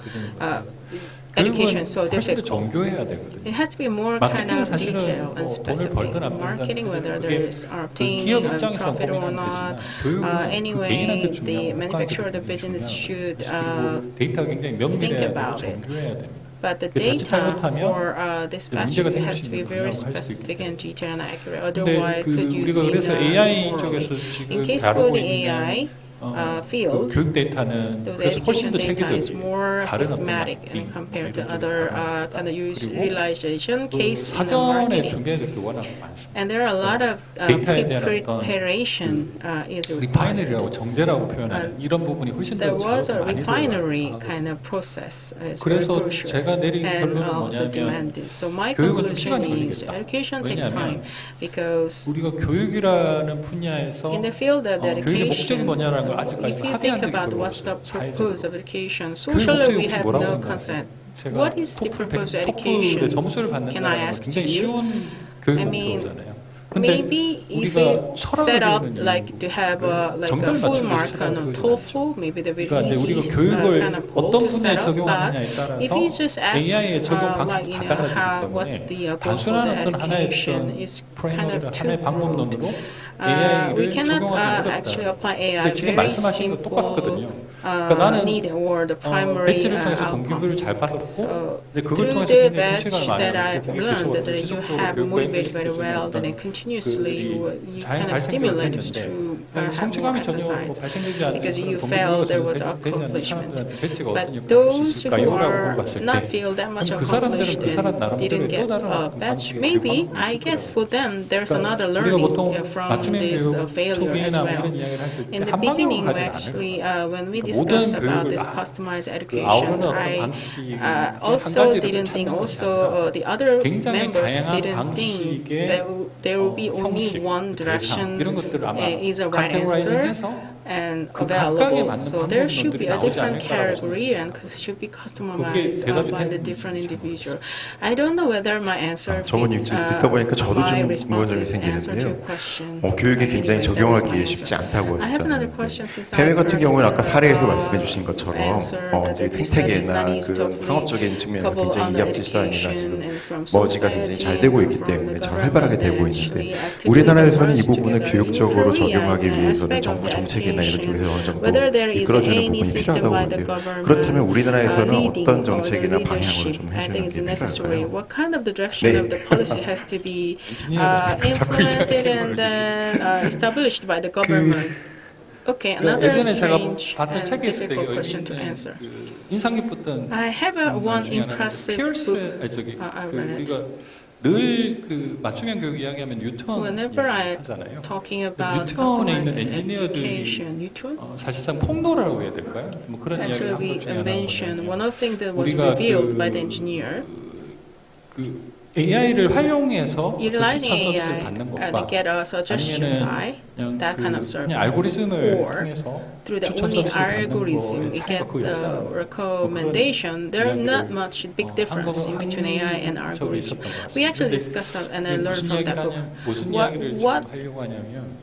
education is so 훨씬 더 difficult. 정교해야 되거든요. It has to be more kind 마케팅은 of 사실은 detailed and 돈을 specific. 벌든 안 Marketing, 벌든 whether 그게 there is obtaining 기업 a 입장에서 profit or 고민하면 not. 되지만 교육은 그 Anyway, 개인한테 the 중요한 manufacturer, the 국가한테 business 중요하고 should 그리고 데이터가 굉장히 think 면밀해야 되고 about it. 정교해야 됩니다. But the 자칫 data 잘못하면 for dispatch 문제가 has to be 생길 수 very 있는 거라고 할 수도 specific 있기 and detailed and accurate. 근데 Otherwise, could you 우리가 see 그래서 AI 쪽에서 in 지금 case for 다루고 the AI 있는 field, 교육 데이터는 those 그래서 훨씬 education 더 data is 체계적이에요. more 다른 어떤 systematic 마케팅, compared to 이런 other 쪽에서 kind of 그리고 utilization case in the 사전에 marketing. 준비해야 될 게 워낙 많습니다. And there are a lot of 데이터에 대한 어떤 preparation is required. 리파이너리라고 정제라고 표현하는 이런 부분이 훨씬 더 There was a 작업이 많이 refinery 들어가요. kind of process is very 그래서 crucial 제가 내린 and 결론은 also 뭐냐면 demanded. So my 교육은 좀 conclusion 시간이 is 걸리겠다. education takes time 왜냐하면 because 우리가 교육이라는 분야에서 in the field of 교육의 목적이 education, 뭐냐라는 걸 아직까지 if you 합의한 think 적이 about 별로 what's the 없어요. 사회적으로. purpose of education, 교육 socially 목적이 we 혹시 have 뭐라고 no 하는가? consent. 제가 What is the 토플 purpose of 100 education? 점수를 Can I 받는다는 건 ask to 굉장히 you? 쉬운 교육 I mean, 목표잖아요. 근데 maybe if 우리가 we 철학을 set up 배우는 like to have like a 정답을 full 맞추기 mark 시작하는 on 거죠. TOEFL, maybe the very 그러니까 easy 우리가 교육을 kind of goal 어떤 to 분야에 set up. 적용하느냐에 But 따라서 if you just ask AI의 적용 like 방식이 다 달라지기 how what's 때문에 the goal for 단순한 the 어떤 하나의 education 어떤 is kind 프레임워크나 of too 하나의 broad. 방법론으로 We AI를 cannot 적용하기 actually 어렵다. apply AI 근데 지금 very 말씀하신 거 simple 똑같거든요. 그러니까 나는 need or the primary 배지를 통해서 outcome. 동기부여를 잘 받았고 So 근데 그걸 through 통해서 the 굉장히 batch 실시간을 많이 that 하고 I've 그게 learned 계속 that you 지속적으로 have 교육과 motivated very 연계시켜주는 well, then 어떤 continuously you 자연 kind of 발생력이 stimulated 있는데 to have more 성취감이 전혀 exercise 발생되지 않는 because you 그런 felt there was 동기부여가 되지 않는 accomplishment. 사람들한테 배지가 어떤 But 역할을 할 수 those who 있을까요? 라고 are 물어봤을 not 때 feel that much 그럼 그 사람들은 accomplished 그 사람 and 나름대로 didn't 또 get 다른 a 어떤 batch, 방식의 maybe 교육방법이 I guess 있을 for them there's 그러니까 another 우리가 learning 보통 from 맞춤형 this 교육 failure as 초기나 well. 이런 이야기를 했을 때 In the 한 beginning, 방향으로 we 가진 actually, 않아요. when we 모든 discussed about 교육을 this 다 customized 그 education, 아우르는 어떤 I 방식이 한 also 가지를 didn't think 찾는 것이 also 아니라 the other 굉장히 members 다양한 didn't think 방식의 that there will be only 형식, one direction 대상 이런 것들을 아마 is a right answer 카테고라이징해서 and 그 각각에 available. 맞는 So there should be a 방법론들이 나오지 different 않을까라고 category and should be customized 대답이 by the 되는지 different individual. I don't know whether my answer 저번님 지금 듣다 보니까 저도 좀 궁금한 점이 생기는데요. 교육에 굉장히 적용하기 쉽지 않다고 하셨잖아요. 해외 같은 경우는 아까 사례에서 말씀해 주신 것처럼 이제 생태계나 그런 상업적인 측면에서 굉장히 이합질산이나 지금 머지가 굉장히 잘 되고 있기 때문에 잘 활발하게 되고 있는데 우리나라에서는 이 부분을 교육적으로 적용하기 위해서는 정부 정책이나 이런 쪽에서 어느 정도 이끌어주는 부분이 필요하다고 보는데요. 그렇다면 우리나라에서는 어떤 정책이나 방향으로 좀 해주는 게 필요할까요? What kind of the direction of the policy has to be implemented and then established by the government? Okay, another 예전에 제가 strange 봤던 and 책에 있을 때 difficult question to answer. 인상 깊었던 I have one impressive book I read. 우리가 늘 그 맞춤형 교육 이야기하면 뉴턴 Whenever I 하잖아요. talking about 뉴턴에 있는 customized 엔지니어들이 education, 사실상 폭로라고 해야 될까요? 뭐 그런 이야기를 actually 한 we 것 중에 하나가 mentioned one of the things that was 우리가 revealed by the engineer. 그 AI를 활용해서 그 Utilizing 추천 서비스를 AI 받는 to 것과 get a suggestion by 아니면은 that kind of service, 그냥 알고리즘을 or 통해서 through the 추천 only 서비스를 받는 algorithm 거의 we 차이가 get 거의 the 없다는 recommendation. There are not much big difference in between AI and algorithm. We actually discussed that and I learned from that book. 무슨 이야기를 What 하려고 하냐면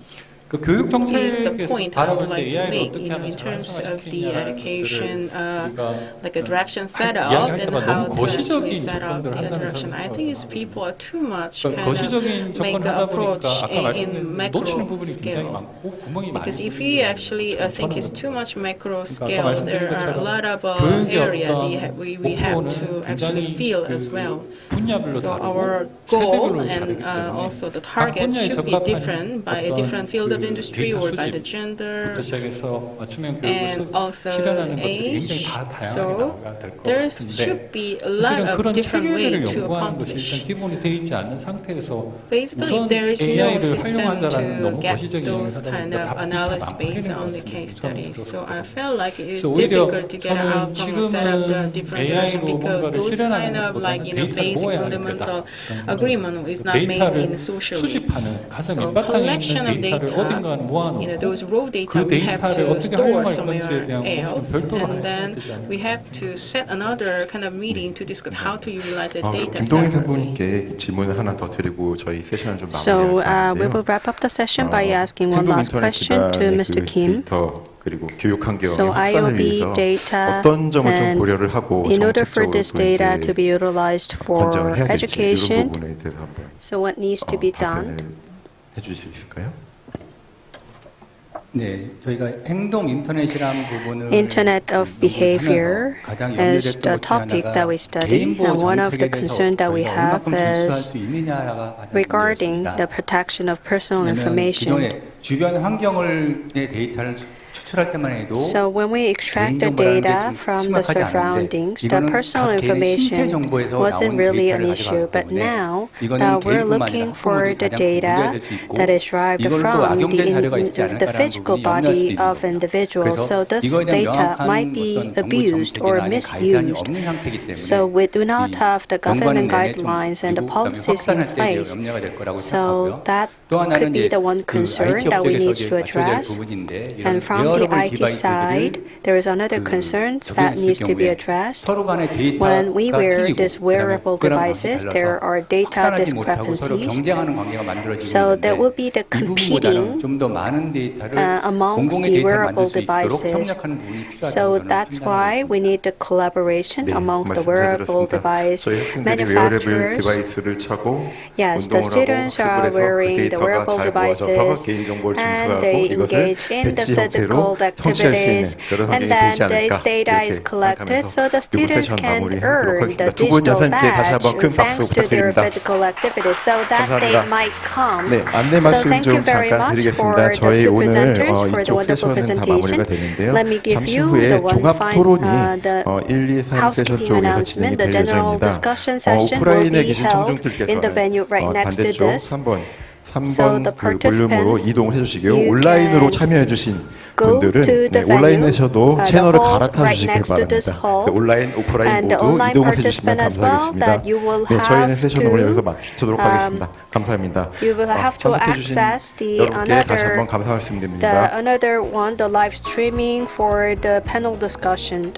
그 교육 is the 정책에서 point I would 바라볼 때 like to AI를 make 어떻게 in 하면 terms of the 활성화시키냐는 education, 우리가 like a direction set up 이야기할 and 때마다 how 너무 to actually 거시적인 set up 접근들을 the 한다는 direction. I think it's people are too much kind 거시적인 of make 접근을 an 하다 approach 보니까 아까 in 말씀드린 놓치는 macro 부분이 굉장히 scale. 많고 구멍이 많이 Because if you actually think it's too much macro scale, there are a lot of 교육의 area 어떤 we have to actually 목표는 feel as well. 분야별로 So 다르고 our goal 세대별로 and 다르기 때문에 also the 각 target 분야에 should be 적합한 different by a different field of 그 industry 데이터 or by the 수집부터 gender 시작해서 맞춤형 교육을 and also 실현하는 것들이 age. 굉장히 다 다양하게 So 나와야 될 것 there 같은데 should be a lot 사실은 of 그런 different 체계들을 ways to 연구하는 것이 accomplish. 일단 기본이 되어 있지 않는 상태에서 Basically, 우선 there is no AI를 system 활용하자라는 to 너무 get 거시적인 those 얘기를 하다 kind 보니까 of 답이 잘 analysis 안 based 풀리는 on 것 the case 같습니다. studies. So I felt like it is 그래서 오히려 difficult to get an 저는 outcome or set up the 지금은 different direction AI로 because 뭔가를 those kind 실현하는 of like 것보다는 basic 데이터를 모아야 fundamental 되겠다. agreement is not made in 데이터를 socially. 수집하는 가장 So 밑바탕에 collection 있는 of 데이터를 data, 어딘가 모아놓고 those raw data 그 we have 데이터를 to 어떻게 store 활용할 건지에 somewhere 대한 고민은 else, 별도로 and 해야 then 되지 않을까. we have to set another kind of meeting to discuss how to utilize the data. 김동인 선생님께 질문을 하나 더 드리고 저희 세션을 좀 So 마무리할 we 텐데요. will wrap up the session by asking one last question to Mr. Kim. 데이터 그리고 교육 환경의 So 확산을 IOB 위해서 data, 어떤 점을 좀 and 고려를 하고 in order for 정책적으로 this 또 data to 이제 be utilized for 권장을 해야 될지 이런 education, 부분에 대해서 한번 so what needs to be done? 답변을 해주실 수 있을까요? 네, 저희가 행동 인터넷이라는 부분을 Internet of behavior is the topic that we study, and one of the concerns that we have is regarding the protection of personal information. 기존의 주변 환경의 데이터를 추출할 때만 해도 So when we extract the data from the surroundings, the personal information wasn't really an issue. But now that we're looking for the data that is derived from the physical body of individuals, so this data might be abused or misused. So we do not have the government guidelines and the policies in place. So that could be the one concern that we need to address. And from the IT side, there is another concern that needs to be addressed. When we wear these wearable devices, there are data discrepancies. So there will be the competing amongst the wearable devices. So that's why we need the collaboration amongst the wearable device manufacturers. Yes, the students are wearing the wearable devices and they engage in the physical activities, and then this data is collected so the students can earn the digital badge thanks to their physical activities, so that they might come. 네, 안내 So 말씀 thank you 좀 very 잠깐 much for 드리겠습니다. the 저희 two 오늘 presenters for the 이쪽 wonderful 세션은 다 presentation. 마무리가 되는데요. Let me give 잠시 you 후에 the one 종합 토론이 the 1, 2, 3 세션 housekeeping 쪽에서 진행이 announcement. The 될 general 예정입니다. discussion session will 오프라인에 be 계신 held in the venue 청중들께서는 right next to 반대쪽 this. 3번 the 그 볼륨으로 participants, 이동을 해주시고요. you 온라인으로 can 참여해주신 go to 분들은 the 네, venue, 온라인에서도 the 채널을 hall 갈아타 right 주시길 next to this 바랍니다. hall, 네, 온라인, 오프라인 and the 모두 online 이동을 해주시면 participant as well, 감사하겠습니다. that you will 네, 저희는 have 세션을 오늘 여기서 to, 마치도록 하겠습니다. 감사합니다. You will have to 참석해주신 access the 여러분께 다시 한번 감사 말씀드립니다. another one, the live streaming for the panel discussion.